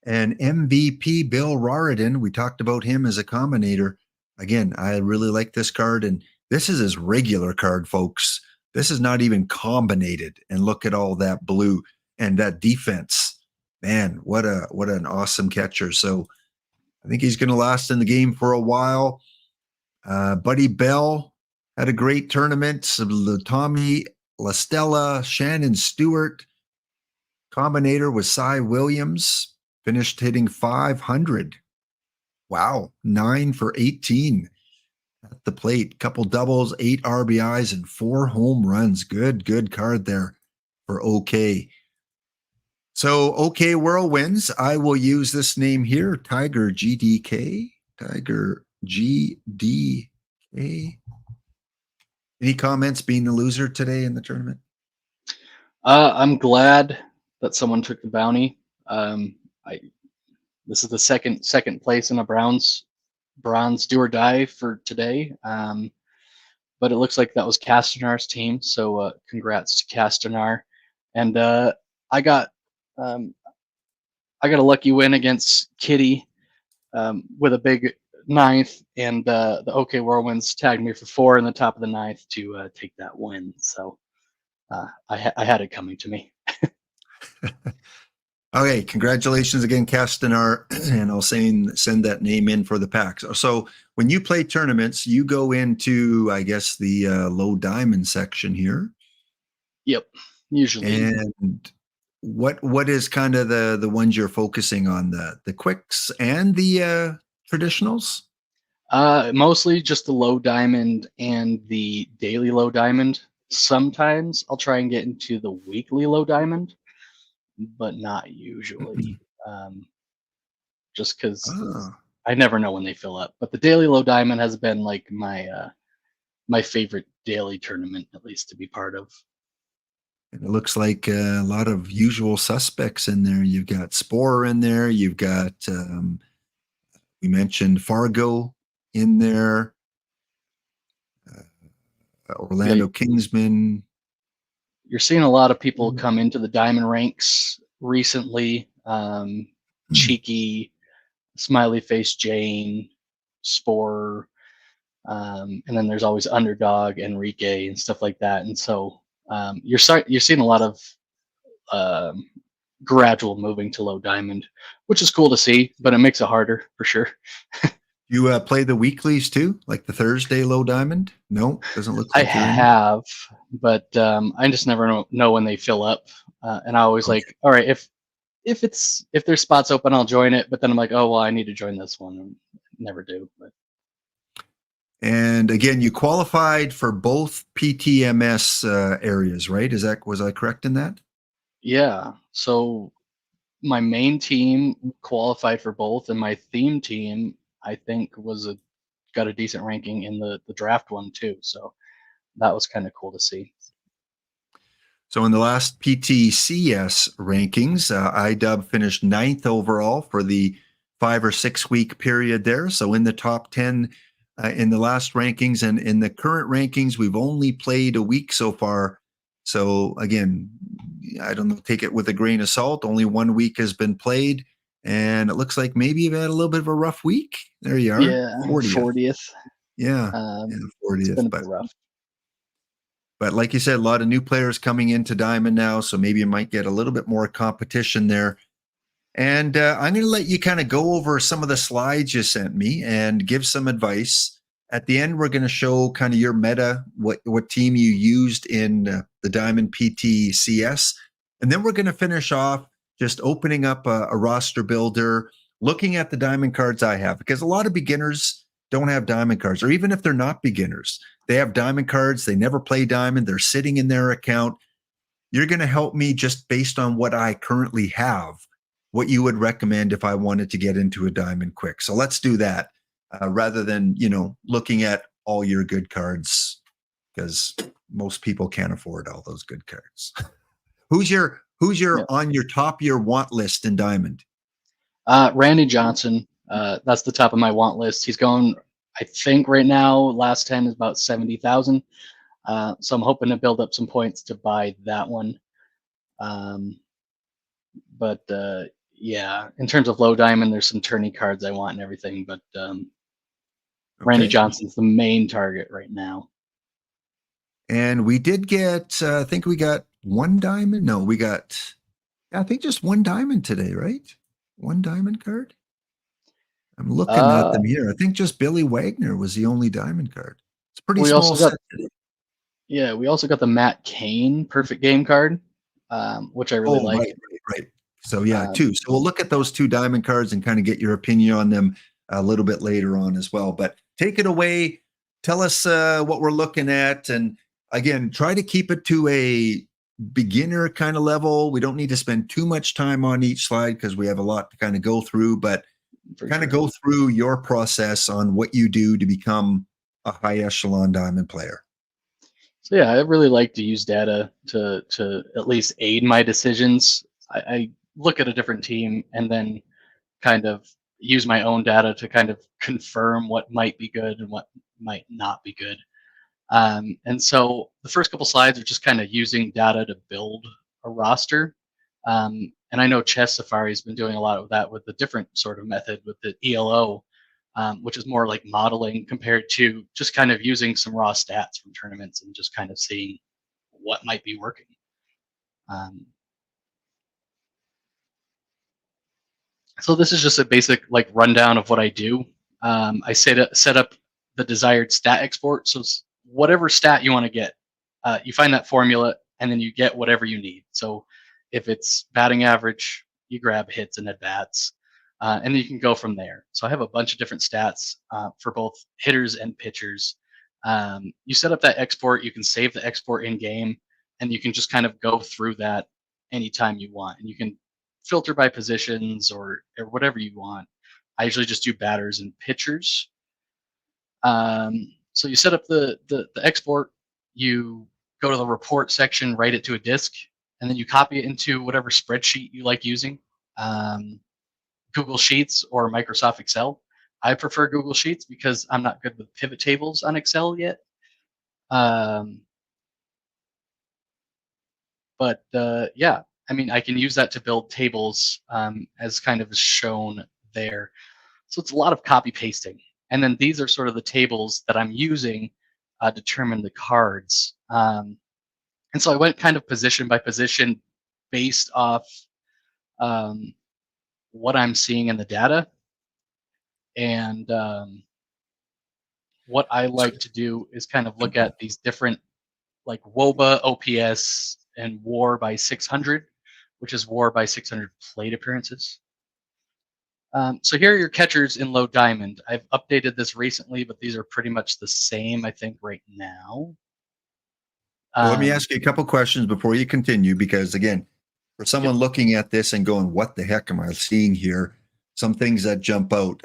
and MVP Bill Raridan. We talked about him as a combinator. Again, I really like this card, and this is his regular card, folks. This is not even combinated. And look at all that blue and that defense. Man, what an awesome catcher. So I think he's going to last in the game for a while. Buddy Bell had a great tournament. Tommy LaStella, Shannon Stewart. Combinator was Cy Williams. Finished hitting 500. Wow, 9 for 18 at the plate. Couple doubles, 8 RBIs, and 4 home runs. Good card there for OK. So OK Whirlwinds, I will use this name here, Tiger GDK. Tiger GDK. Any comments being the loser today in the tournament? I'm glad that someone took the bounty. This is the second place in a bronze do or die for today. But it looks like that was Castanar's team. So congrats to Castanar. And I got a lucky win against Kitty with a big 9th, and the OK Whirlwinds tagged me for 4 in the top of the 9th to take that win. So I had it coming to me. Okay, congratulations again, Castanar, and I'll send that name in for the packs. So when you play tournaments, you go into, I guess, the low diamond section here. Yep, usually. And what is kind of the ones you're focusing on, the quicks and the traditionals? Mostly just the low diamond and the daily low diamond. Sometimes I'll try and get into the weekly low diamond, but not usually. Just because Ah, I never know when they fill up. But the daily low diamond has been like my favorite daily tournament, at least to be part of. and it looks like a lot of usual suspects in there. You've got Spore in there. You've got we mentioned Fargo in there. Yeah, Orlando Kingsman. you're seeing a lot of people Mm. come into the diamond ranks recently. Cheeky, smiley face Jane, Spore, and then there's always Underdog, Enrique, and stuff like that. And so you're seeing a lot of um, gradual moving to low diamond, which is cool to see, but it makes it harder for sure. You play the weeklies too, like the Thursday low diamond? No, doesn't look I like you're in. have, but I just never know when they fill up, and I always Okay. like, all right, if there's spots open, I'll join it. But then I'm like, oh well, I need to join this one, and never do. But And again, you qualified for both PTMS areas, right? Was I correct in that? yeah, so my main team qualified for both, and my theme team I think got a decent ranking in the draft one too. So that was kind of cool to see. So in the last PTCS rankings, IDub finished ninth overall for the 5 or 6 week period there. So in the top 10 in the last rankings, and in the current rankings, we've only played a week so far. So again, I don't know, take it with a grain of salt. Only 1 week has been played. And it looks like maybe you've had a little bit of a rough week. There you are, Yeah, 40th. 40th. Yeah, yeah, It's 40th. been a bit rough. But like you said, a lot of new players coming into Diamond now, so maybe you might get a little bit more competition there. And I'm going to let you kind of go over some of the slides you sent me and give some advice. At the end, we're going to show kind of your meta, what team you used in the Diamond PTCS. And then we're going to finish off just opening up a roster builder, looking at the Diamond cards I have, because a lot of beginners don't have Diamond cards, or even if they're not beginners, they have Diamond cards. They never play Diamond. They're sitting in their account. You're going to help me just based on what I currently have, what you would recommend if I wanted to get into a Diamond quick. So let's do that rather than, looking at all your good cards, because most people can't afford all those good cards. Who's your Yeah. on your top of your want list in Diamond? Randy Johnson. That's the top of my want list. He's going, I think right now, last 10 is about 70,000. So I'm hoping to build up some points to buy that one. But yeah, in terms of low diamond, there's some tourney cards I want and everything. But Randy Okay. Johnson's the main target right now. And we did get, I think we got one diamond. No, we got, I think just one diamond today, right? One diamond card. I'm looking at them here. I think just Billy Wagner was the only diamond card. It's a pretty We small also got set today. Yeah, we also got the Matt Cain perfect game card, which I really Oh, like. right. So yeah, Um, two. So we'll look at those two diamond cards and kind of get your opinion on them a little bit later on as well. But take it away. Tell us what we're looking at, and again, try to keep it to a beginner kind of level. We don't need to spend too much time on each slide because we have a lot to kind of go through. But for kind of sure. go through your process on what you do to become a high echelon diamond player. So yeah, I really like to use data to at least aid my decisions. I look at a different team and then kind of use my own data to kind of confirm what might be good and what might not be good. And so the first couple slides are just kind of using data to build a roster. And I know Chess Safari has been doing a lot of that with a different sort of method with the ELO, which is more like modeling compared to just kind of using some raw stats from tournaments and just kind of seeing what might be working. Um, So this is just a basic like rundown of what I do. I set up the desired stat export. So whatever stat you want to get, you find that formula and then you get whatever you need. So if it's batting average, you grab hits and at bats, and then you can go from there. So I have a bunch of different stats for both hitters and pitchers. You set up that export, you can save the export in game, and you can just kind of go through that anytime you want. And you can filter by positions or whatever you want. I usually just do batters and pitchers. So you set up the export, you go to the report section, write it to a disk, and then you copy it into whatever spreadsheet you like using, Google Sheets or Microsoft Excel. I prefer Google Sheets because I'm not good with pivot tables on Excel yet. Yeah, I mean, I can use that to build tables as kind of shown there. So it's a lot of copy pasting. And then these are sort of the tables that I'm using determine the cards. And so I went kind of position by position based off what I'm seeing in the data. And what I like to do is kind of look at these different like WOBA, OPS, and WAR by 600, which is WAR by 600 plate appearances. So here are your catchers in low diamond. I've updated this recently, but these are pretty much the same, I think, right now. Well, let me ask you a couple questions before you continue, because again, for someone looking at this and going, what the heck am I seeing here? Some things that jump out.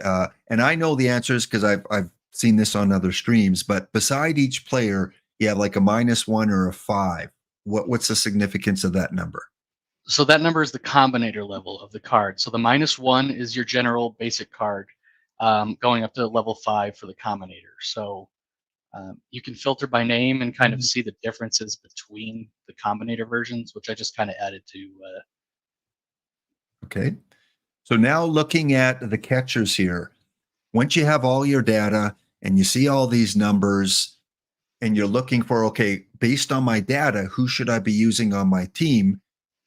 And I know the answers because I've seen this on other streams, but beside each player, you have like a -1 or a 5. What's the significance of that number? So that number is the combinator level of the card. So the -1 is your general basic card, going up to level 5 for the combinator. So you can filter by name and kind of see the differences between the combinator versions, which I just kind of added to. Okay. So now looking at the catchers here, once you have all your data and you see all these numbers and you're looking for, okay, based on my data, who should I be using on my team?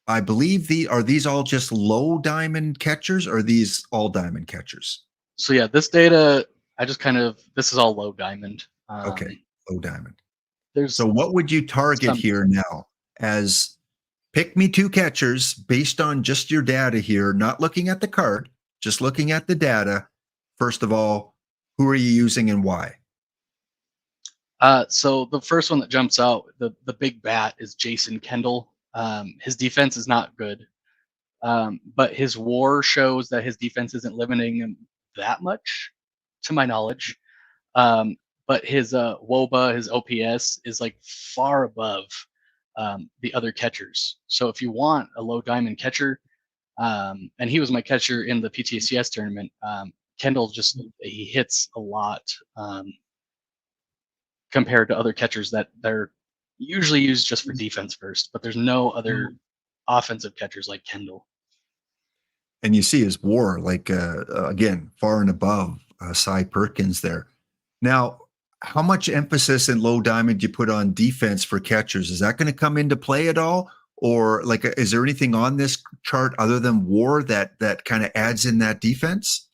I believe are these all just low diamond catchers, or are these all diamond catchers? So yeah, this data, this is all low diamond. Okay, low diamond. There's So what would you target here now as pick me 2 catchers based on just your data here, not looking at the card, just looking at the data. First of all, who are you using and why? So the first one that jumps out, the big bat, is Jason Kendall. His defense is not good, but his WAR shows that his defense isn't limiting him that much, to my knowledge. But his WOBA, his OPS, is like far above the other catchers. So if you want a low diamond catcher, and he was my catcher in the PTCS tournament, Kendall he hits a lot compared to other catchers that they're usually used just for defense first, but there's no other offensive catchers like Kendall. And you see his WAR, like, again, far and above Cy Perkins there. Now, how much emphasis in low diamond you put on defense for catchers? Is that going to come into play at all? Or like, is there anything on this chart other than WAR that kind of adds in that defense?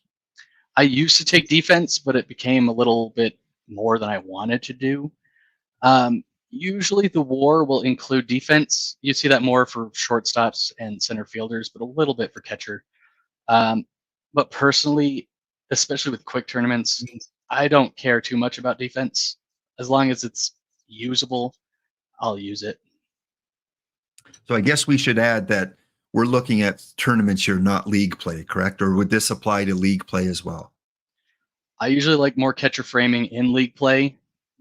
I used to take defense, but it became a little bit more than I wanted to do. Usually the WAR will include defense. You see that more for shortstops and center fielders, but a little bit for catcher. But personally, especially with quick tournaments, I don't care too much about defense. As long as it's usable, I'll use it. So I guess we should add that we're looking at tournaments here, not league play, correct? Or would this apply to league play as well? I usually like more catcher framing in league play,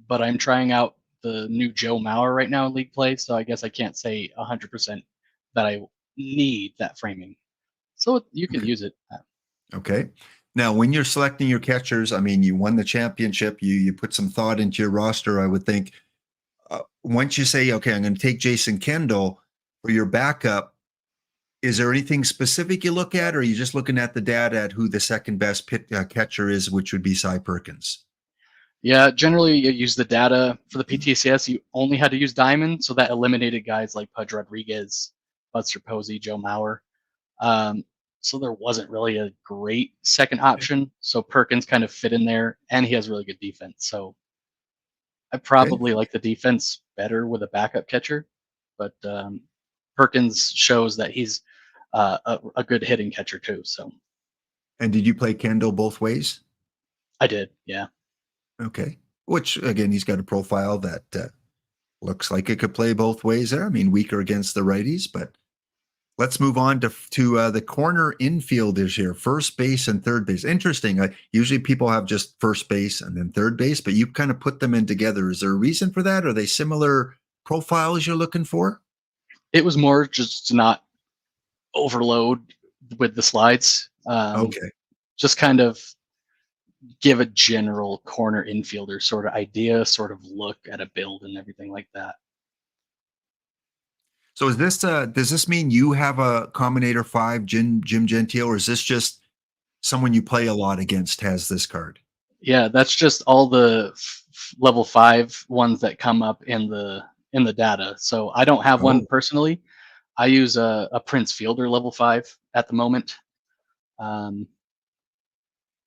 but I'm trying out the new Joe Mauer right now in league play, so I guess I can't say 100% that I need that framing. So you can use it. Okay. Now, when you're selecting your catchers, I mean, you won the championship, you put some thought into your roster, I would think. Once you say, okay, I'm going to take Jason Kendall for your backup, is there anything specific you look at, or are you just looking at the data at who the second best catcher is, which would be Cy Perkins? Yeah, generally you use the data. For the PTCS, you only had to use diamond, so that eliminated guys like Pudge Rodriguez, Buster Posey, Joe Mauer. so there wasn't really a great second option. So Perkins kind of fit in there, and he has really good defense. So I Okay. probably like the defense better with a backup catcher, but Perkins shows that he's a good hitting catcher too. So And did you play Kendall both ways? I did, yeah. Okay. Which again, he's got a profile that looks like it could play both ways there. I mean, weaker against the righties, but let's move on to the corner infielders here, first base and third base. Interesting. Usually people have just first base and then third base, but you kind of put them in together. Is there a reason for that? Are they similar profiles you're looking for? It was more just to not overload with the slides. Okay. Just kind of give a general corner infielder sort of idea, sort of look at a build and everything like that. So is this does this mean you have a Combinator 5 Jim Gentile, or is this just someone you play a lot against has this card? Yeah, that's just all the level 5 ones that come up in the data. So I don't have one personally. I use a Prince Fielder level 5 at the moment.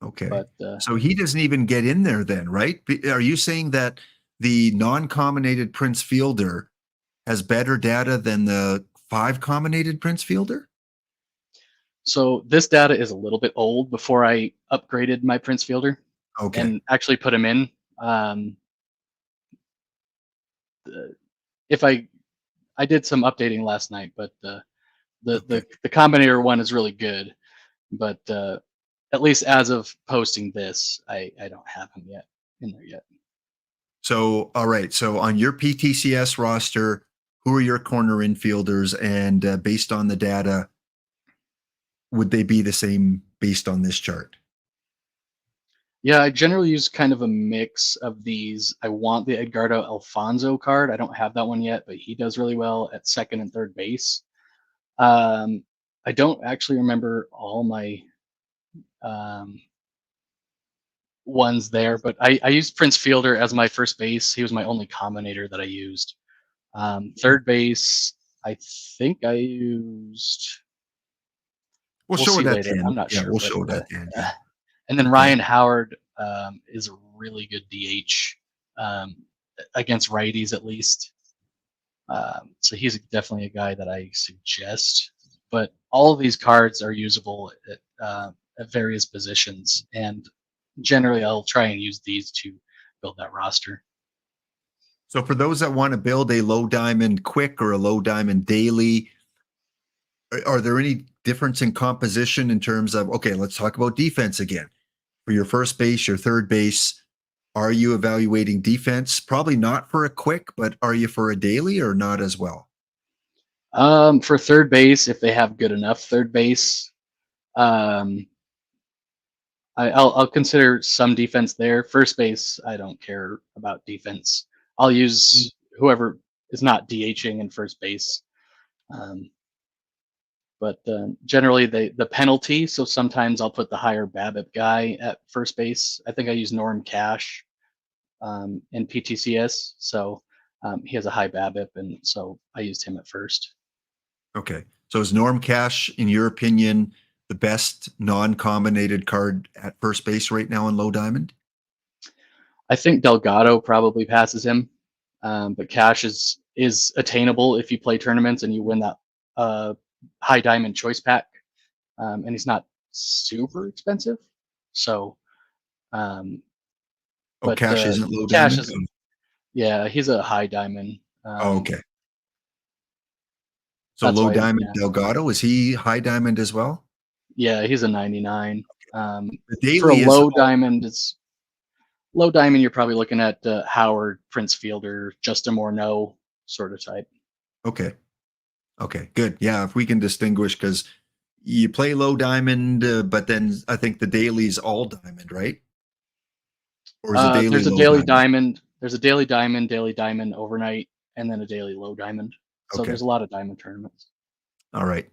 Okay. But So he doesn't even get in there then, right? Are you saying that the non-combinated Prince Fielder has better data than the 5 combinated Prince Fielder? so this data is a little bit old before I upgraded my Prince Fielder Okay. and actually put him in. If I did some updating last night, but the Combinator one is really good. But at least as of posting this, I don't have him yet in there yet. So, all right. So on your PTCS roster, who are your corner infielders? And based on the data, would they be the same based on this chart? Yeah, I generally use kind of a mix of these. I want the Edgardo Alfonso card. I don't have that one yet, but he does really well at second and third base. I don't actually remember all my ones there, but I used Prince Fielder as my first base. He was my only combinator that I used. Third base, I think I used. We'll We'll show see that later. in. I'm not Yeah, sure. we'll but, show that in. and then Okay. Ryan Howard is a really good DH against righties, at least. So he's definitely a guy that I suggest. But all of these cards are usable at various positions, and generally I'll try and use these to build that roster. So for those that want to build a low diamond quick or a low diamond daily, are there any difference in composition in terms of, okay, let's talk about defense again. For your first base, your third base, are you evaluating defense? Probably not for a quick, but are you for a daily or not as well? For third base, if they have good enough third base, I'll consider some defense there. First base, I don't care about defense. I'll use whoever is not DHing in first base. But generally, the penalty. So sometimes I'll put the higher BABIP guy at first base. I think I use Norm Cash in PTCS. So he has a high BABIP, and so I used him at first. Okay. So is Norm Cash, in your opinion, the best non-combinated card at first base right now in low diamond? I think Delgado probably passes him, but Cash is attainable if you play tournaments and you win that high diamond choice pack, and he's not super expensive. So, but Cash isn't low Cash diamond? is, yeah, he's a high diamond. Okay. So that's low why, diamond yeah. Delgado, is he high diamond as well? Yeah, he's a 99. The daily For a is low diamond, you're probably looking at Howard, Prince Fielder, Justin Morneau sort of type. Okay. Okay, good. Yeah, if we can distinguish, because you play low diamond, but then I think the daily's all diamond, right? Or is it daily There's a low daily diamond. There's a daily diamond overnight, and then a daily low diamond. So Okay. there's a lot of diamond tournaments. All right.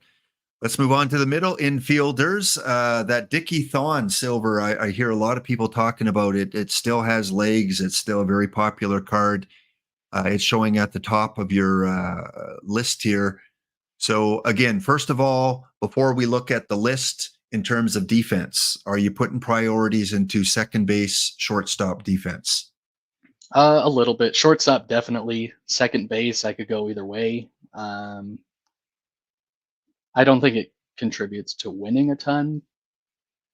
Let's move on to the middle infielders. That Dickie Thon silver, I hear a lot of people talking about it. It still has legs. It's still a very popular card. It's showing at the top of your list here. So again, first of all, before we look at the list in terms of defense, are you putting priorities into second base, shortstop defense? A little bit. Shortstop, definitely. Second base, I could go either way. I don't think it contributes to winning a ton,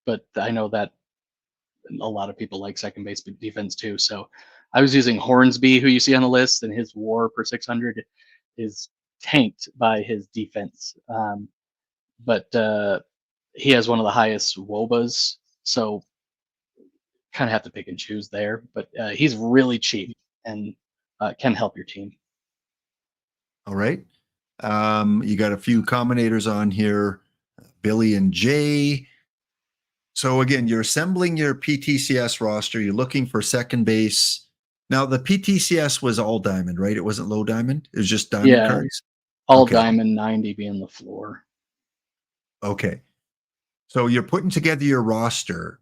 but I know that a lot of people like second base defense too. So I was using Hornsby, who you see on the list, and his WAR per 600 is tanked by his defense. But he has one of the highest WOBAs, so kind of have to pick and choose there. But he's really cheap and can help your team. All right. You got a few combinators on here, Billy and Jay. So again, you're assembling your PTCS roster. You're looking for second base. Now the PTCS was all diamond, right? It wasn't low diamond. It was just diamond Yeah, cards. all Okay. diamond, 90 being the floor. Okay. So you're putting together your roster.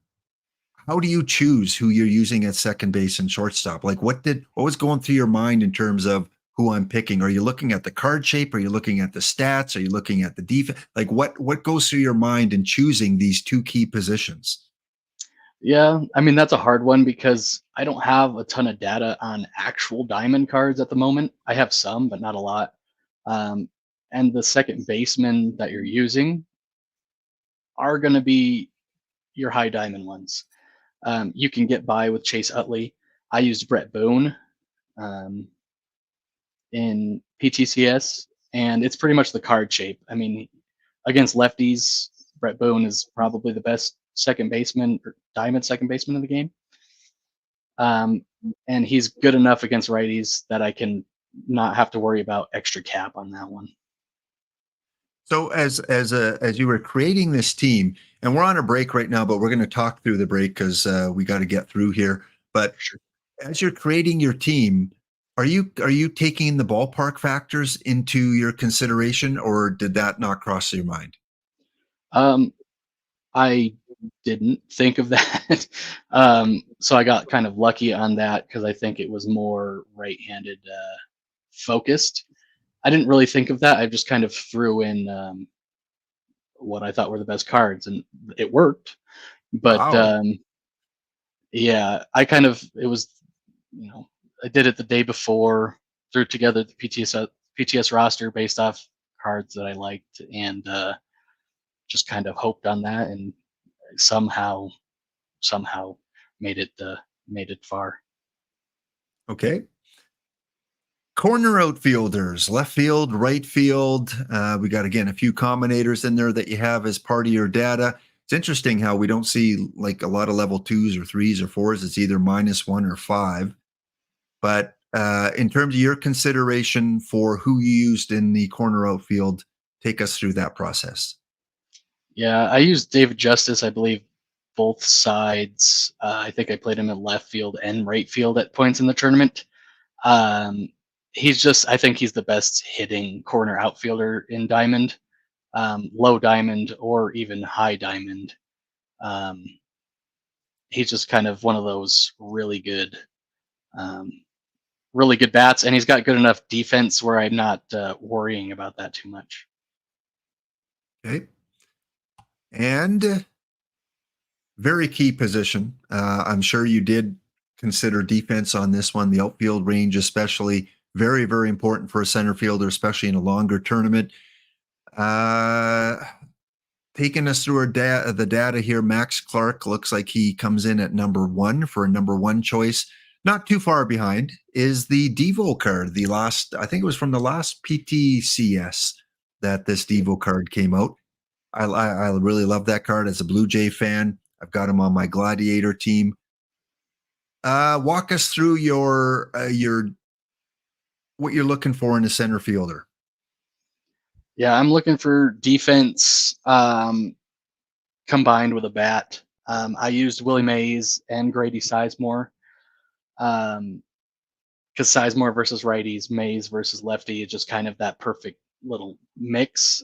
How do you choose who you're using at second base and shortstop? Like what was going through your mind in terms of who I'm picking? Are you looking at the card shape? Are you looking at the stats? Are you looking at the defense? Like what goes through your mind in choosing these two key positions? Yeah, I mean that's a hard one because I don't have a ton of data on actual diamond cards at the moment. I have some, but not a lot. Um, and the second baseman that you're using are going to be your high diamond ones. You can get by with Chase Utley. I used Brett Boone um, in PTCS, and it's pretty much the card shape. I mean, against lefties, Brett Boone is probably the best second baseman or diamond second baseman in the game. And he's good enough against righties that I can not have to worry about extra cap on that one. So as you were creating this team, and we're on a break right now, but we're going to talk through the break because we got to get through here. But as you're creating your team, are you taking the ballpark factors into your consideration, or did that not cross your mind? I didn't think of that. So I got kind of lucky on that because I think it was more right-handed focused. I didn't really think of that. I just kind of threw in what I thought were the best cards, and it worked. But Wow. yeah, it was, I did it the day before, threw together the PTS roster based off cards that I liked, and just kind of hoped on that, and somehow made it far. Okay. Corner outfielders, left field, right field. We got, again, a few combinators in there that you have as part of your data. It's interesting how we don't see like a lot of level 2s or 3s or 4s. It's either -1 or 5. But in terms of your consideration for who you used in the corner outfield, take us through that process. Yeah, I used David Justice, I believe, both sides. I think I played him at left field and right field at points in the tournament. Um, I think he's the best hitting corner outfielder in Diamond, low Diamond or even high Diamond. Um, he's just kind of one of those um, really good bats, and he's got good enough defense where I'm not worrying about that too much. Okay. And very key position. I'm sure you did consider defense on this one, the outfield range, especially very, very important for a center fielder, especially in a longer tournament. Taking us through the data here, Max Clark looks like he comes in at number 1 for a number 1 choice. Not too far behind is the Devo card. I think it was from the last PTCS that this Devo card came out. I really love that card as a Blue Jay fan. I've got him on my Gladiator team. Walk us through your what you're looking for in a center fielder. Yeah, I'm looking for defense combined with a bat. I used Willie Mays and Grady Sizemore because Sizemore versus righties, Mays versus lefty is just kind of that perfect little mix.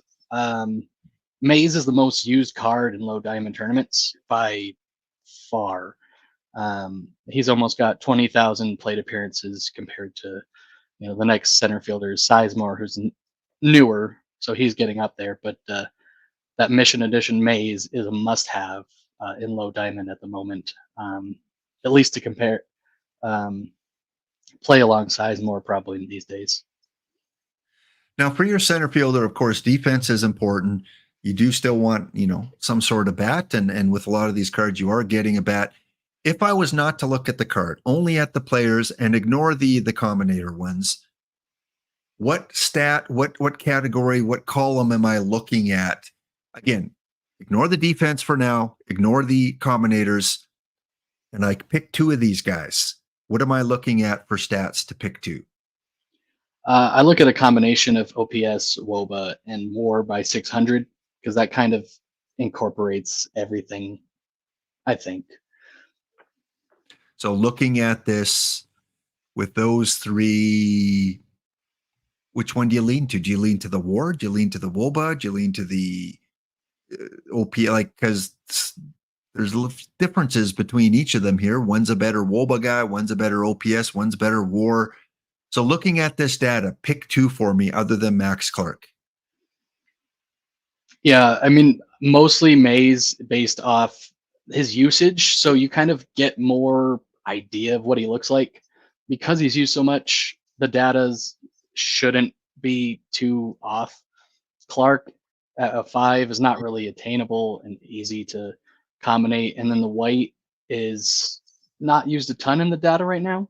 Mays is the most used card in low diamond tournaments by far. He's almost got 20,000 plate appearances compared to the next center fielder is Sizemore, who's newer So he's getting up there. But that Mission Edition Maze is a must-have in low diamond at the moment, at least to compare, play alongside more probably these days. Now, for your center fielder, of course, defense is important. You do still want, some sort of bat, and with a lot of these cards, you are getting a bat. If I was not to look at the card, only at the players and ignore the combinator ones, what stat, what category, what column am I looking at? Again, ignore the defense for now, ignore the combinators, and I pick two of these guys. What am I looking at for stats to pick two? I look at a combination of OPS, WOBA, and WAR by 600 because that kind of incorporates everything, I think. So looking at this with those three, which one do you lean to? Do you lean to the WAR? Do you lean to the WOBA? Do you lean to the OP? Because there's differences between each of them here. One's a better WOBA guy, one's a better OPS, one's better WAR. So looking at this data, pick two for me other than Max Clark. Yeah, I mean, mostly Maze based off his usage. So you kind of get more idea of what he looks like. Because he's used so much, the data shouldn't be too off. Clark at a 5 is not really attainable and easy to combinate. And then the white is not used a ton in the data right now.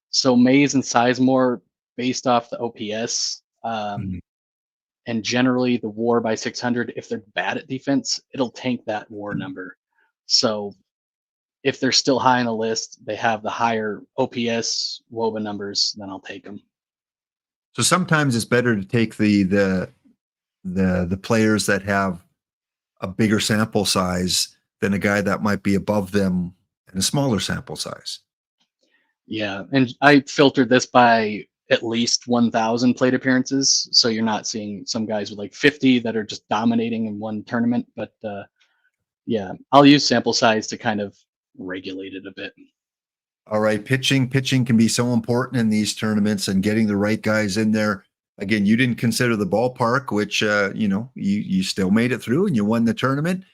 So Maze and Sizemore based off the OPS, and generally the WAR by 600. If they're bad at defense, it'll tank that WAR number. So if they're still high on the list, they have the higher OPS WOBA numbers, then I'll take them. So sometimes it's better to take the players that have a bigger sample size than a guy that might be above them in a smaller sample size. Yeah, and I filtered this by at least 1,000 plate appearances, so you're not seeing some guys with like 50 that are just dominating in one tournament. But yeah, I'll use sample size to kind of regulate it a bit. All right, pitching can be so important in these tournaments, and getting the right guys in there. Again, you didn't consider the ballpark, which you still made it through and you won the tournament.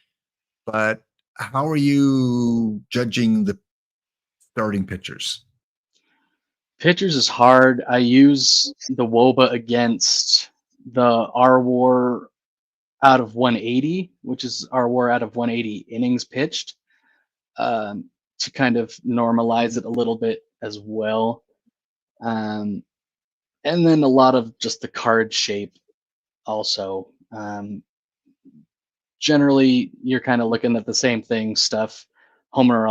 But how are you judging the starting pitchers? Pitchers is hard. I use the WOBA against the R-WAR out of 180, which is R-WAR out of 180 innings pitched, to kind of normalize it a little bit as well. And then a lot of just the card shape also. Generally, you're kind of looking at the same thing, stuff, home run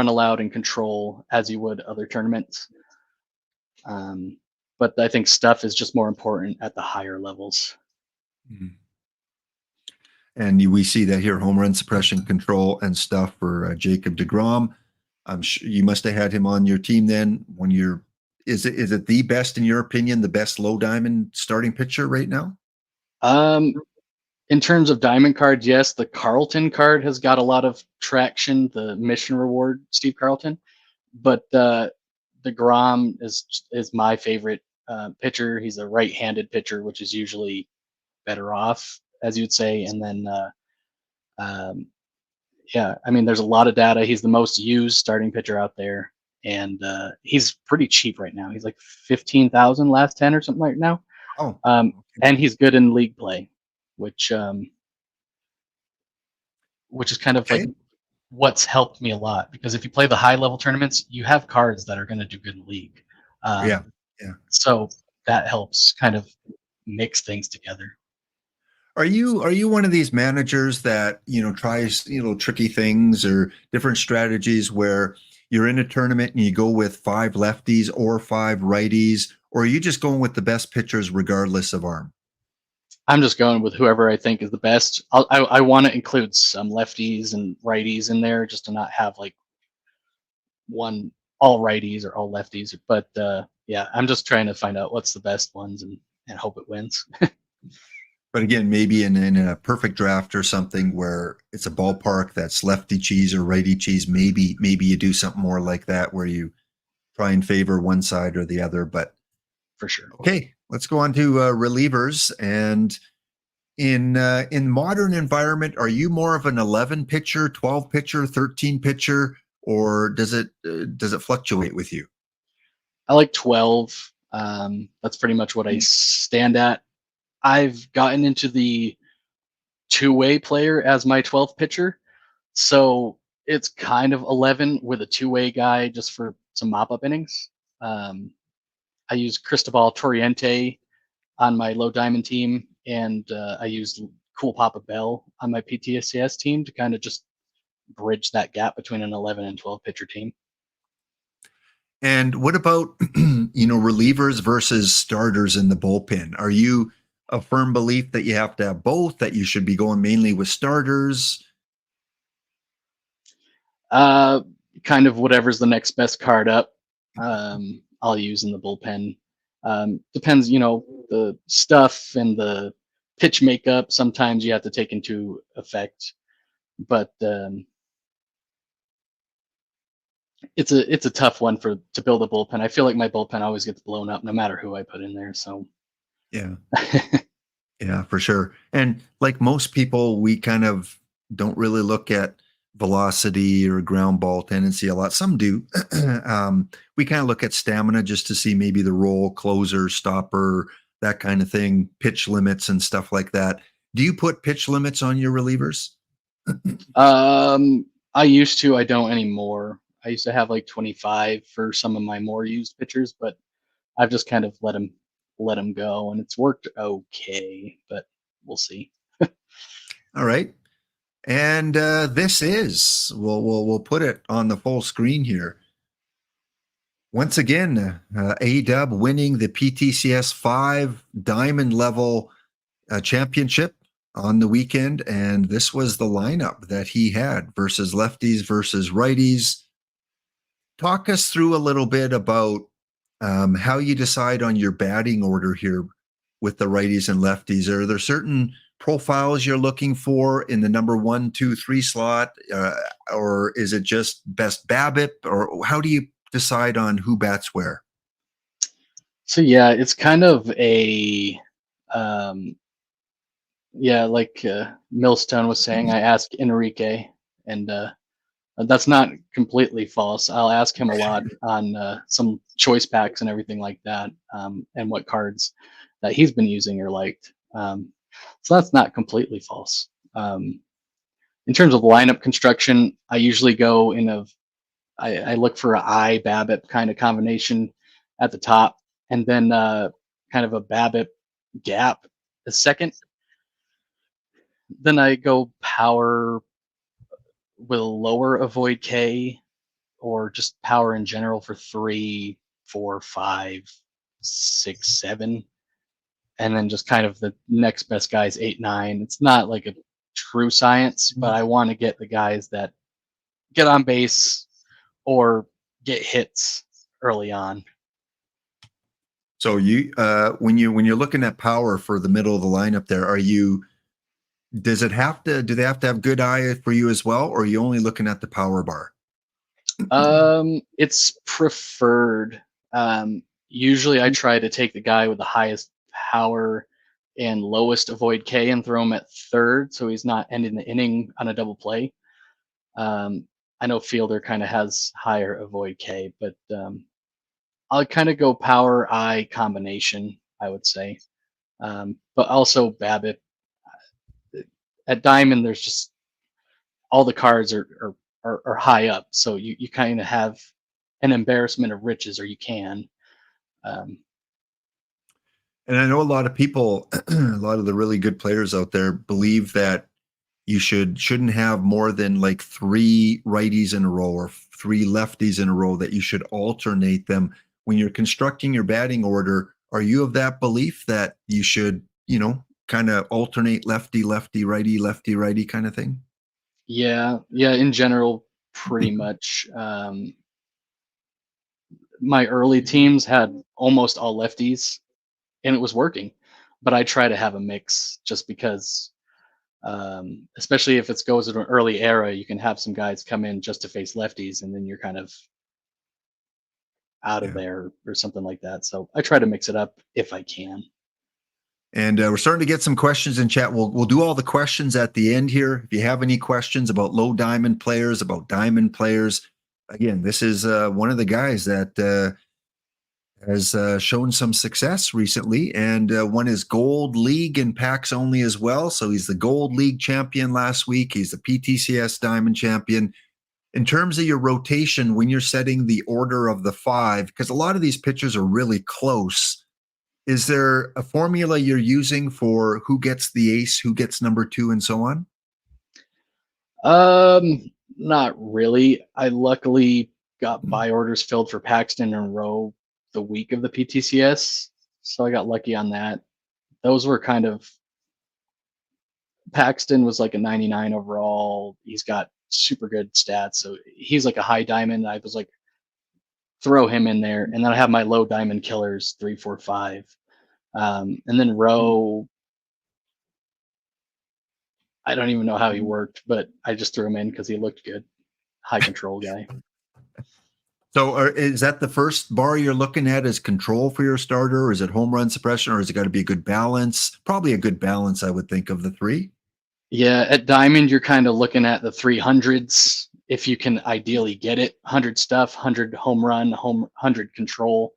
allowed and control as you would other tournaments. But I think stuff is just more important at the higher levels. And we see that here, home run suppression, control, and stuff for Jacob deGrom. I'm sure you must have had him on your team then. Is it the best, in your opinion, the best low diamond starting pitcher right now? In terms of diamond cards, yes, the Carlton card has got a lot of traction, the mission reward, Steve Carlton. But deGrom is my favorite pitcher. He's a right-handed pitcher, which is usually better off, as you'd say. And then, yeah, I mean, there's a lot of data. He's the most used starting pitcher out there, and he's pretty cheap right now. He's like 15,000 last 10 or something like now. Oh, and he's good in league play, which is kind of like what's helped me a lot, because if you play the high level tournaments, you have cards that are going to do good in league. Yeah. So that helps kind of mix things together. Are you one of these managers that tries tricky things or different strategies where you're in a tournament and you go with 5 lefties or 5 righties, or are you just going with the best pitchers regardless of arm? I'm just going with whoever I think is the best. I want to include some lefties and righties in there, just to not have like one all righties or all lefties. But yeah, I'm just trying to find out what's the best ones and hope it wins. But again, maybe in a perfect draft or something where it's a ballpark that's lefty cheese or righty cheese, maybe you do something more like that where you try and favor one side or the other. But for sure. Okay. let's go on to relievers. And in modern environment, are you more of an 11 pitcher, 12 pitcher, 13 pitcher, or does it fluctuate with you? I like 12. That's pretty much what I stand at. I've gotten into the two-way player as my 12th pitcher, so it's kind of 11 with a two-way guy just for some mop-up innings. Um, I use Cristobal Torriente on my low diamond team, and I used Cool Papa Bell on my PTCS team to kind of just bridge that gap between an 11 and 12 pitcher team. And what about relievers versus starters in the bullpen? Are you a firm belief that you have to have both, that you should be going mainly with starters? Kind of whatever's the next best card up, I'll use in the bullpen. Depends, the stuff and the pitch makeup. Sometimes you have to take into effect, but it's a tough one to build a bullpen. I feel like my bullpen always gets blown up no matter who I put in there. So Yeah. Yeah, for sure. And like most people, we kind of don't really look at velocity or ground ball tendency a lot. Some do. We kind of look at stamina just to see maybe the role, closer, stopper, that kind of thing, pitch limits and stuff like that. Do you put pitch limits on your relievers? I used to. I don't anymore. I used to have like 25 for some of my more used pitchers, but I've just kind of let them go, and it's worked okay. But we'll see. All right. And this is, we'll put it on the full screen here. Once again, A-Dub winning the PTCS 5 diamond level championship on the weekend. And this was the lineup that he had versus lefties versus righties. Talk us through a little bit about how you decide on your batting order here with the righties and lefties. Are there certain profiles you're looking for in the number 1, 2, 3 slot, or is it just best BABIP, or how do you decide on who bats where? So yeah, it's kind of a like Millstone was saying. I asked Enrique, and that's not completely false. I'll ask him a lot on some choice packs and everything like that, and what cards that he's been using or liked. So that's not completely false. In terms of lineup construction, I usually go I look for a I BABIP kind of combination at the top, and then kind of a BABIP gap a second. Then I go power with a lower avoid K, or just power in general for 3, 4, 5, 6, 7. And then just kind of the next best guys 8, 9. It's not like a true science, but I want to get the guys that get on base or get hits early on. So you when you're looking at power for the middle of the lineup there, do they have to have good eye for you as well, or are you only looking at the power bar? It's preferred. Usually I try to take the guy with the highest power and lowest avoid K and throw him at third, so he's not ending the inning on a double play. I know fielder kind of has higher avoid K, but I'll kind of go power I combination, I would say. But also BABIP. At Diamond, there's just all the cards are high up, so you kind of have an embarrassment of riches, or you can. And I know a lot of people, a lot of the really good players out there believe that you shouldn't have more than like 3 righties in a row or 3 lefties in a row, that you should alternate them. When you're constructing your batting order, are you of that belief that you should, kind of alternate lefty, righty kind of thing? Yeah, in general, pretty much. My early teams had almost all lefties, and it was working. But I try to have a mix, just because, especially if it goes in an early era, you can have some guys come in just to face lefties, and then you're kind of out of Yeah. there or something like that. So I try to mix it up if I can. And we're starting to get some questions in chat. We'll do all the questions at the end here. If you have any questions about low diamond players, about diamond players, again, this is one of the guys that has shown some success recently and won his gold league in packs only as well. So he's the gold league champion last week. He's the PTCS diamond champion. In terms of your rotation, when you're setting the order of the 5, because a lot of these pitchers are really close, is there a formula you're using for who gets the ace, who gets number 2, and so on? Not really. I luckily got buy orders filled for Paxton and Rowe the week of the PTCS, so I got lucky on that. Those were kind of, Paxton was like a 99 overall. He's got super good stats, so he's like a high diamond. I was like, throw him in there, and then I have my low diamond killers 3, 4, 5, and then Rowe. I don't even know how he worked, but I just threw him in because he looked good. High control guy. So is that the first bar you're looking at as control for your starter? Or is it home run suppression, or has it got to be a good balance? Probably a good balance, I would think, of the 3. Yeah, at diamond, you're kind of looking at the 300s. If you can ideally get it, 100 stuff, 100 home run, 100 control,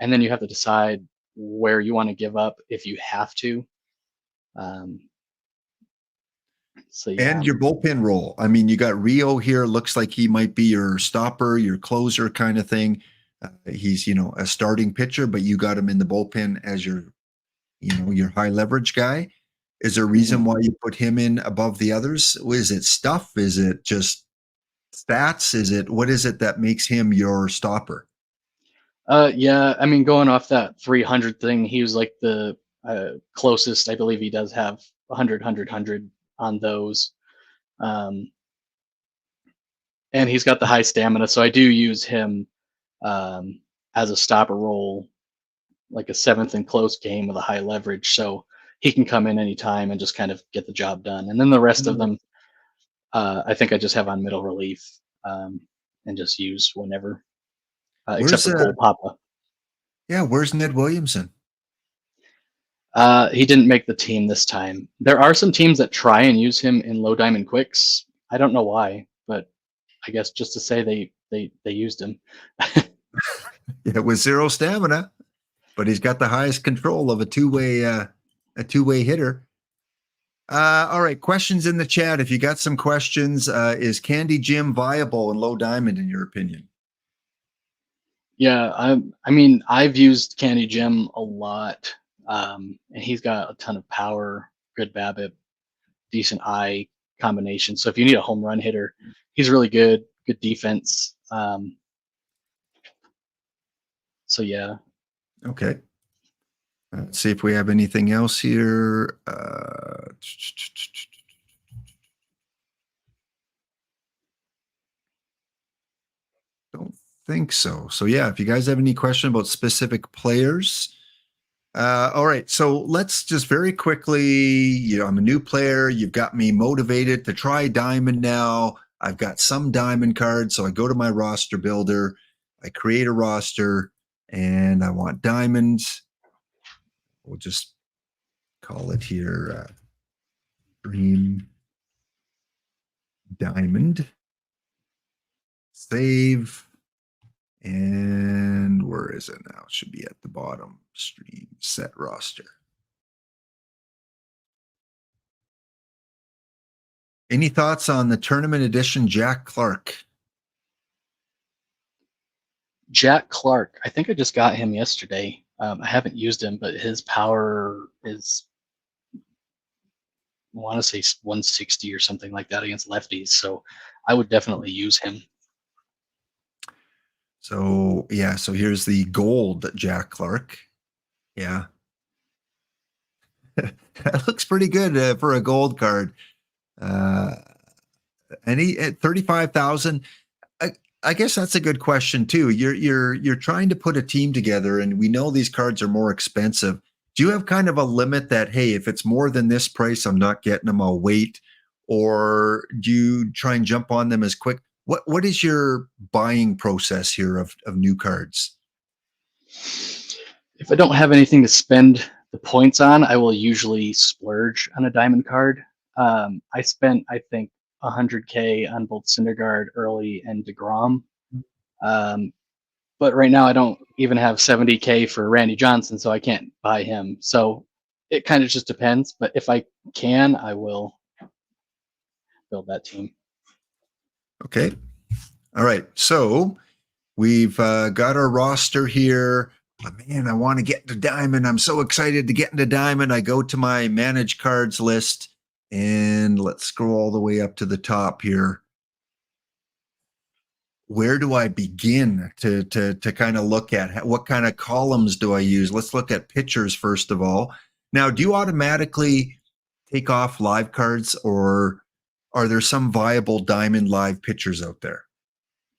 and then you have to decide where you want to give up if you have to. So yeah. And your bullpen role. I mean, you got Rio here. Looks like he might be your stopper, your closer kind of thing. He's, a starting pitcher, but you got him in the bullpen as your high leverage guy. Is there a reason why you put him in above the others? Is it stuff? Is it just stats? What is it that makes him your stopper? Yeah, I mean, going off that 300 thing, he was like the closest. I believe he does have 100, 100, 100 on those. And he's got the high stamina, so I do use him as a stopper role, like a 7th and close game with a high leverage, so he can come in anytime and just kind of get the job done. And then the rest of them, I think I just have on middle relief and just use whenever, except for Cole Papa. Yeah, where's Ned Williamson? He didn't make the team this time. There are some teams that try and use him in low diamond quicks. I don't know why, but I guess just to say they used him. Yeah, with 0 stamina, but he's got the highest control of a two-way hitter. All right, questions in the chat. If you got some questions, is Candy Jim viable in low diamond in your opinion? Yeah, I mean, I've used Candy Jim a lot. And he's got a ton of power, good BABIP, decent eye combination. So if you need a home run hitter, he's really good defense. So yeah. Okay. Let's see if we have anything else here. Don't think so. So yeah, if you guys have any question about specific players. All right, so let's just very quickly, I'm a new player. You've got me motivated to try diamond now. I've got some diamond cards, so I go to my roster builder. I create a roster, and I want diamonds. We'll just call it here Dream Diamond. Save. And where is it now? It should be at the bottom. Stream set roster. Any thoughts on the tournament edition Jack Clark? Jack Clark, I think I just got him yesterday. I haven't used him, but his power is, I want to say 160 or something like that against lefties. So I would definitely use him. So yeah, so here's the gold Jack Clark. Yeah. That looks pretty good for a gold card. And he at 35,000. I guess that's a good question too. You're trying to put a team together, and we know these cards are more expensive. Do you have kind of a limit that, hey, if it's more than this price, I'm not getting them, I'll wait? Or do you try and jump on them as quick? What is your buying process here of new cards? If I don't have anything to spend the points on, I will usually splurge on a diamond card. I spent, I think, 100K on both Syndergaard early and DeGrom. But right now I don't even have 70K for Randy Johnson, so I can't buy him. So it kind of just depends. But if I can, I will build that team. Okay. All right. So we've got our roster here. Oh, man, I want to get into Diamond. I'm so excited to get into Diamond. I go to my manage cards list and let's scroll all the way up to the top here. Where do I begin to kind of look at what kind of columns do I use? Let's look at pictures first of all. Now, do you automatically take off live cards, or are there some viable Diamond live pitchers out there?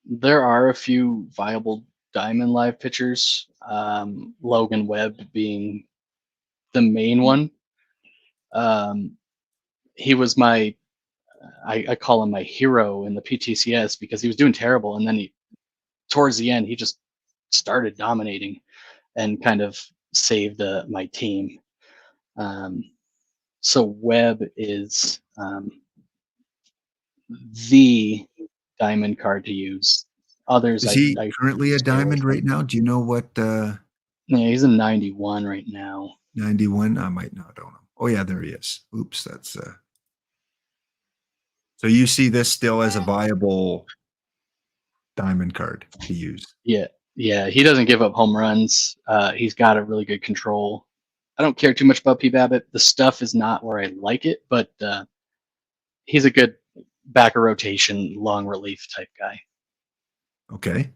There are a few viable Diamond live pitchers. Logan Webb being the main one. He was my, I call him my hero in the PTCS because he was doing terrible, and then towards the end, he just started dominating and kind of saved my team. So Webb is the diamond card to use. Others, Is he I currently a stay away diamond from. right now? Do you know what? Yeah, he's a 91 right now. 91? I might not own him. Oh yeah, there he is. Oops, that's so you see this still as a viable diamond card to use. Yeah, he doesn't give up home runs. He's got a really good control. I don't care too much about P. Babbitt. The stuff is not where I like it, but he's a good back of rotation, long relief type guy. Okay.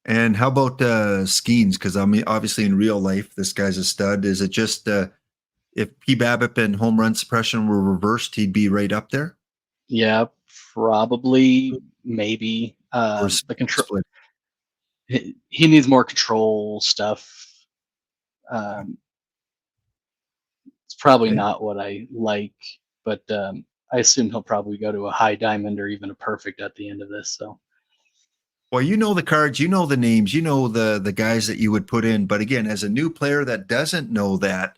And how about Skeens? Because I mean, obviously in real life, this guy's a stud. Is it just if P. Babbitt and home run suppression were reversed, he'd be right up there? Yeah, probably, maybe. Or The control. split? He needs more control stuff. It's probably Okay. not what I like, but I assume he'll probably go to a high diamond or even a perfect at the end of this. So. Well, you know the cards, you know the names, you know the guys that you would put in. But again, as a new player that doesn't know that,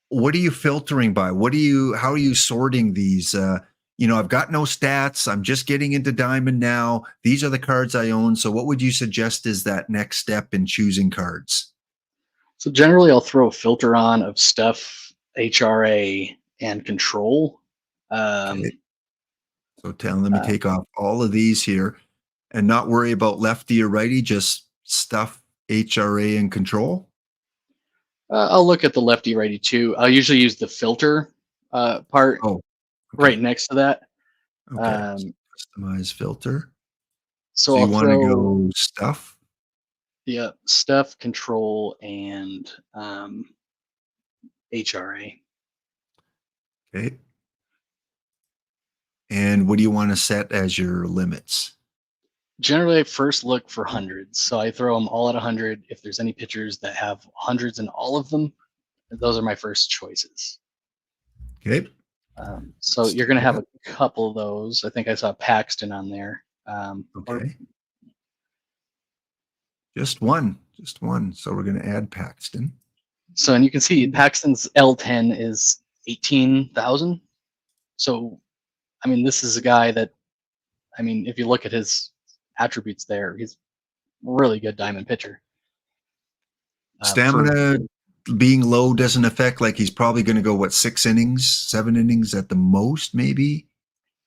what are you filtering by? How are you sorting these? I've got no stats. I'm just getting into Diamond now. These are the cards I own. So what would you suggest is that next step in choosing cards? So generally I'll throw a filter on of stuff, HRA, and control. Okay. So let me take off all of these here and not worry about lefty or righty, just stuff, HRA, and control. I'll look at the lefty righty too. I'll usually use the filter part right next to that. Okay. Customize filter. So you want to go stuff? Yeah, stuff, control, and HRA. Okay. And what do you want to set as your limits? Generally, I first look for hundreds. So I throw them all at 100. If there's any pitchers that have hundreds in all of them, those are my first choices. Okay. So you're going to have a couple of those. I think I saw Paxton on there. Okay. Just one. So we're going to add Paxton. So, and you can see Paxton's L10 is 18,000. So, I mean, this is a guy that, I mean, if you look at his attributes there, he's a really good diamond pitcher. Stamina being low doesn't affect, like he's probably going to go, 6 innings, 7 innings at the most, maybe?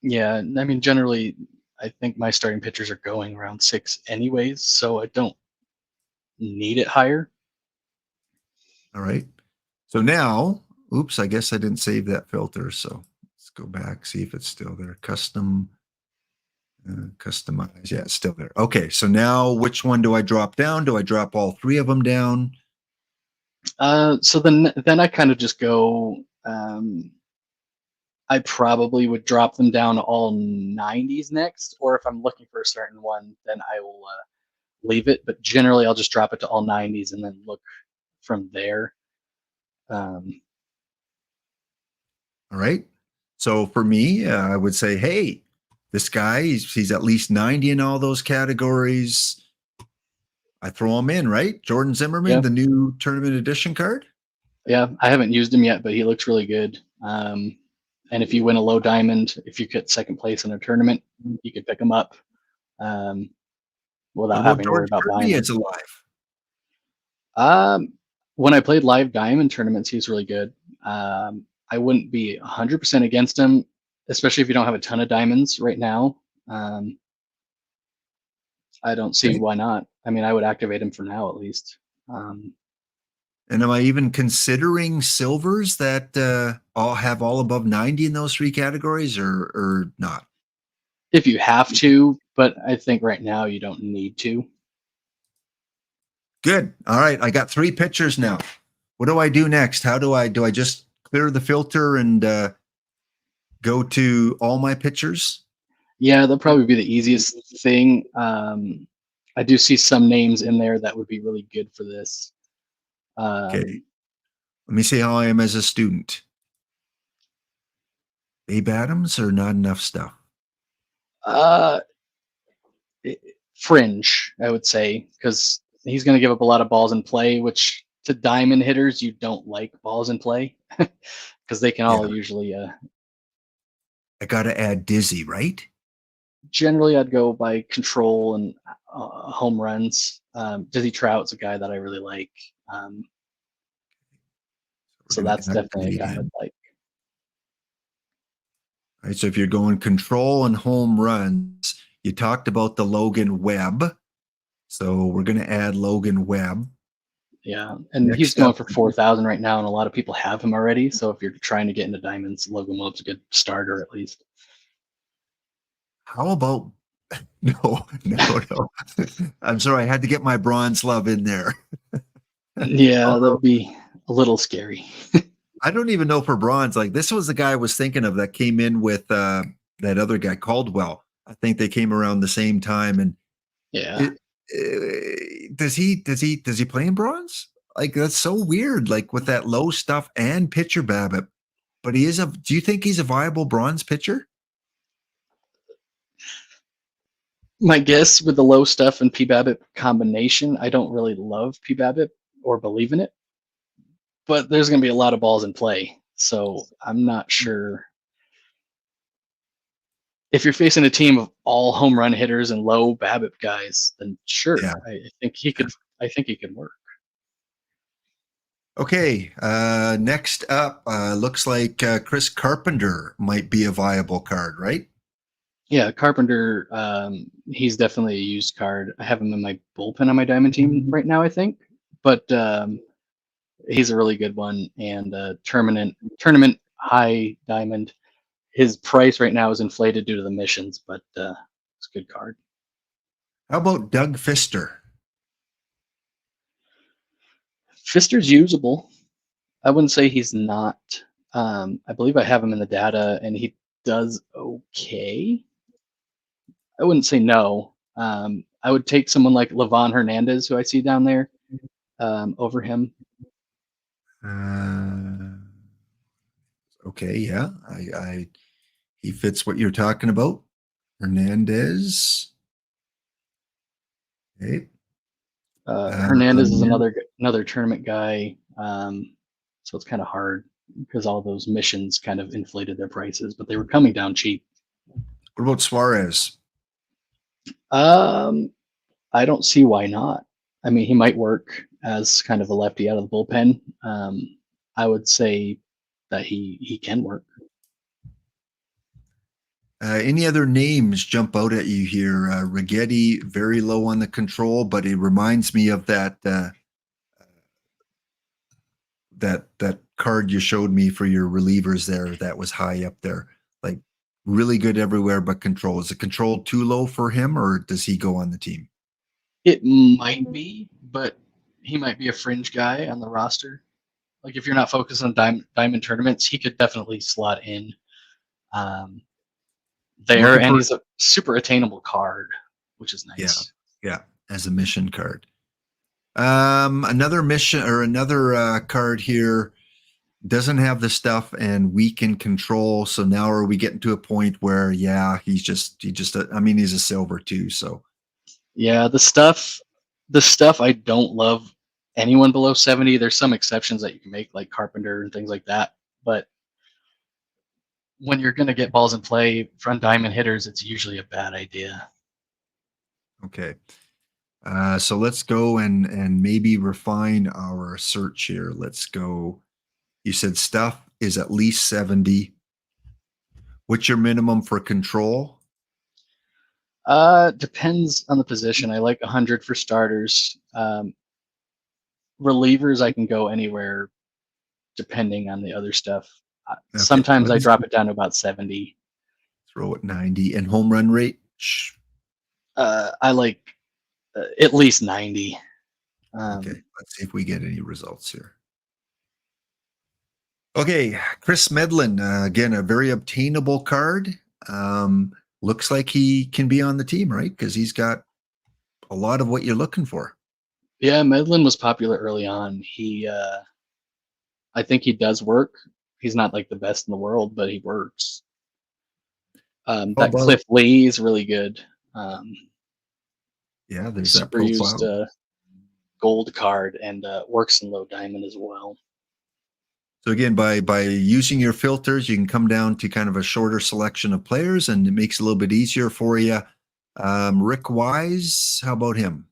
Yeah, I mean, generally, I think my starting pitchers are going around 6 anyways, so I don't need it higher. All right. So now, oops, I guess I didn't save that filter. So let's go back, see if it's still there. Custom, customize. Yeah, it's still there. Okay. So now which one do I drop down? Do I drop all 3 of them down? So then I kind of just go, I probably would drop them down to all 90s next, or if I'm looking for a certain one, then I will leave it. But generally, I'll just drop it to all 90s and then look from there. All right. So for me, I would say, hey, this guy, he's at least 90 in all those categories. I throw him in, right? Jordan Zimmerman, Yeah. the new tournament edition card. Yeah, I haven't used him yet, but he looks really good. And if you win a low diamond, if you get second place in a tournament, you could pick him up What without about having to worry George about Kirby buying him. as alive? When I played live diamond tournaments, he was really good. I wouldn't be 100% against him, especially if you don't have a ton of diamonds right now. I don't see Okay. why not. I mean, I would activate him for now at least. And am I even considering silvers that all have all above 90 in those three categories or not? If you have to, but I think right now you don't need to. Good. All right. I got 3 pictures now. What do I do next? How do I just clear the filter and go to all my pictures? Yeah, that'll probably be the easiest thing. I do see some names in there that would be really good for this. Okay. Let me see how I am as a student. Abe Adams or not enough stuff? Uh, Fringe, I would say, because he's going to give up a lot of balls in play, which to diamond hitters, you don't like balls in play because they can all usually. I got to add Dizzy, right? Generally, I'd go by control and home runs. Dizzy Trout's a guy that I really like. So that's definitely a guy I'd like. All right, so if you're going control and home runs, you talked about the Logan Webb. So we're going to add Logan Webb. Yeah, and Next he's going up- for 4,000 right now, and a lot of people have him already. So if you're trying to get into diamonds, Logan Webb's a good starter at least. How about no. I'm sorry, I had to get my bronze love in there. Yeah, that would be a little scary. I don't even know for bronze. Like this was the guy I was thinking of that came in with that other guy Caldwell. I think they came around the same time. And Yeah, does he play in bronze? Like that's so weird. Like with that low stuff and pitcher BABIP. But he is a. Do you think he's a viable bronze pitcher? my guess with the low stuff and PBABIP combination, I don't really love PBABIP or believe in it, but there's going to be a lot of balls in play. So I'm not sure. If you're facing a team of all home run hitters and low BABIP guys, then sure, Yeah. I think he could. I think he could work. Okay. Next up, looks like Chris Carpenter might be a viable card, right? Yeah, Carpenter. He's definitely a used card. I have him in my bullpen on my diamond team right now, I think, but he's a really good one and tournament high diamond. His price right now is inflated due to the missions, but it's a good card. How about Doug Fister? Fister's usable. I wouldn't say he's not. I believe I have him in the data, and he does okay. I wouldn't say no. I would take someone like Levon Hernandez, who I see down there, over him. Okay, yeah, he fits what you're talking about. Hernandez. Okay. Hernandez is another tournament guy, so it's kind of hard because all those missions kind of inflated their prices, but they were coming down cheap. What about Suarez? I don't see why not. I mean, he might work as kind of a lefty out of the bullpen. I would say that he can work. Any other names jump out at you here? Righetti, very low on the control, but it reminds me of that that card you showed me for your relievers there. That was high up there, like really good everywhere but control. Is the control too low for him, or does he go on the team? It might be, but he might be a fringe guy on the roster. Like if you're not focused on diamond tournaments, he could definitely slot in there, and he's a super attainable card, which is nice. Yeah, as a mission card. Another mission or another card here doesn't have the stuff and we can control. So now are we getting to a point where he's just I mean he's a silver too. So yeah, the stuff the stuff I don't love anyone below 70. There's some exceptions that you can make, like Carpenter and things like that. But when you're going to get balls in play from diamond hitters, it's usually a bad idea. Okay. So let's go and maybe refine our search here. Let's go. You said stuff is at least 70. What's your minimum for control? Depends on the position. I like 100 for starters. Relievers, I can go anywhere depending on the other stuff. Okay, Sometimes I let's drop it down to about 70. throw it 90. And home run rate? I like at least 90. Okay, let's see if we get any results here. Okay, Chris Medlin, again, a very obtainable card. Looks like he can be on the team, right? Because he's got a lot of what you're looking for. Yeah, Medlin was popular early on. I think he does work. He's not like the best in the world, but he works. That about- Cliff Lee is really good. Yeah, there's that Super used profile. gold card and works in low diamond as well. So again, by using your filters, you can come down to kind of a shorter selection of players, and it makes it a little bit easier for you. Rick Wise, how about him?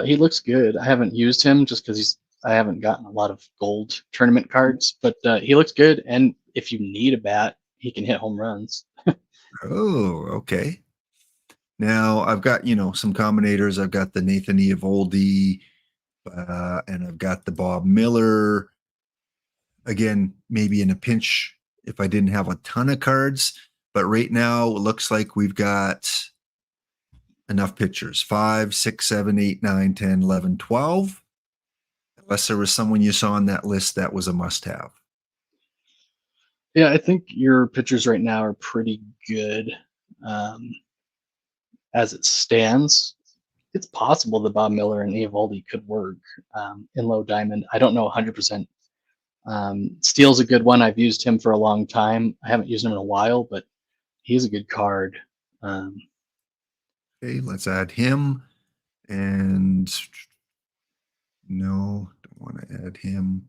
He looks good. I haven't used him just because I haven't gotten a lot of gold tournament cards, but he looks good. And if you need a bat, he can hit home runs. Oh, okay. Now I've got, some combinators. I've got the Nathan Eovaldi, and I've got the Bob Miller. Again, maybe in a pinch if I didn't have a ton of cards, but right now it looks like we've got enough pitchers. 5, 6, 7, 8, 9, 10, 11, 12. Unless there was someone you saw on that list that was a must-have. Yeah, I think your pitchers right now are pretty good. As it stands, it's possible that Bob Miller and Eovaldi could work in low diamond. I don't know 100%. Steele's a good one. I've used him for a long time. I haven't used him in a while, but he's a good card. Okay, let's add him. And no, don't want to add him.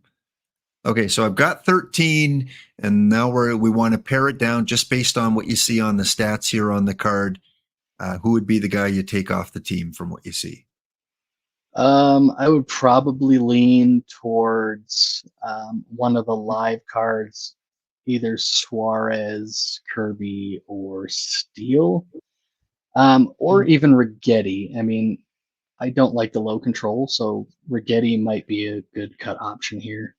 Okay, so I've got 13, and now we want to pare it down just based on what you see on the stats here on the card. Who would be the guy you take off the team from what you see? I would probably lean towards one of the live cards, either Suarez, Kirby, or Steele, or even Rigetti. I mean, I don't like the low control, so Rigetti might be a good cut option here.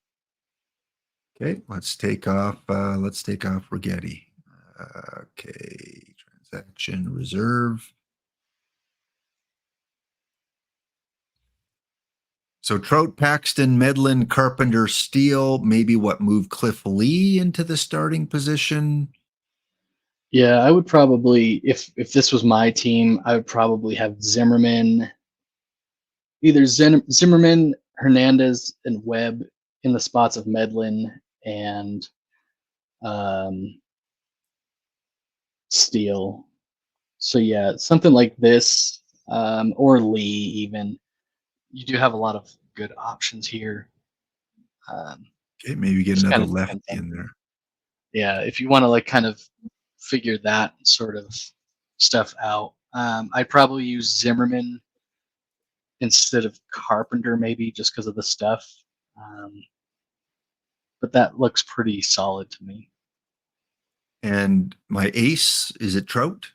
Okay, let's take off Rigetti. Okay, transaction reserve. So Trout, Paxton, Medlin, Carpenter, Steele, maybe move Cliff Lee into the starting position? Yeah, I would probably, if this was my team, I would probably have Zimmerman, either Zimmerman, Hernandez, and Webb in the spots of Medlin and Steele. So yeah, something like this, or Lee even. You do have a lot of good options here. Okay, maybe get Just another kinda lefty depends on- in there. Yeah, if you want to like kind of figure that sort of stuff out, I'd probably use Zimmerman instead of Carpenter, maybe just because of the stuff. But that looks pretty solid to me. And my ace, is it Trout?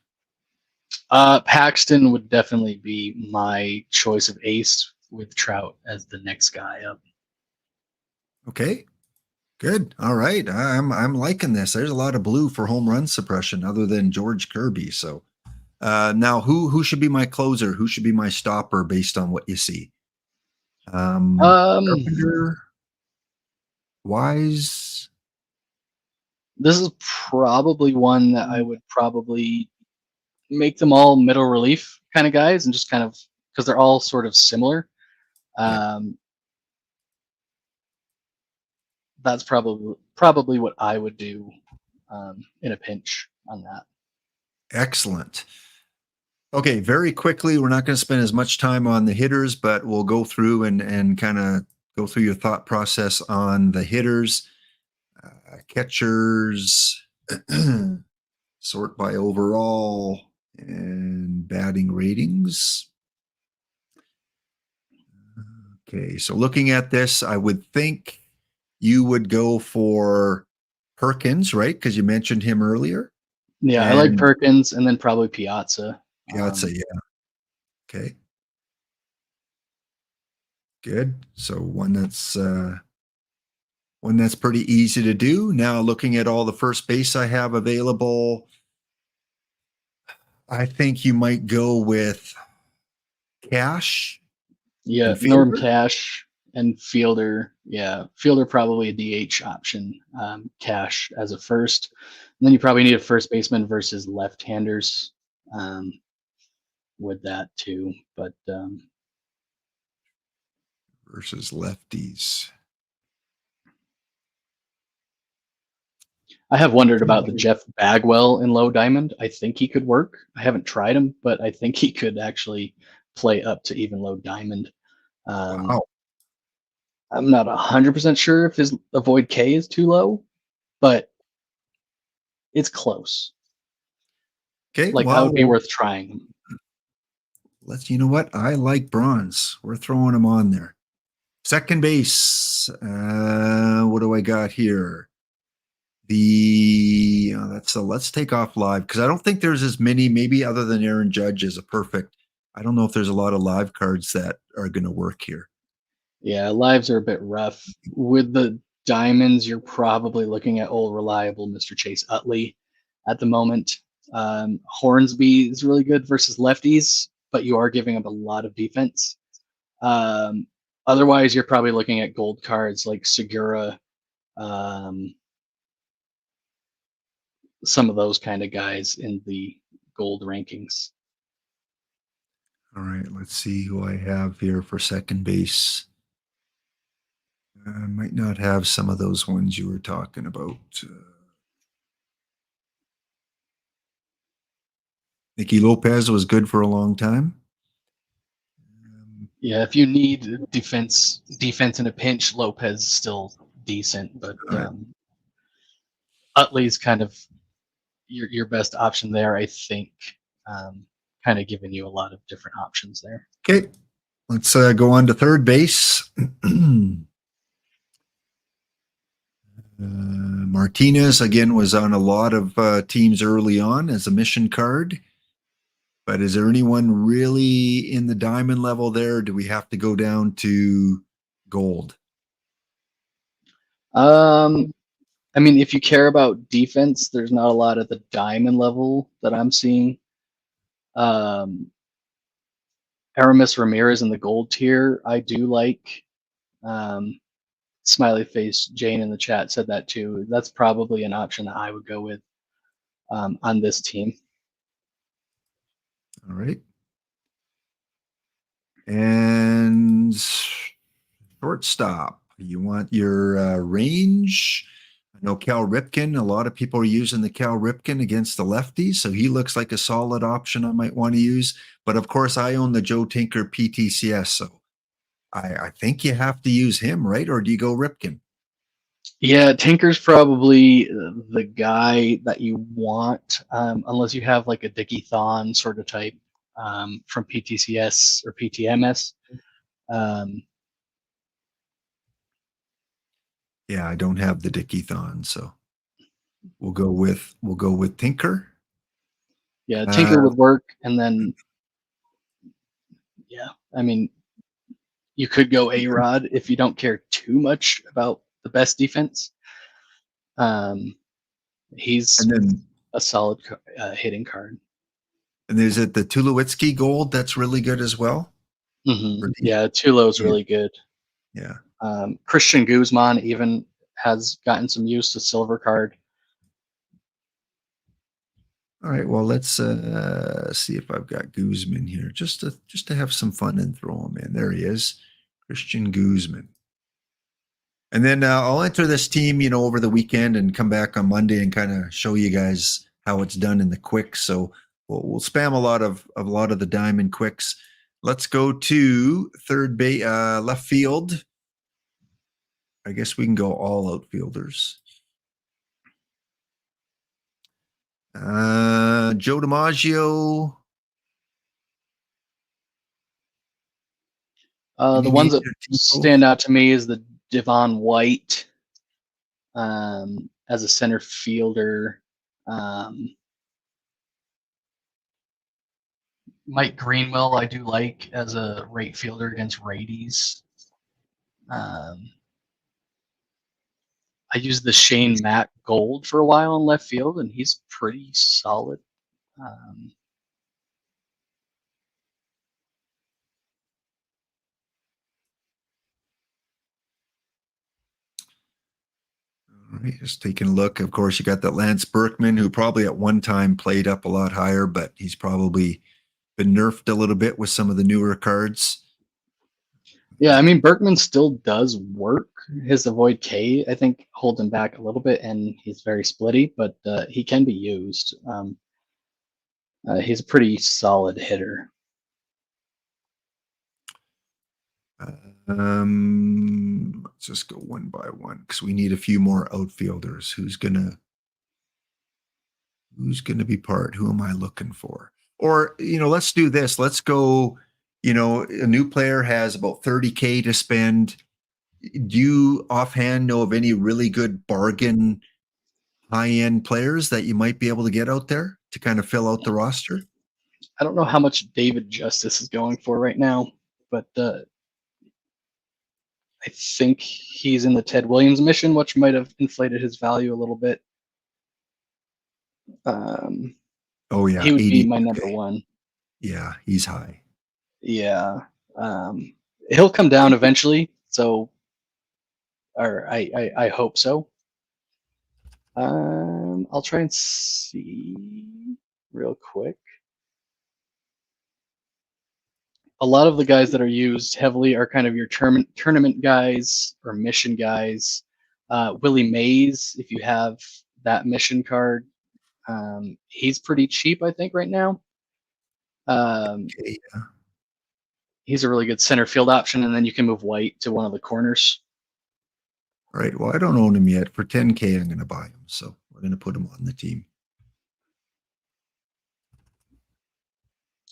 Paxton would definitely be my choice of ace with Trout as the next guy up. Okay, good. All right, I'm liking this. There's a lot of blue for home run suppression, other than George Kirby. So now, who should be my closer? Who should be my stopper based on what you see? Carpenter, Wise. This is probably one that I would probably make them all middle relief kind of guys, and just kind of because they're all sort of similar. That's probably what I would do in a pinch on that. Excellent. Okay, very quickly, we're not going to spend as much time on the hitters, but we'll go through and kind of go through your thought process on the hitters, catchers, sort by overall, and batting ratings. Okay, so looking at this, I would think you would go for Perkins, right? Because you mentioned him earlier. Yeah, I like And Perkins, and then probably Piazza. Piazza, yeah. Okay. Good. So one that's pretty easy to do. Now looking at all the first base I have available, I think you might go with Cash Yeah, and Norm Fielder. Cash and Fielder. Yeah, Fielder probably a DH option. Cash as a first. And then you probably need a first baseman versus left-handers with that too. But Versus lefties. I have wondered about the Jeff Bagwell in low diamond. I think he could work. I haven't tried him, but I think he could actually play up to even low diamond. Wow. I'm not 100% sure if his avoid K is too low, but it's close. Okay. Like that Well, would be worth trying. you know what? I like bronze. We're throwing him on there. Second base. What do I got here? Let's take off live because I don't think there's as many, maybe other than Aaron Judge as a perfect. I don't know if there's a lot of live cards that are going to work here. Yeah, lives are a bit rough. With the diamonds, you're probably looking at old reliable Mr. Chase Utley at the moment. Hornsby is really good versus lefties, but you are giving up a lot of defense. Otherwise, you're probably looking at gold cards like Segura, some of those kind of guys in the gold rankings. All right, let's see who I have here for second base. I might not have some of those ones you were talking about. Nicky Lopez was good for a long time. Yeah, if you need defense in a pinch, Lopez is still decent, but Utley's kind of your best option there, I think. Kind of giving you a lot of different options there. Okay, let's go on to third base. Martinez again was on a lot of teams early on as a mission card. But is there anyone really in the diamond level there? Do we have to go down to gold? I mean, if you care about defense, there's not a lot at the diamond level that I'm seeing. Aramis Ramirez in the gold tier, I do like. Smiley face Jane in the chat said that too. That's probably an option that I would go with on this team. All right. And shortstop, you want your range. I know Cal Ripken, a lot of people are using the Cal Ripken against the lefties, so he looks like a solid option I might want to use. But of course, I own the Joe Tinker PTCS, so I think you have to use him, right? Or do you go Ripken? Yeah, Tinker's probably the guy that you want, unless you have like a Dickie Thon sort of type from PTCS or PTMS. Yeah, I don't have the Dickie Thon, so we'll go with Tinker. Yeah, Tinker would work, and then yeah, I mean, you could go A-Rod if you don't care too much about the best defense. He's a solid hitting card. And is it the Tulowitzki gold that's really good as well? Mm-hmm. Yeah, Tulo's really good. Yeah. Christian Guzman even has gotten some use to silver card. All right. Well, let's see if I've got Guzman here, just to have some fun and throw him in. There he is, Christian Guzman. And then I'll enter this team, over the weekend and come back on Monday and kind of show you guys how it's done in the quick. So we'll spam a lot of the diamond quicks. Let's go to left field. I guess we can go all outfielders. Joe DiMaggio. The ones that stand out to me is the Devon White as a center fielder. Mike Greenwell, I do like as a right fielder against righties. I used the Shane Mack Gold for a while in left field, and he's pretty solid. All right, just taking a look. Of course, you got that Lance Berkman, who probably at one time played up a lot higher, but he's probably been nerfed a little bit with some of the newer cards. Yeah, I mean, Berkman still does work. His avoid K, I think, holds him back a little bit, and he's very splitty, but he can be used. He's a pretty solid hitter. Let's just go one by one because we need a few more outfielders. Who's gonna be part? Who am I looking for? Or, let's do this. Let's go, a new player has about 30K to spend. Do you offhand know of any really good bargain high-end players that you might be able to get out there to kind of fill out the roster? I don't know how much David Justice is going for right now, but I think he's in the Ted Williams mission, which might have inflated his value a little bit. Oh yeah, he would be my number one. Yeah, he's high. Yeah, he'll come down eventually. So, or I hope so. I'll try and see real quick. A lot of the guys that are used heavily are kind of your tournament guys or mission guys. Willie Mays, if you have that mission card, he's pretty cheap, I think, right now. Okay, yeah. He's a really good center field option, and then you can move White to one of the corners. All right. Well, I don't own him yet. For 10K, I'm going to buy him. So we're going to put him on the team.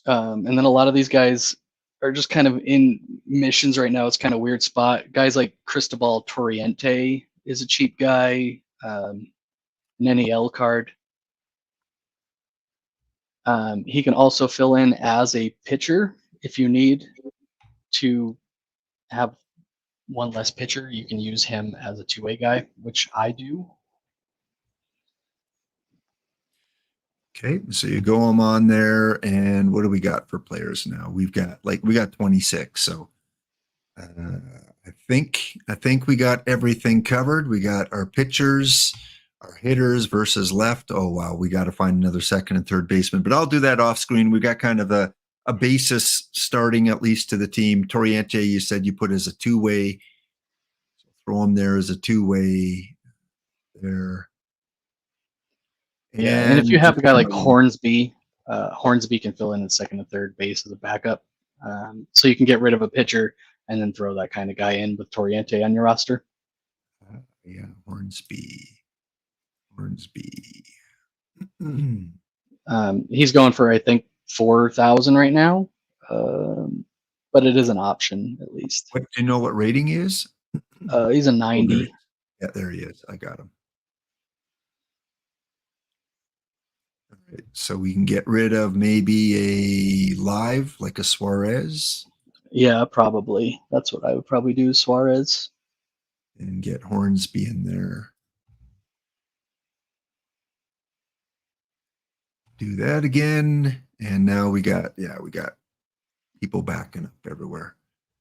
And then a lot of these guys are just kind of in missions right now. It's kind of a weird spot. Guys like Cristobal Torriente is a cheap guy. Nenny L card. He can also fill in as a pitcher if you need to have one less pitcher. You can use him as a two-way guy, which I do. Okay, so you go him on there, and what do we got for players now? We got 26. So I think we got everything covered. We got our pitchers, our hitters versus left. Oh wow, we got to find another second and third baseman, but I'll do that off screen. We got kind of a basis starting at least to the team. Torriente, you said you put as a two-way. Throw him there as a two-way there. Yeah, and if you have a guy like Hornsby, Hornsby can fill in at second and third base as a backup. So you can get rid of a pitcher and then throw that kind of guy in with Torriente on your roster. Yeah, Hornsby. He's going for, I think, 4,000 right now, but it is an option at least. What, do you know what rating he is? He's a 90. Yeah, there he is. I got him. All right, so we can get rid of maybe a live, like a Suarez. Yeah, probably. That's what I would probably do, Suarez. And get Hornsby in there. Do that again. And now we got people backing up everywhere.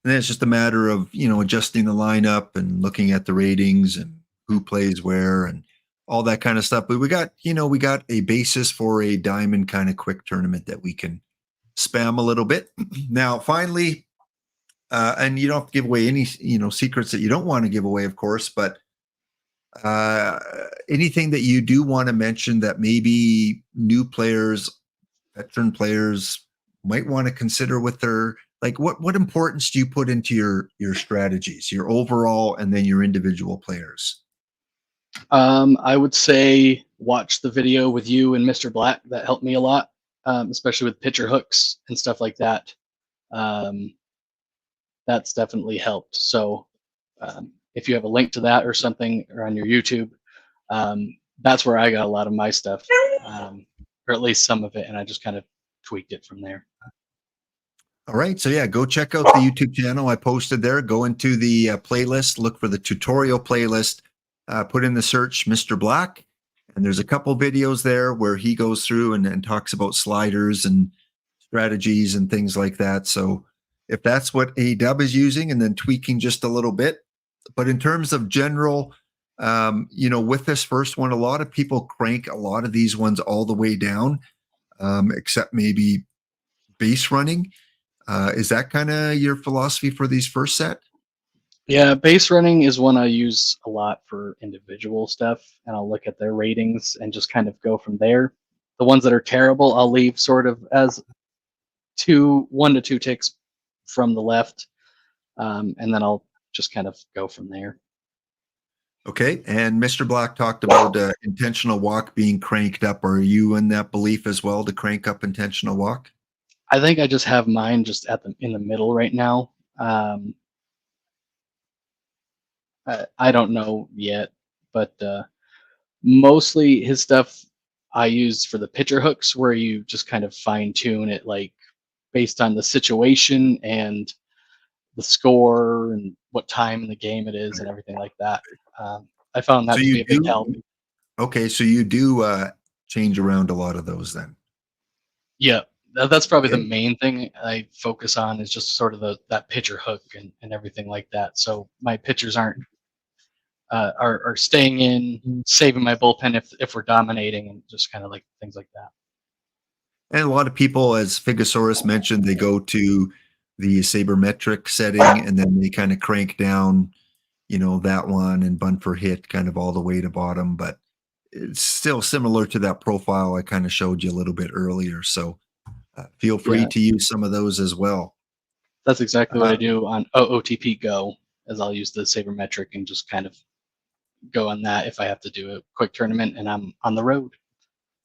And then it's just a matter of, adjusting the lineup and looking at the ratings and who plays where and all that kind of stuff. But we got a basis for a diamond kind of quick tournament that we can spam a little bit. Now, finally, and you don't have to give away any, secrets that you don't want to give away, of course, but anything that you do want to mention that maybe new players veteran players might want to consider with their, like, what importance do you put into your strategies, your overall and then your individual players? I would say watch the video with you and Mr. Black. That helped me a lot, especially with pitcher hooks and stuff like that. Um, that's definitely helped. So if you have a link to that or something, or on your YouTube, that's where I got a lot of my stuff, or at least some of it, and I just kind of tweaked it from there. All right. So yeah, go check out the YouTube channel I posted there. Go into the playlist, look for the tutorial playlist, put in the search Mr. Black. And there's a couple videos there where he goes through and talks about sliders and strategies and things like that. So if that's what A-Dub is using and then tweaking just a little bit. But in terms of general, with this first one, a lot of people crank a lot of these ones all the way down, except maybe base running. Is that kind of your philosophy for these first set? Yeah, base running is one I use a lot for individual stuff, and I'll look at their ratings and just kind of go from there. The ones that are terrible, I'll leave sort of as 1 to 2 ticks from the left, and then I'll just kind of go from there. Okay. And Mr. Black talked about intentional walk being cranked up. Are you in that belief as well to crank up intentional walk? I think I just have mine just in the middle right now. I don't know yet, but mostly his stuff I use for the pitcher hooks, where you just kind of fine tune it, like based on the situation and the score and what time in the game it is and everything like that. I found that So to you be a big do? help. Okay. So you do change around a lot of those then? Yeah, that's probably the Okay. main thing I focus on, is just sort of that pitcher hook and everything like that. So my pitchers are staying in, saving my bullpen if we're dominating, and just kind of like things like that. And a lot of people, as Figosaurus mentioned, they go to the sabermetric setting and then they kind of crank down, that one and bunt for hit kind of all the way to bottom. But it's still similar to that profile I kind of showed you a little bit earlier. So feel free Yeah. to use some of those as well. That's exactly what I do on OOTP Go, as I'll use the sabermetric and just kind of go on that if I have to do a quick tournament and I'm on the road.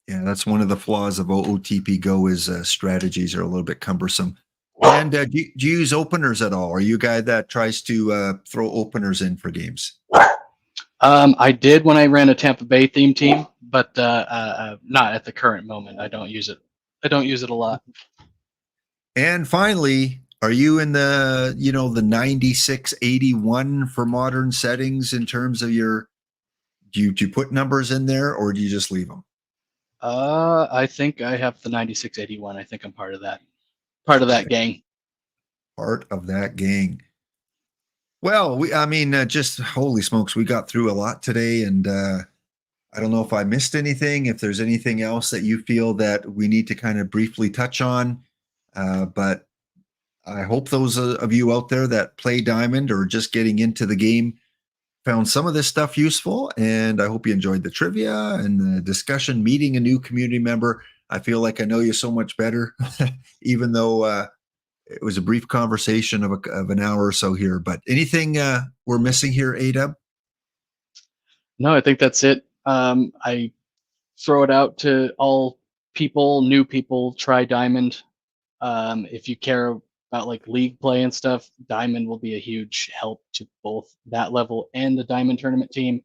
Yeah, that's one of the flaws of OOTP Go is strategies are a little bit cumbersome. And do you use openers at all? Are you a guy that tries to throw openers in for games? I did when I ran a Tampa Bay theme team, but not at the current moment. I don't use it. I don't use it a lot. And finally, are you in the 9681 for modern settings in terms of do you put numbers in there or do you just leave them? I think I have the 9681. I think I'm part of that. Part of that gang. Part of that gang. Well, just holy smokes, we got through a lot today, and I don't know if I missed anything, if there's anything else that you feel that we need to kind of briefly touch on, but I hope those of you out there that play Diamond or just getting into the game found some of this stuff useful, and I hope you enjoyed the trivia and the discussion, meeting a new community member. I feel like I know you so much better, even though it was a brief conversation of an hour or so here. But anything we're missing here, A-Dub? No, I think that's it. I throw it out to all people, new people, try Diamond. If you care about like league play and stuff, Diamond will be a huge help to both that level and the Diamond tournament team.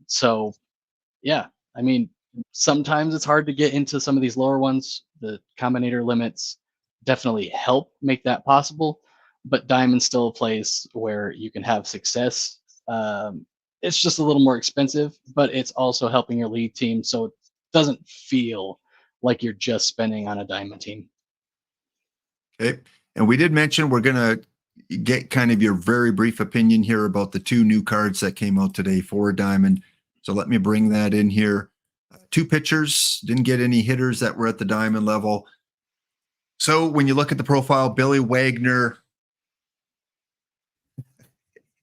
So yeah, I mean, sometimes it's hard to get into some of these lower ones. The combinator limits definitely help make that possible, but Diamond's still a place where you can have success. It's just a little more expensive, but it's also helping your league team, so it doesn't feel like you're just spending on a Diamond team. Okay. And we did mention we're going to get kind of your very brief opinion here about the 2 new cards that came out today for Diamond. So let me bring that in here. 2 pitchers, didn't get any hitters that were at the Diamond level. So when you look at the profile, Billy Wagner,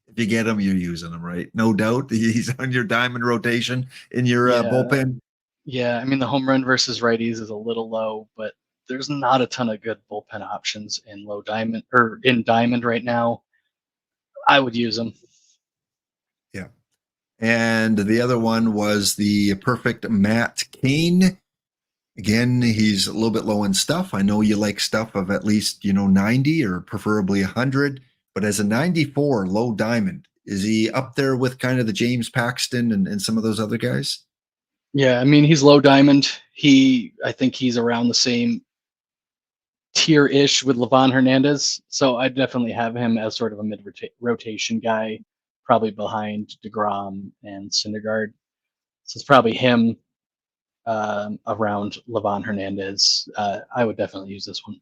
if you get him, you're using him, right? No doubt. He's on your Diamond rotation in your bullpen. Yeah, I mean the home run versus righties is a little low, but there's not a ton of good bullpen options in low diamond or in diamond right now. I would use them. Yeah. And the other one was the perfect Matt Cain. Again, he's a little bit low in stuff. I know you like stuff of at least, 90 or preferably 100, but as a 94 low diamond, is he up there with kind of the James Paxton and some of those other guys? Yeah, I mean he's low diamond. I think he's around the same tier-ish with Levon Hernandez. So I'd definitely have him as sort of a mid-rotation guy, probably behind DeGrom and Syndergaard. So it's probably him around Levon Hernandez. I would definitely use this one.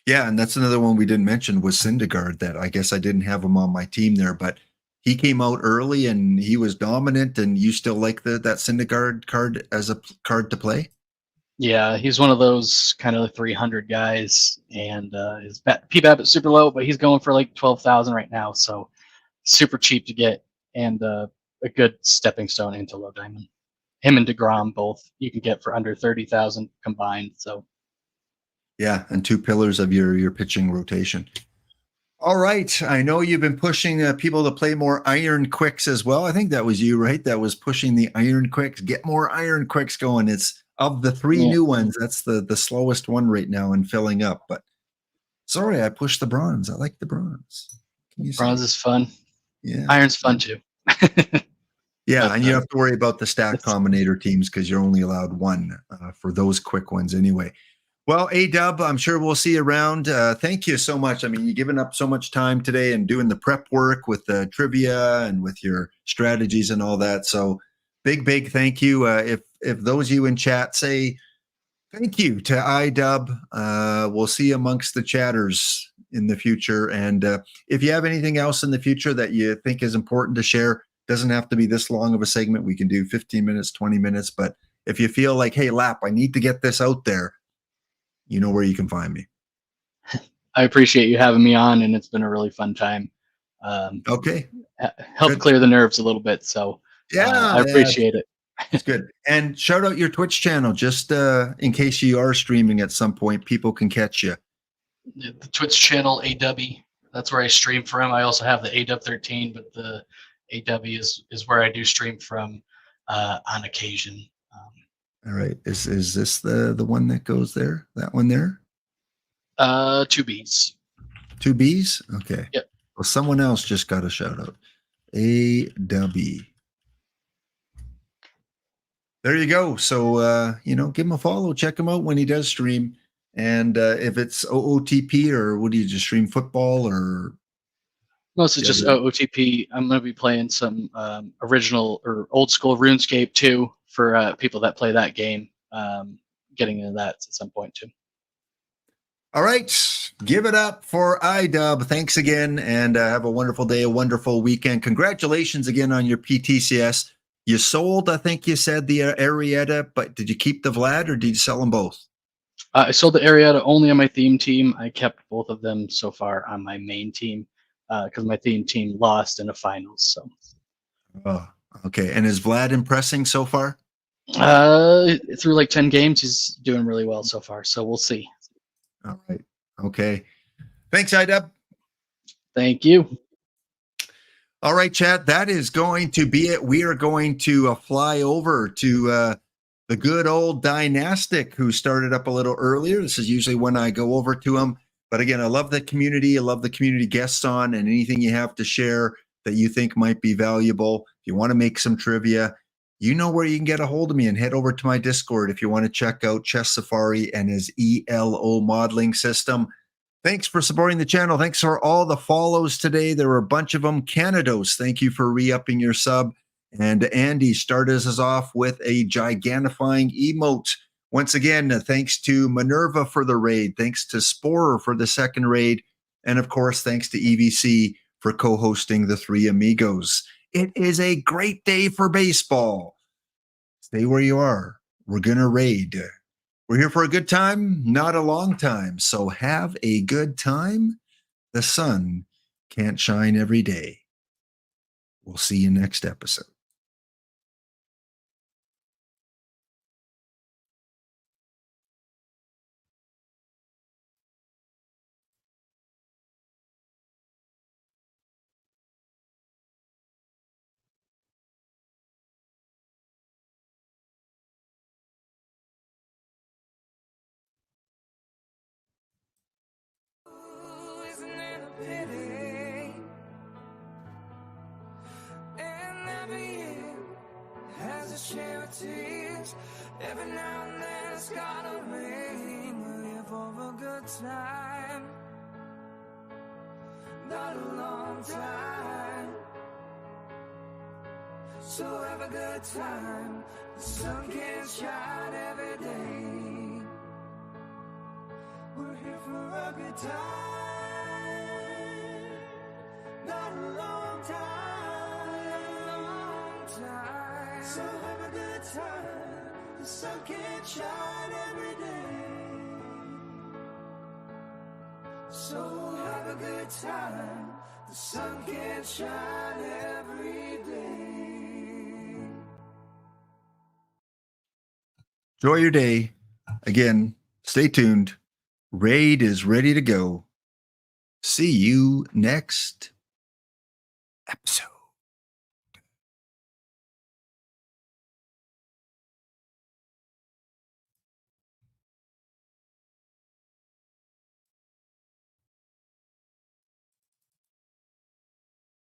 Yeah, and that's another one we didn't mention was Syndergaard that I guess I didn't have him on my team there, but he came out early and he was dominant. And you still like that Syndergaard card as a card to play? Yeah, he's one of those kind of 300 guys, and his PBAP is super low, but he's going for like 12,000 right now, so super cheap to get and a good stepping stone into low diamond. Him and DeGrom both you can get for under 30,000 combined. So Yeah, and two pillars of your pitching rotation. All right. I know you've been pushing people to play more Iron Quicks as well. I think that was you, right? That was pushing the Iron Quicks. Get more Iron Quicks going. It's of the three new ones. That's the slowest one right now in filling up. But sorry, I pushed the bronze. I like the bronze. Can you bronze say? is fun. Yeah. Iron's fun too. Yeah, But, and you have to worry about the stack it's- combinator teams because you're only allowed one for those quick ones anyway. Well, A-Dub, I'm sure we'll see you around. Thank you so much. I mean, you've given up so much time today and doing the prep work with the trivia and with your strategies and all that. So big thank you. If those of you in chat say thank you to iDub, we'll see you amongst the chatters in the future. And if you have anything else in the future that you think is important to share, doesn't have to be this long of a segment. We can do 15 minutes, 20 minutes. But if you feel like, hey, Lap, I need to get this out there, you know where you can find me. I appreciate you having me on, and it's been a really fun time. Okay. Helped Good. clear the nerves a little bit, so I appreciate it. It's good. And shout out your Twitch channel, just in case you are streaming at some point, people can catch you. The Twitch channel AW. That's where I stream from. I also have the AW13, but the AW is where I do stream from on occasion. All right. Is this the one that goes there? That one there? 2Bs. Two B's? Okay. Yep. Well, someone else just got a shout out. AW. There you go. So give him a follow, check him out when he does stream. And if it's OOTP or what do you just stream football or Mostly Yeah, just the- OOTP. I'm going to be playing some original or old school RuneScape too for people that play that game. Getting into that at some point too. All right. Give it up for iDub. Thanks again. And have a wonderful day, a wonderful weekend. Congratulations again on your PTCS. You sold, I think you said, the Arietta, but did you keep the Vlad or did you sell them both? I sold the Arietta only on my theme team. I kept both of them so far on my main team because my theme team lost in the finals. So, Oh, okay. And is Vlad impressing so far? through like 10 games, he's doing really well so far. So we'll see. All right. Okay. Thanks, iDub. Thank you. All right, chat. That is going to be it. We are going to fly over to the good old Dynastic, who started up a little earlier. This is usually when I go over to him. But again, I love the community. I love the community guests on and anything you have to share that you think might be valuable. If you want to make some trivia, you know where you can get a hold of me and head over to my Discord if you want to check out Chess Safari and his ELO modeling system. Thanks for supporting the channel. Thanks for all the follows today. There were a bunch of them. Canados, thank you for re-upping your sub. And Andy started us off with a gigantifying emote. Once again, thanks to Minerva for the raid. Thanks to Sporer for the second raid. And of course, thanks to EVC for co-hosting the Three Amigos. It is a great day for baseball. Stay where you are. We're going to raid. We're here for a good time, not a long time. So have a good time. The sun can't shine every day. We'll see you next episode. share of tears. Every now and then it's gotta rain. We're here for a good time, not a long time. So have a good time. The sun can shine every day. We're here for a good time, not a long time. So have a good time. The sun can shine every day. So have a good time. The sun can shine every day. Enjoy your day. Again, stay tuned. Raid is ready to go. See you next episode.